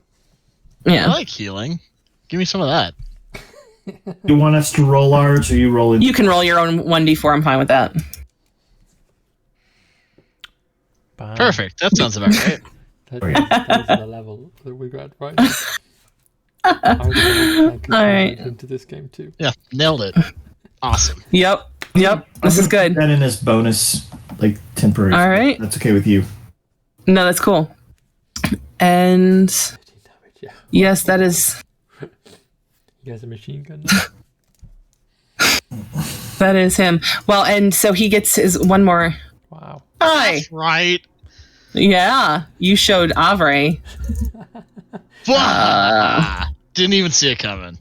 D: I
B: Yeah.
D: like healing. Give me some of that.
C: You want us to roll ours, or you roll it?
B: You can roll your own 1d4. I'm fine with that.
A: Bam.
D: Perfect. That sounds about right.
A: That is the level that we got right. I was
B: Alright.
A: into this game too.
D: Yeah, nailed it. Awesome.
B: Yep. Yep. This is good.
C: Put that in as bonus, like temporary.
B: All right.
C: That's okay with you.
B: No, that's cool. And
A: 15 damage, yeah.
B: yes, that is
A: He has a machine gun.
B: that is him. Well, and so he gets his one more.
A: Wow.
B: Hi.
D: That's right.
B: Yeah, you showed Avre.
D: Didn't even see it coming.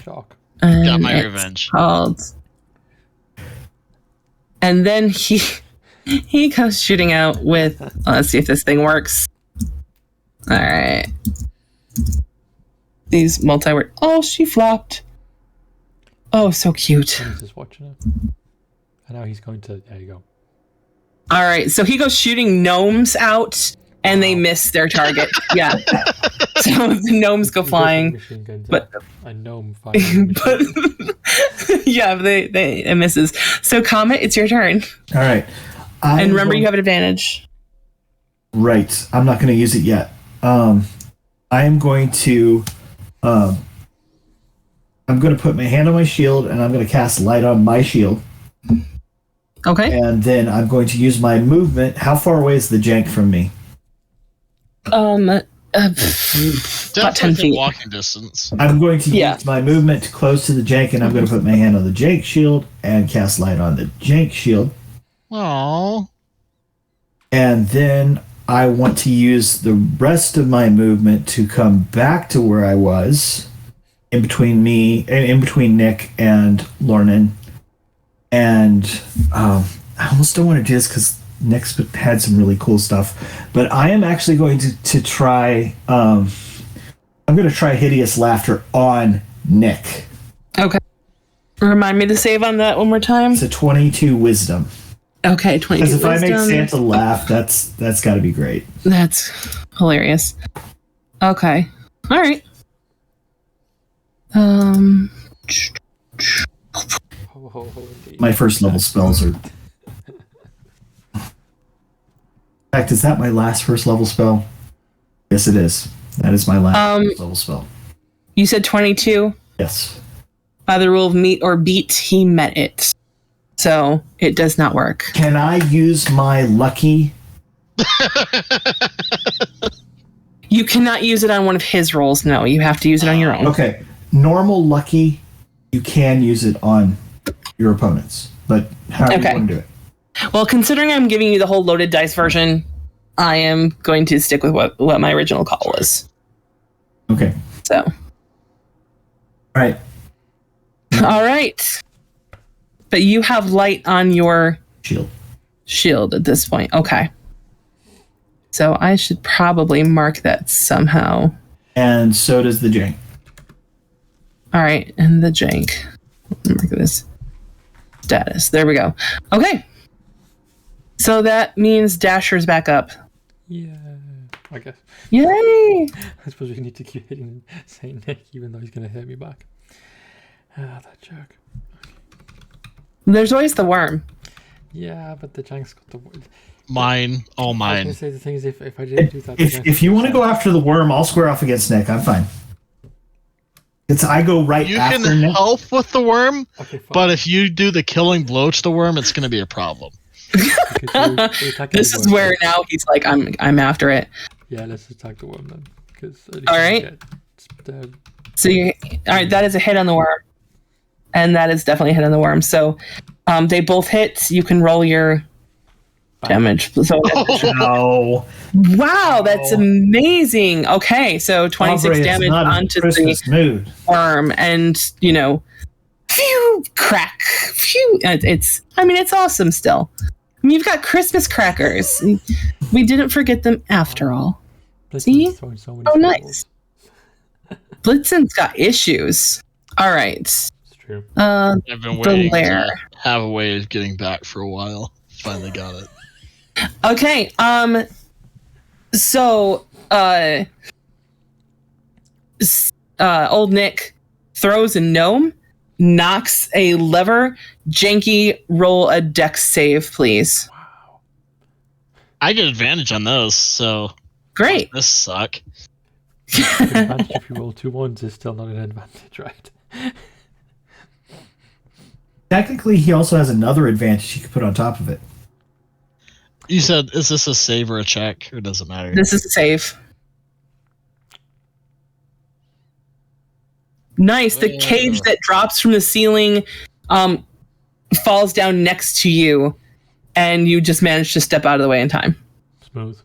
A: Shock.
B: And
D: Got my
B: it's
D: revenge.
B: Called. And then he goes shooting out with. Let's see if this thing works. All right. These multi-word. Oh, she flopped. Oh, so cute.
A: He's just watching it. I know he's going to. There you go.
B: All right, so he goes shooting gnomes out, and they miss their target. Yeah. So the gnomes go flying.
A: Machine guns
B: but-
A: out. A gnome fighting.
B: But yeah, it misses. So Comet, it's your turn.
C: All right.
B: And remember, you have an advantage.
C: Right. I'm not going to use it yet. I am going to. I'm going to put my hand on my shield, and I'm going to cast light on my shield,
B: Okay.
C: and then I'm going to use my movement. How far away is the jank from me?
B: About 10
D: Definitely
B: feet.
D: walking distance.
C: I'm going to
B: Yeah.
C: use my movement to close to the jank, and I'm going to put my hand on the jank shield and cast light on the jank shield.
D: Aww.
C: And then I want to use the rest of my movement to come back to where I was, in between Nick and Lornan. And I almost don't want to do this because Nick's had some really cool stuff. But I am actually going to try. I'm going to try Hideous Laughter on Nick.
B: Okay. Remind me to save on that one more time.
C: It's a 22 Wisdom.
B: Okay, 22
C: Because if I make
B: wisdom.
C: Santa laugh, that's got to be great.
B: That's hilarious. Okay. All right.
A: Indeed.
C: My first level spells are. In fact, is that my last first level spell? Yes, it is. That is my last first level spell.
B: You said 22.
C: Yes.
B: By the rule of meet or beat, he met it. So it does not work.
C: Can I use my lucky?
B: You cannot use it on one of his rolls. No, you have to use it on your own.
C: Okay. Normal lucky, you can use it on your opponents. But how do you
B: Okay.
C: want to do it?
B: Well, considering I'm giving you the whole loaded dice version, I am going to stick with what my original call was.
C: Okay.
B: So,
C: All right.
B: all right. But you have light on your
C: Shield.
B: shield at this point. Okay. So I should probably mark that somehow.
C: And so does the jank.
B: All right, and the jank. Mark this status. There we go. Okay. So that means Dasher's back up.
A: Yeah, I guess.
B: Yay!
A: I suppose we need to keep hitting Saint Nick, even though he's gonna hit me back. That jerk.
B: There's always the worm.
A: Yeah, but the Jank's got the.
D: Mine, all
A: I was
D: mine.
A: gonna say the thing is, if I didn't do that,
C: If you want to go after the worm, I'll square off against Nick. I'm fine. I go right
D: You
C: after
D: can
C: Nick.
D: help with the worm,
A: okay, fine.
D: but if you do the killing blow to the worm, it's going to be a problem.
A: Because you're attacking
B: This
A: the
B: is
A: worm,
B: where
A: so-
B: now he's like, I'm after it.
A: Yeah, let's attack the worm then. Because
B: All right. So all right, that is a hit on the worm, and that is definitely a hit on the worm. So, they both hit. You can roll your damage. So,
C: No.
B: wow, that's amazing. Okay, so 26
C: Aubrey, it's
B: damage
C: not in
B: onto the
C: Christmas mood.
B: worm, and phew, crack, phew. It's awesome still. I mean, you've got Christmas crackers. We didn't forget them after all. See?
A: So
B: Oh, nice. Blitzen's got issues. All right.
A: It's true.
D: I've been waiting
B: lair.
D: to have a way of getting back for a while. Finally got it.
B: Okay. So, old Nick throws a gnome, knocks a lever. Janky, roll a dex save, please.
A: Wow.
D: I get advantage on those, so
B: Great.
D: this suck.
A: The advantage if you roll 2 1s is still not an advantage, right?
C: Technically, he also has another advantage he could put on top of it.
D: You said, is this a save or a check, or does it matter?
B: This is a save. Nice. The cage that drops from the ceiling falls down next to you, and you just managed to step out of the way in time.
A: Smooth.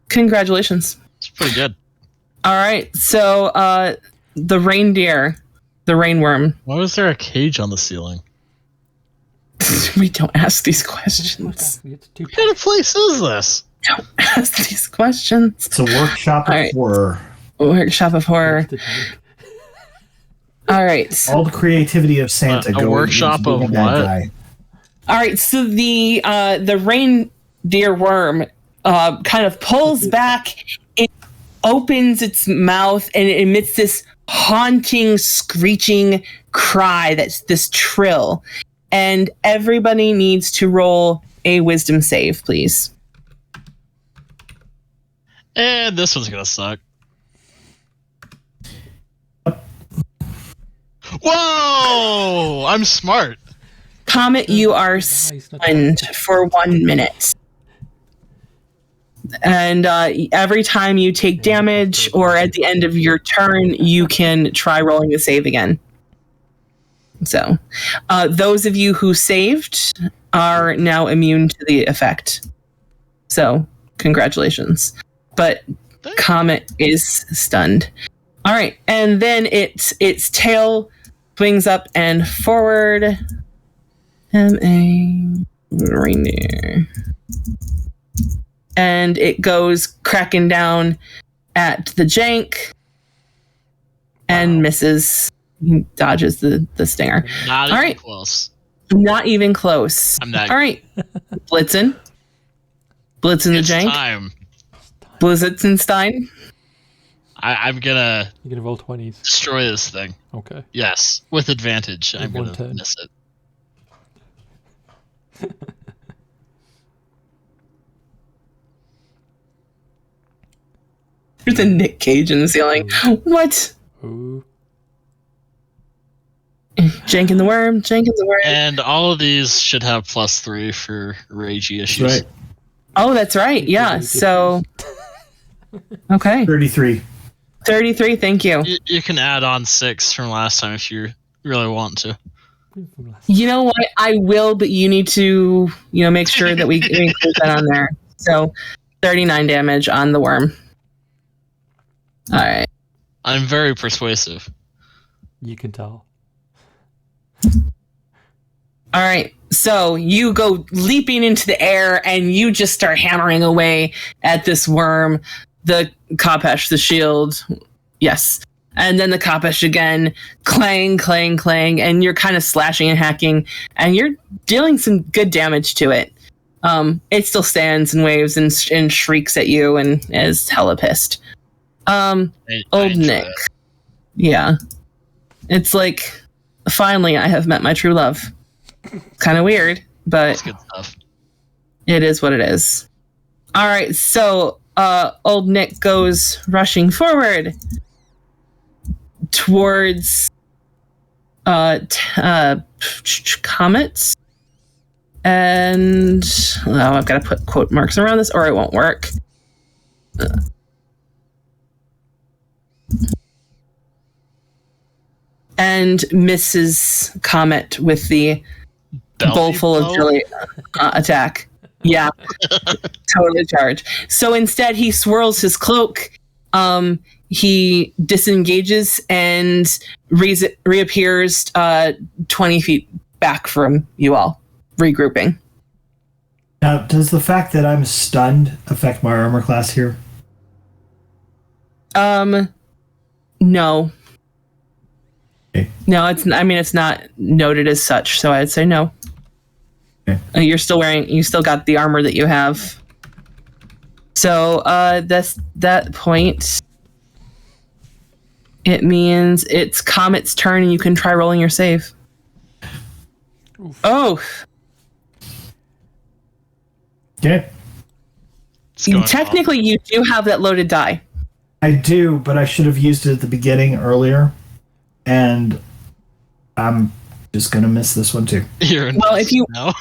B: Congratulations.
D: It's pretty good.
B: All right. So the reindeer, the rainworm.
D: Why was there a cage on the ceiling?
B: We don't ask these questions.
A: It's too
D: What kind of place is this?
B: Don't ask these questions.
C: It's a workshop of
B: All right.
C: horror.
B: Workshop of horror.
A: the tank.
B: All right.
C: All the creativity of Santa
D: A
C: going
D: workshop
C: into being
D: of
C: a bad
D: what?
C: guy.
B: All right. So the reindeer worm kind of pulls back. It opens its mouth and it emits this haunting, screeching cry. That's this trill. And everybody needs to roll a wisdom save, please.
D: And this one's gonna suck. Whoa! I'm smart.
B: Comet, you are stunned for 1 minute. And every time you take damage or at the end of your turn, you can try rolling the save again. So, those of you who saved are now immune to the effect. So, congratulations. But Comet is stunned. All right, and then its tail swings up and forward. Reindeer. And it goes cracking down at the jank and misses. He dodges the stinger.
D: Not
B: All
D: even
B: right.
D: close.
B: Not even close.
D: I'm not.
B: All right. Blitzen the
D: It's
B: jank.
D: time.
B: Blitzenstein.
D: I'm gonna
A: You're gonna roll 20s.
D: destroy this thing.
A: Okay.
D: Yes, with advantage. I'm
A: One
D: gonna
A: turn.
D: miss it.
B: There's a Nick Cage in the ceiling. What?
A: Ooh.
B: Jank and the worm.
D: And all of these should have +3 for ragey issues.
C: Right.
B: Oh, that's right. Yeah. So, okay.
C: 33.
B: 33. Thank you.
D: You can add on 6 from last time if you really want to.
B: You know what? I will, but you need to, make sure that we include that on there. So, 39 damage on the worm. All right.
D: I'm very persuasive.
A: You can tell.
B: All right. So you go leaping into the air and you just start hammering away at this worm. The Kopesh, the shield. Yes. And then the Kopesh again. Clang, clang, clang. And you're kind of slashing and hacking. And you're dealing some good damage to it. It still stands and waves and shrieks at you and is hella pissed. Old Nick.
D: That.
B: Yeah. It's like, finally, I have met my true love. Kind of weird, but
D: That's good stuff.
B: it is what it is. All right, so old Nick goes rushing forward towards Comets. And I've got to put quote marks around this or it won't work. And Mrs. Comet with the bowl full of jelly attack. Yeah, totally charged. So instead, he swirls his cloak. He disengages and reappears 20 feet back from you all, regrouping.
C: Now, does the fact that I'm stunned affect my armor class here?
B: No.
C: Okay.
B: No, it's not noted as such, so I'd say no.
C: Okay.
B: You still got the armor that you have. So, that point, it means it's Comet's turn and you can try rolling your save.
A: Oof.
B: Oh!
C: Okay.
B: Technically, you do have that loaded die.
C: I do, but I should have used it at the beginning earlier. And I'm just going to miss this one too.
B: Well, if you...
D: now.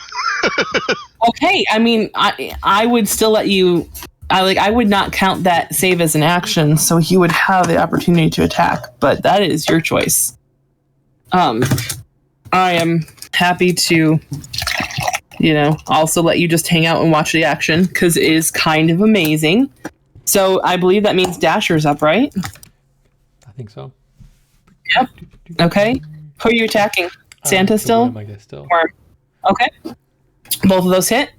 B: Okay, I mean, I would still let you... I would not count that save as an action, so he would have the opportunity to attack, but that is your choice. I am happy to, also let you just hang out and watch the action, because it is kind of amazing. So I believe that means Dasher's up, right?
A: I think so.
B: Yep. Okay. Who are you attacking? Santa still?
A: I guess still.
B: Or, okay. Both of those hit?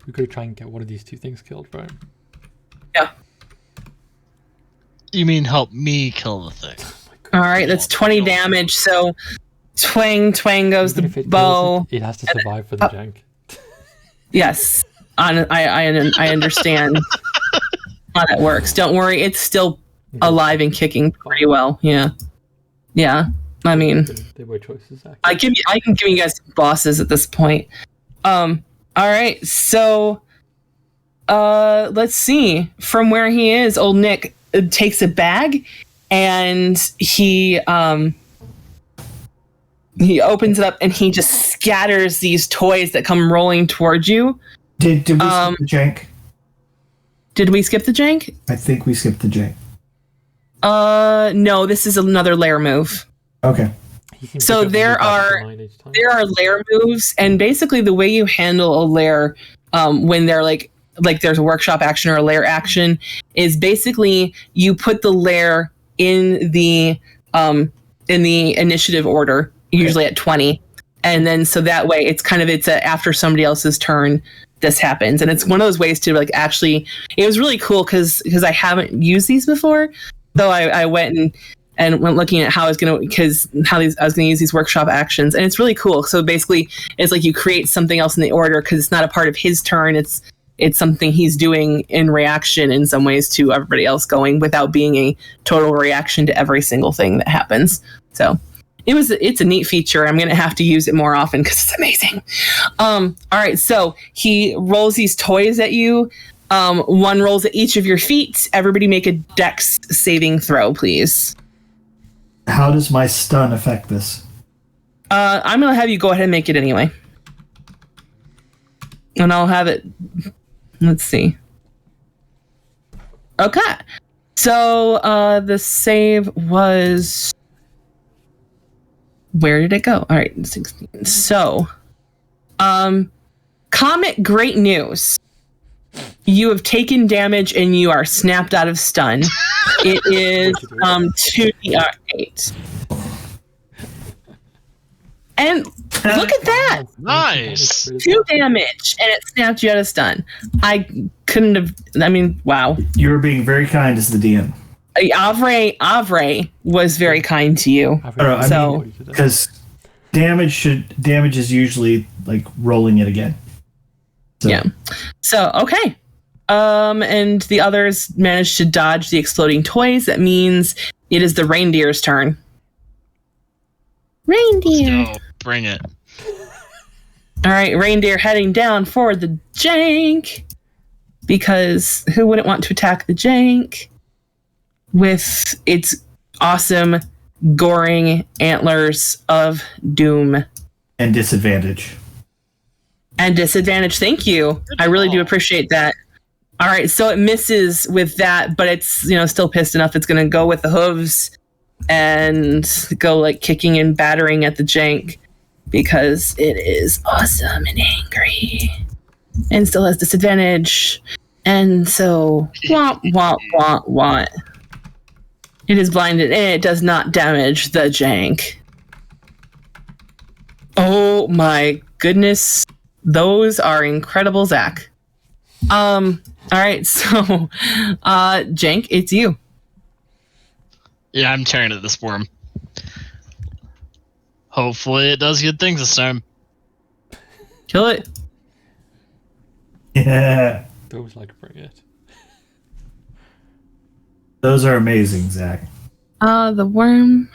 A: We could try and get one of these two things killed, right?
B: Yeah.
D: You mean help me kill the thing?
B: All right, that's 20 damage. So twang goes
A: Even
B: the
A: if it
B: bow.
A: kills it has to survive for the jank.
B: Yes, I understand how that works. Don't worry, it's still alive and kicking pretty well. Yeah. I mean,
A: They were choices. Actually.
B: I can give you guys bosses at this point. All right, so let's see. From where he is, old Nick takes a bag and he opens it up and he just scatters these toys that come rolling towards you.
C: Did we skip the jank?
B: Did we skip the jank?
C: I think we skipped the jank.
B: No, this is another lair move.
C: Okay.
B: So there are lair moves, and basically the way you handle a lair when they're like there's a workshop action or a lair action is basically you put the lair in the initiative order, usually at 20, and then so that way it's after somebody else's turn this happens, and it's one of those ways to like actually. It was really cool because I haven't used these before, though I went and went looking at how I was going to use these workshop actions, and it's really cool. So basically, it's like you create something else in the order because it's not a part of his turn. It's something he's doing in reaction in some ways to everybody else going without being a total reaction to every single thing that happens. So it's a neat feature. I'm going to have to use it more often because it's amazing. All right, so he rolls these toys at you. One rolls at each of your feet. Everybody make a dex saving throw, please.
C: How does my stun affect this?
B: I'm going to have you go ahead and make it anyway. And I'll have it... Let's see. Okay. So, the save was... Where did it go? All right, 16. So, Comet, great news. You have taken damage and you are snapped out of stun. It is 2d8. And look at that!
D: Nice!
B: 2 damage, and it snapped you out of stun. I couldn't have... I mean, wow.
C: You were being very kind as the DM.
B: Avray was very kind to you.
C: Because damage is usually like rolling it again. So,
B: Yeah. So, okay. And the others managed to dodge the exploding toys. That means it is the reindeer's turn. Reindeer.
D: Let's go. Bring it.
B: All right, reindeer heading down for the jank. Because who wouldn't want to attack the jank with its awesome, goring antlers of doom?
C: And disadvantage.
B: And disadvantage, thank you. I really do appreciate that. All right, so it misses with that, but it's, still pissed enough. It's going to go with the hooves and go like kicking and battering at the jank because it is awesome and angry and still has disadvantage. And so, want. It is blinded and it does not damage the jank. Oh my goodness. Those are incredible, Zach. All right, so, jank, it's you.
D: Yeah, I'm tearing at this worm. Hopefully it does good things this time.
B: Kill it.
C: Yeah.
A: Feels like bring it.
C: Those are amazing, Zach.
B: The worm.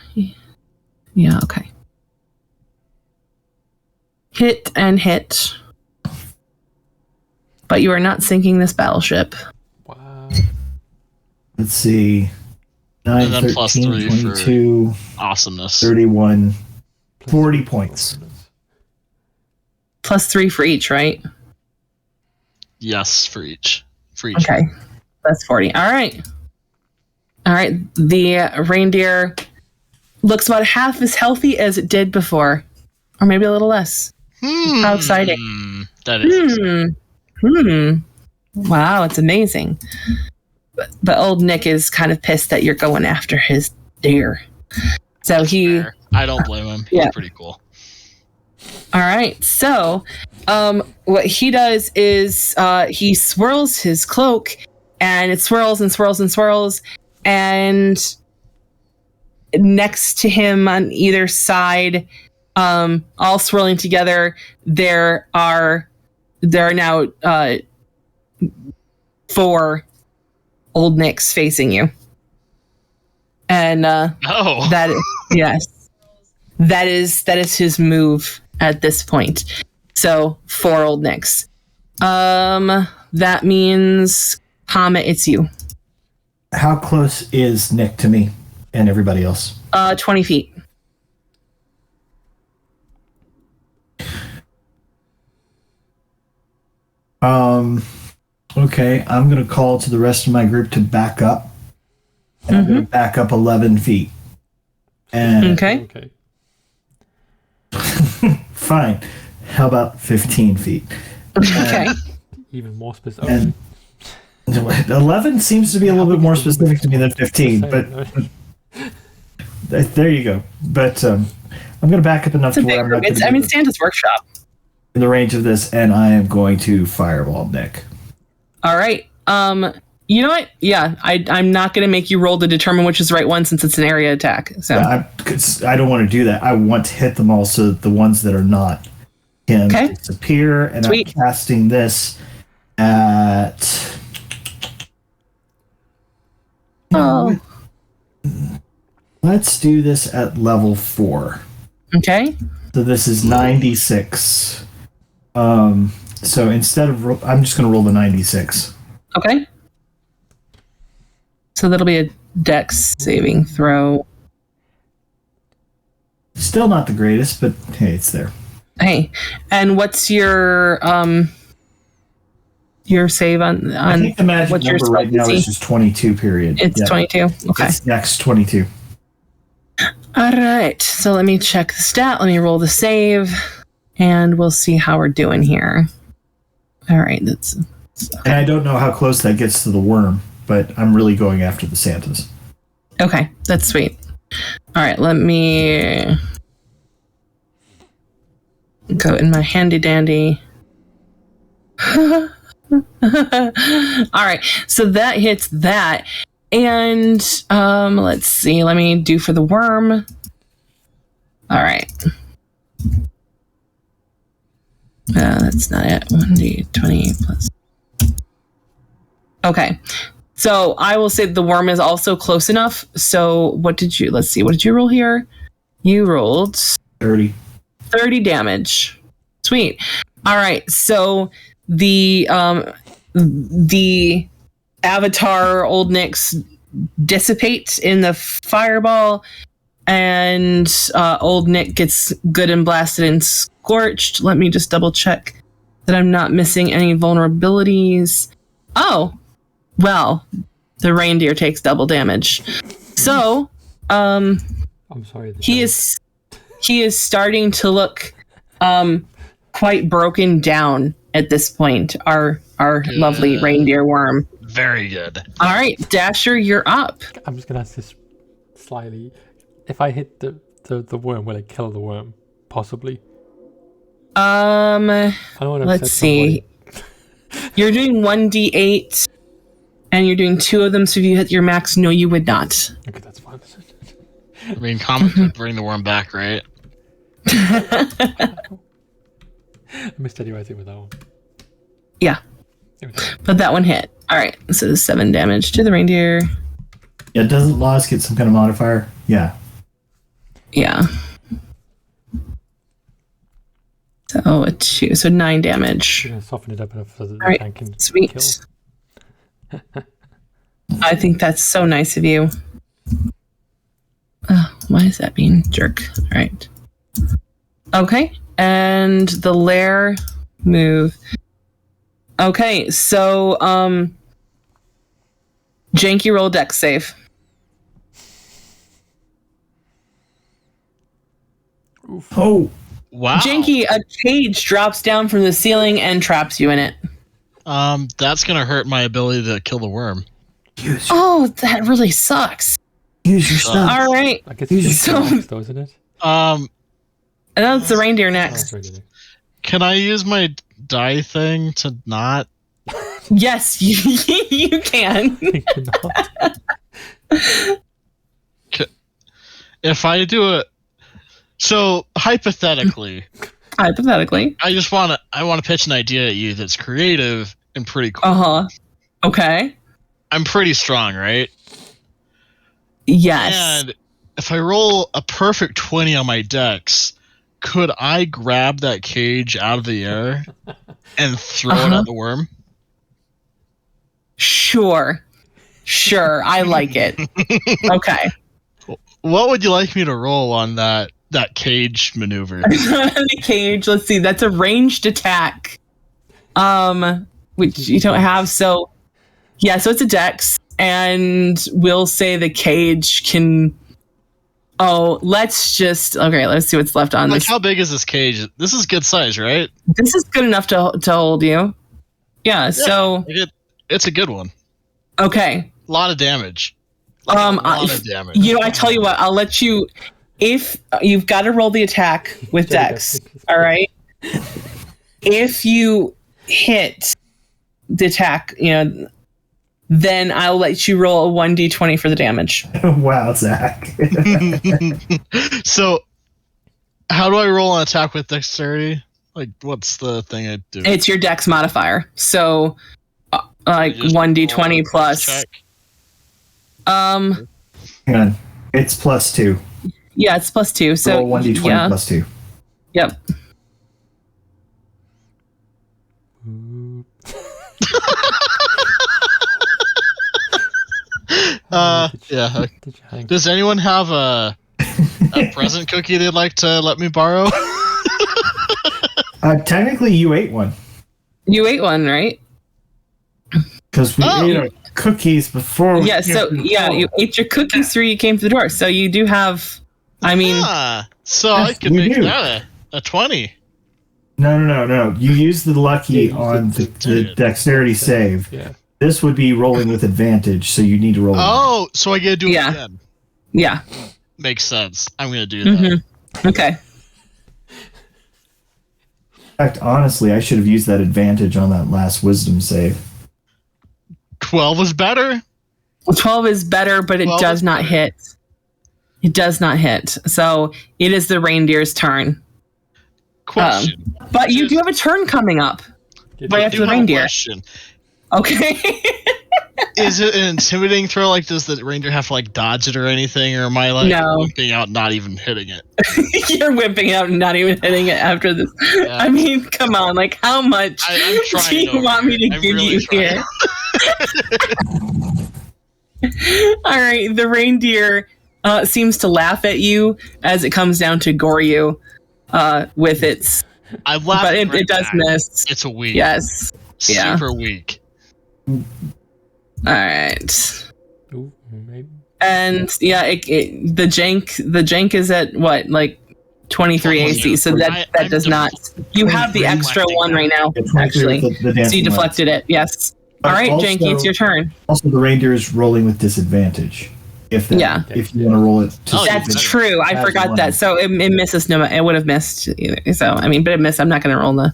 B: Yeah, okay. Hit and hit. But you are not sinking this battleship.
A: Wow.
C: Let's see. 9,
D: And then
C: 13,
D: plus 3 for
C: 22,
D: awesomeness.
C: 31, 40 points.
B: Plus 3 for each, right?
D: Yes, for each.
B: Okay. That's 40. All right. The reindeer looks about half as healthy as it did before. Or maybe a little less. How exciting.
D: That is
B: Wow, it's amazing. But old Nick is kind of pissed that you're going after his deer. So
D: That's
B: he...
D: fair. I don't blame him.
B: Yeah.
D: He's pretty cool.
B: All right. So what he does is he swirls his cloak, and it swirls and swirls and swirls, and next to him on either side, all swirling together, there are now 4 old Nicks facing you. And
D: Oh.
B: that is his move at this point. So 4 old Nicks. That means Comet, it's you.
C: How close is Nick to me and everybody else?
B: 20 feet.
C: Okay, I'm going to call to the rest of my group to back up. And I'm going to back up 11 feet. And
B: Okay.
C: Fine. How about 15 feet?
B: Okay.
A: Even more specific.
C: And 11 seems to be a little bit more specific to me than 15, but there you go. But I'm going to back up enough
B: It's a
C: to where
B: big
C: I'm
B: group.
C: not going to
B: It's Santa's workshop.
C: in the range of this, and I am going to fireball Nick.
B: All right. You know what? Yeah, I'm not going to make you roll to determine which is the right one since it's an area attack. So
C: I don't want to do that. I want to hit them all so that the ones that are not can disappear, and
B: Sweet.
C: I'm casting this at...
B: Oh.
C: Let's do this at level 4.
B: Okay.
C: So this is 96. So instead of... I'm just going to roll the 96.
B: Okay. So that'll be a dex saving throw.
C: Still not the greatest, but hey, it's there.
B: Hey, and what's your save on?
C: I think the magic
B: what's your
C: number right now is just 22, period.
B: It's 22. Okay.
C: It's next 22.
B: All right. So let me check the stat. Let me roll the save, and we'll see how we're doing here. All right. That's. Okay.
C: And I don't know how close that gets to the worm, but I'm really going after the Santas.
B: Okay, that's sweet. All right, let me go in my handy dandy. All right, so that hits that. And let's see, let me do for the worm. All right. That's not it. 1d20 plus. Okay. So I will say the worm is also close enough. So what did you roll here? You rolled
C: 30.
B: 30 damage. Sweet. All right. So the avatar old Nyx dissipates in the fireball, and old Nick gets good and blasted and scorched. Let me just double check that I'm not missing any vulnerabilities. Oh, well, the reindeer takes double damage. So,
A: I'm sorry.
B: he is starting to look quite broken down at this point. Our lovely reindeer worm.
D: Very good.
B: All right, Dasher, you're up.
A: I'm just gonna ask this slyly. If I hit the worm, will it kill the worm? Possibly. I don't want to
B: Let's see. You're doing 1d8, and you're doing 2 of them. So if you hit your max, no, you would not.
A: Okay, that's fine.
D: I mean, Comet could bring the worm back, right?
A: I missed anything with that one.
B: Yeah, but that one hit. All right, so 7 damage to the reindeer.
C: Yeah, doesn't Laws get some kind of modifier? Yeah.
B: Yeah. So a 2, so 9 damage.
A: I'm gonna soften it up enough so that
B: All right,
A: tank can
B: sweet.
A: kill.
B: I think that's so nice of you. Why is that being jerk? All right. Okay, and the lair move. Okay, so Janky, roll dex save.
C: Oh,
D: Wow.
B: Janky, a cage drops down from the ceiling and traps you in it.
D: That's gonna hurt my ability to kill the worm.
B: Oh, that really sucks.
C: use your stuff.
B: All right.
A: I guess it's
B: So-
A: next, though, isn't it?
B: And that's the reindeer
A: Oh,
B: next.
A: sorry, did
D: Can I use my die thing to not?
B: Yes, you can.
A: I cannot.
D: If I do it, so hypothetically,
B: Hypothetically.
D: I want to pitch an idea at you that's creative and pretty cool.
B: Uh-huh. Okay.
D: I'm pretty strong, right?
B: Yes.
D: And if I roll a perfect 20 on my dex, could I grab that cage out of the air and throw it at the worm?
B: Sure. I like it. Okay.
D: What would you like me to roll on that cage maneuver?
B: The cage, let's see, that's a ranged attack. Which you don't have, so yeah, so it's a dex, and we'll say the cage can let's see what's left on
D: Like,
B: this.
D: how big is this cage? This is good size, right?
B: This is good enough to hold you. Yeah, so
D: It's a good one.
B: okay.
D: A lot of damage. A lot of damage.
B: I tell you what, I'll let you, if you've got to roll the attack with dex, all right? If you hit the attack, then I'll let you roll a 1d20 for the damage.
C: Wow, Zach.
D: So, how do I roll an attack with dexterity? Like, what's the thing I do?
B: It's your dex modifier. So, like
D: Just
B: 1d20
D: roll a
B: plus.
D: check?
C: Hang on. It's +2.
B: Yeah, it's +2. So,
C: Roll 1d20
B: yeah.
C: +2.
B: Yep.
D: Yeah. Does anyone have a present cookie they'd like to let me borrow?
C: Technically, you ate one.
B: You ate one, right?
C: Because we ate our cookies before.
B: Yeah, so, you ate your cookies through you came through the door. So you do have, I mean...
D: So I could
C: you
D: make
C: do.
D: that a 20.
C: No. You use the lucky on the dexterity save.
A: Yeah.
C: This would be rolling with advantage, so you need to roll.
D: Oh, so I gotta do it
B: Yeah.
D: again.
B: Yeah.
D: Makes sense. I'm gonna do that.
B: Okay.
C: In fact, honestly, I should have used that advantage on that last wisdom save.
D: 12 is better.
B: 12 is better, but it
D: 12
B: does
D: is
B: not
D: better.
B: hit. It does not hit. So it is the reindeer's turn.
D: Question.
B: But you do have a turn coming up. Right
D: I
B: after
D: do
B: the
D: have a
B: reindeer.
D: question.
B: Okay.
D: Is it an intimidating throw? Like, does the reindeer have to like dodge it or anything, or am I like
B: No.
D: wimping out, not even hitting it?
B: You're wimping out and not even hitting it after this.
D: Yeah.
B: I mean, come on. Like, how much
D: I'm trying
B: do you
D: over
B: want me to
D: here. I'm
B: give
D: really
B: you
D: trying.
B: here? All right. The reindeer seems to laugh at you as it comes down to gore you with its...
D: I laugh,
B: But
D: right
B: it does
D: back.
B: miss.
D: It's a weak.
B: Yes. Yeah.
D: Super weak.
B: All right.
A: Ooh, maybe.
B: And yeah, the jank is at what, like 23 AC. So that
D: I'm
B: does not. You have the extra one right now,
C: Yeah, 23
B: actually.
C: with the
B: So
C: dancing
B: you deflected it. Yes. All right,
C: also-
B: Janky, it's your turn.
C: Also, the reindeer is rolling with disadvantage. If you want to roll it. To
D: Oh,
C: see if
B: That's
C: it
B: true. I
C: has
B: forgot
C: one.
B: that. So it misses no. It would have missed either. So I mean, but it missed. I'm not going to roll the.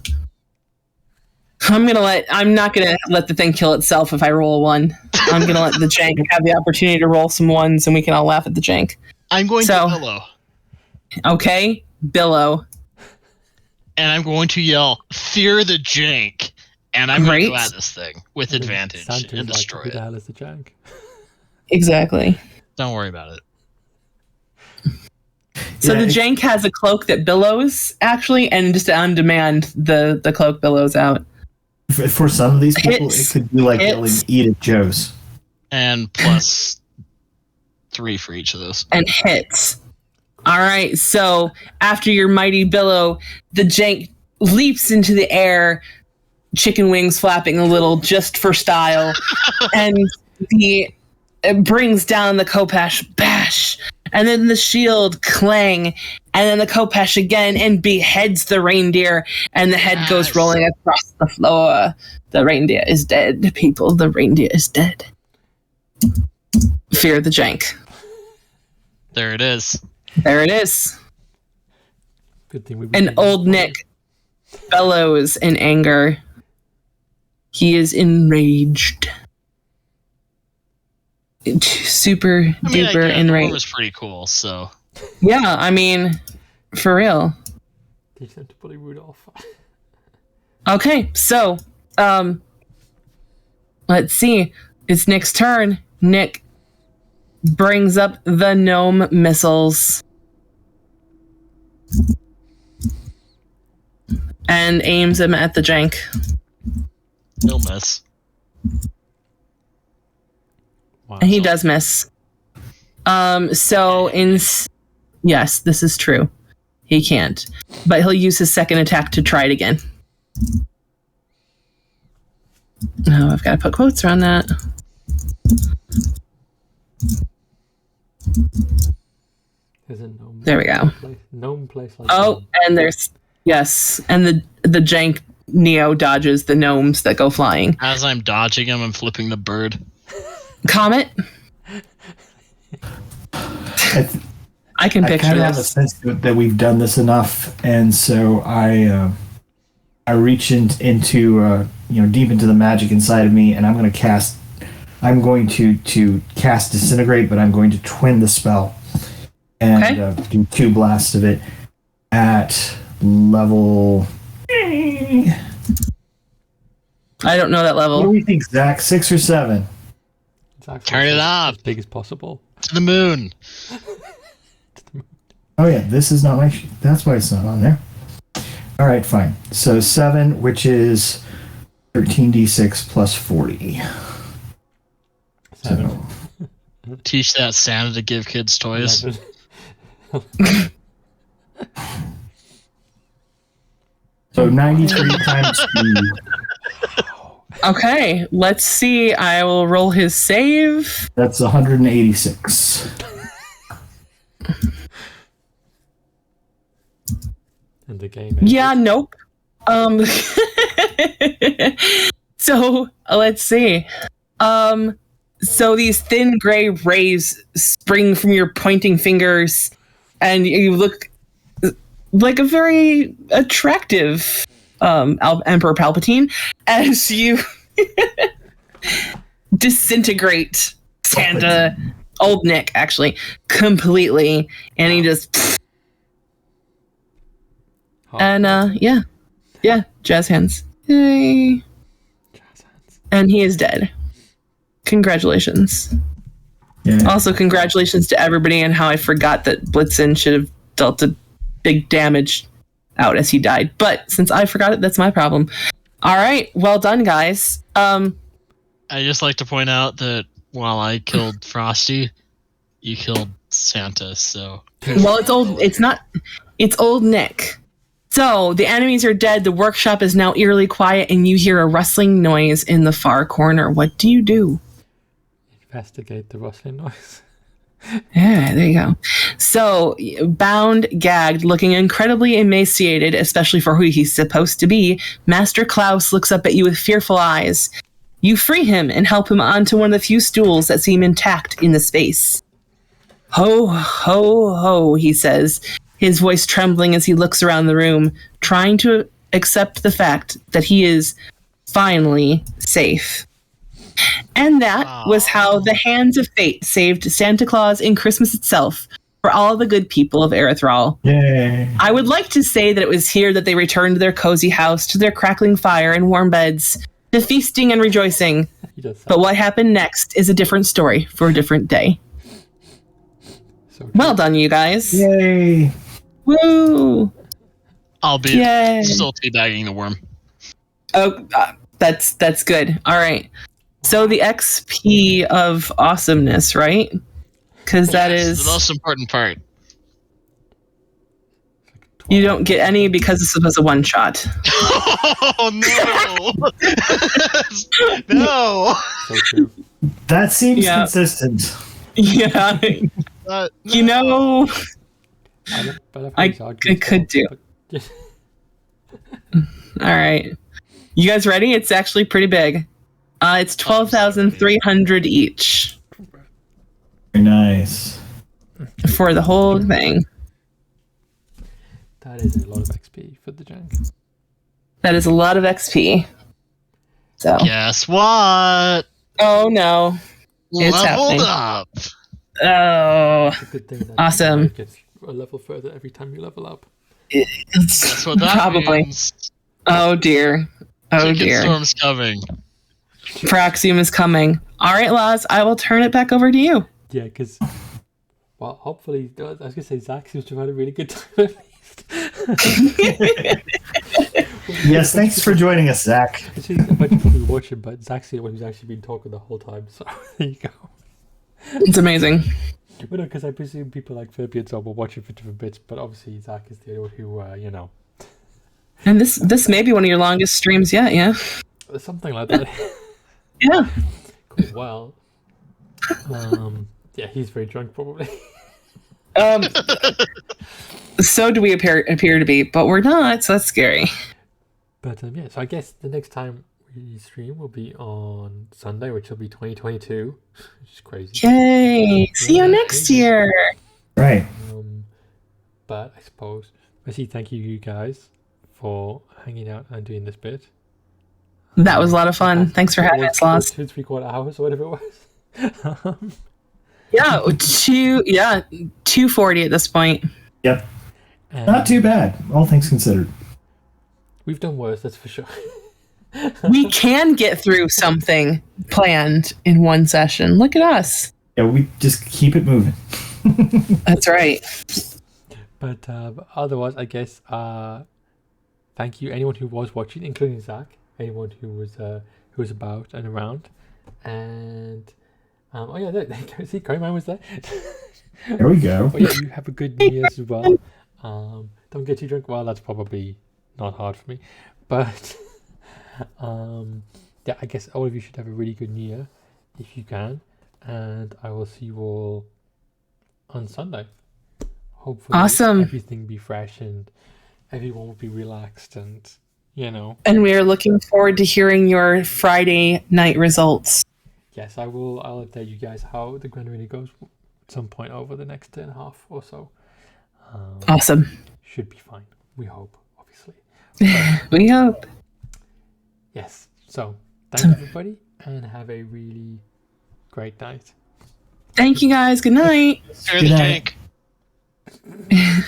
B: I'm not gonna let the thing kill itself if I roll a 1. I'm gonna let the jank have the opportunity to roll some 1s, and we can all laugh at the jank.
D: I'm going
B: So-
D: to billow,
B: Okay, billow.
D: and I'm going to yell, "Fear the jank!" And I'm going to go
B: Great.
D: at this thing with advantage
A: Santa's
D: and
A: like,
D: destroy
A: who the
D: it.
A: hell is the jank?
B: Exactly.
D: Don't worry about it.
B: So
C: Yeah,
B: the jank has a cloak that billows, actually, and just on demand, the cloak billows out.
C: For some of these people,
B: Hits.
C: it could be like yelling,
B: Hits.
C: "Eat it, Joe's."
D: And plus 3 for each of those.
B: And hits. All right, so after your mighty billow, the jank leaps into the air, chicken wings flapping a little just for style, and it brings down the Kopesh, bash, and then the shield, clang, and then the Kopesh again, and beheads the reindeer, and the head goes
D: Yes.
B: rolling across the floor. The reindeer is dead, people. The reindeer is dead. Fear the jank.
D: There it is.
B: There it is.
A: Good thing we.
B: And old Nick bellows in anger. He is enraged. Super
D: I mean,
B: duper
D: again, the one
B: enraged.
D: was pretty cool, so.
B: Yeah, I mean, for real.
A: Teach them to bully Rudolph.
B: Okay, so, let's see. It's Nick's turn. Nick brings up the gnome missiles and aims them at the jank.
D: No miss.
A: Wow.
B: And he does miss. Yes, this is true. He can't. But he'll use his second attack to try it again. Oh, I've got to put quotes around that.
A: There's a gnome.
B: There we go.
A: Gnome place like.
B: Oh, and there's yes, and the jank Neo dodges the gnomes that go flying.
D: As I'm dodging him, I'm flipping the bird.
B: Comet, I can
C: I
B: picture
C: kind of have a
B: this.
C: sense that we've done this enough, and so I reach into deep into the magic inside of me, and I'm going to cast. I'm going to cast Disintegrate, but I'm going to twin the spell and do 2 blasts of it at level.
B: I don't know that
C: What do
B: level.
C: we think, Zach? 6 or 7?
A: Exactly.
D: Turn it up.
A: As big as possible.
D: To the moon.
C: Oh yeah, this is not my. That's why it's not on there. All right, fine. So 7, which is 13d6 plus 40.
A: 7.
C: So
D: Teach that Santa to give kids toys.
A: 11.
C: so 93 times 3.
B: Okay, let's see. I will roll his save.
C: That's 186.
A: And the game.
B: Yeah, nope. So let's see. So these thin gray rays spring from your pointing fingers, and you look like a very attractive Emperor Palpatine as you disintegrate Santa, old Nick, actually, completely, and he just And yeah, jazz hands. Yay.
A: Jazz hands.
B: And he is dead. Congratulations.
C: Yeah.
B: Also, congratulations to everybody and how I forgot that Blitzen should have dealt a big damage out as he died. But since I forgot it, that's my problem. All right, well done, guys.
D: I just like to point out that while I killed Frosty, you killed Santa. So
B: Well, it's old. It's not. It's old Nick. So the enemies are dead. The workshop is now eerily quiet, and you hear a rustling noise in the far corner. What do you do?
A: Investigate the rustling noise.
B: Yeah, there you go. So, bound, gagged, looking incredibly emaciated, especially for who he's supposed to be, Master Klaus looks up at you with fearful eyes. You free him and help him onto one of the few stools that seem intact in the space. Ho, ho, ho, he says, his voice trembling as he looks around the room, trying to accept the fact that he is finally safe. And that was how the hands of fate saved Santa Claus and Christmas itself for all the good people of Erythral.
C: Yay.
B: I would like to say that it was here that they returned to their cozy house, to their crackling fire and warm beds, to feasting and rejoicing. But what happened next is a different story for a different day.
A: So
B: Well done, you guys.
C: Yay.
B: Woo!
D: I'll be
B: Yay.
D: still teabagging the worm.
B: Oh, that's good. All right. So the XP of awesomeness, right? Because that
D: Yes,
B: is
D: the most important part.
B: you don't get any because this was a one shot.
D: Oh no! No!
A: So true.
C: That seems
B: Yeah.
C: consistent.
B: Yeah, you know, I could do. All right. You guys ready? It's actually pretty big. It's 12,300 each
C: Very nice.
B: for the whole thing.
A: That is a lot of XP for the jank.
B: That is a lot of XP. So,
D: Guess what?
B: oh no. It's
D: Leveled
B: happening.
D: up.
B: Oh,
A: It's a good thing that
B: Awesome.
A: it gets a level further every time you level up.
D: That's what that
B: probably.
D: means.
B: Oh dear. Oh
D: Chicken
B: dear.
D: Storm's coming.
B: Praxium is coming. All right, Laz, I will turn it back over to you.
A: Yeah, because, well, hopefully, I was going to say Zach seems to have had a really good time at least.
C: Yes, thanks for joining us, Zach.
A: Actually, a bunch of people watching, but Zach's the one who's actually been talking the whole time, so there you go.
B: It's amazing.
A: Well, no, because I presume people like Furby and so will watch it for different bits, but obviously Zach is the only one who, you know.
B: And this may be one of your longest streams yet, yeah?
A: Something like that.
B: Yeah.
A: Cool. Well, yeah, he's very drunk probably.
B: So do we appear to be, but we're not, so that's scary.
A: But yeah, so I guess the next time we stream will be on Sunday, which will be 2022, which is crazy.
B: Yay! See you next
A: crazy.
B: year.
C: Right.
A: But I suppose, firstly, thank you guys for hanging out and doing this bit.
B: That was a lot of fun. Thanks for having us, Laz.
A: 2.75 hours or whatever it was.
B: Yeah, 240 at this point.
C: Yep.
A: And
C: Not too bad, all things considered.
A: we've done worse, that's for sure.
B: We can get through something planned in one session. Look at us.
C: Yeah, we just keep it moving.
B: That's right.
A: But otherwise, I guess, thank you anyone who was watching, including Zach, anyone who was about and around, and oh yeah, there you go. See, Crayman was there.
C: There we go.
A: Oh yeah, you have a good New Year's as well. Don't get too drunk. Well, that's probably not hard for me, but yeah, I guess all of you should have a really good New Year if you can, and I will see you all on Sunday. Hopefully,
B: Awesome.
A: everything be fresh and everyone will be relaxed, and you know.
B: And we are looking forward to hearing your Friday night results.
A: Yes, I will. I'll update you guys how the Grand Arena goes at some point over the next day and a half or so.
B: Awesome.
A: Should be fine. We hope, obviously.
B: We hope.
A: Yes. So, thank everybody and have a really great night.
B: Thank you guys. Good night.
D: Fear the
C: Good night.
D: tank.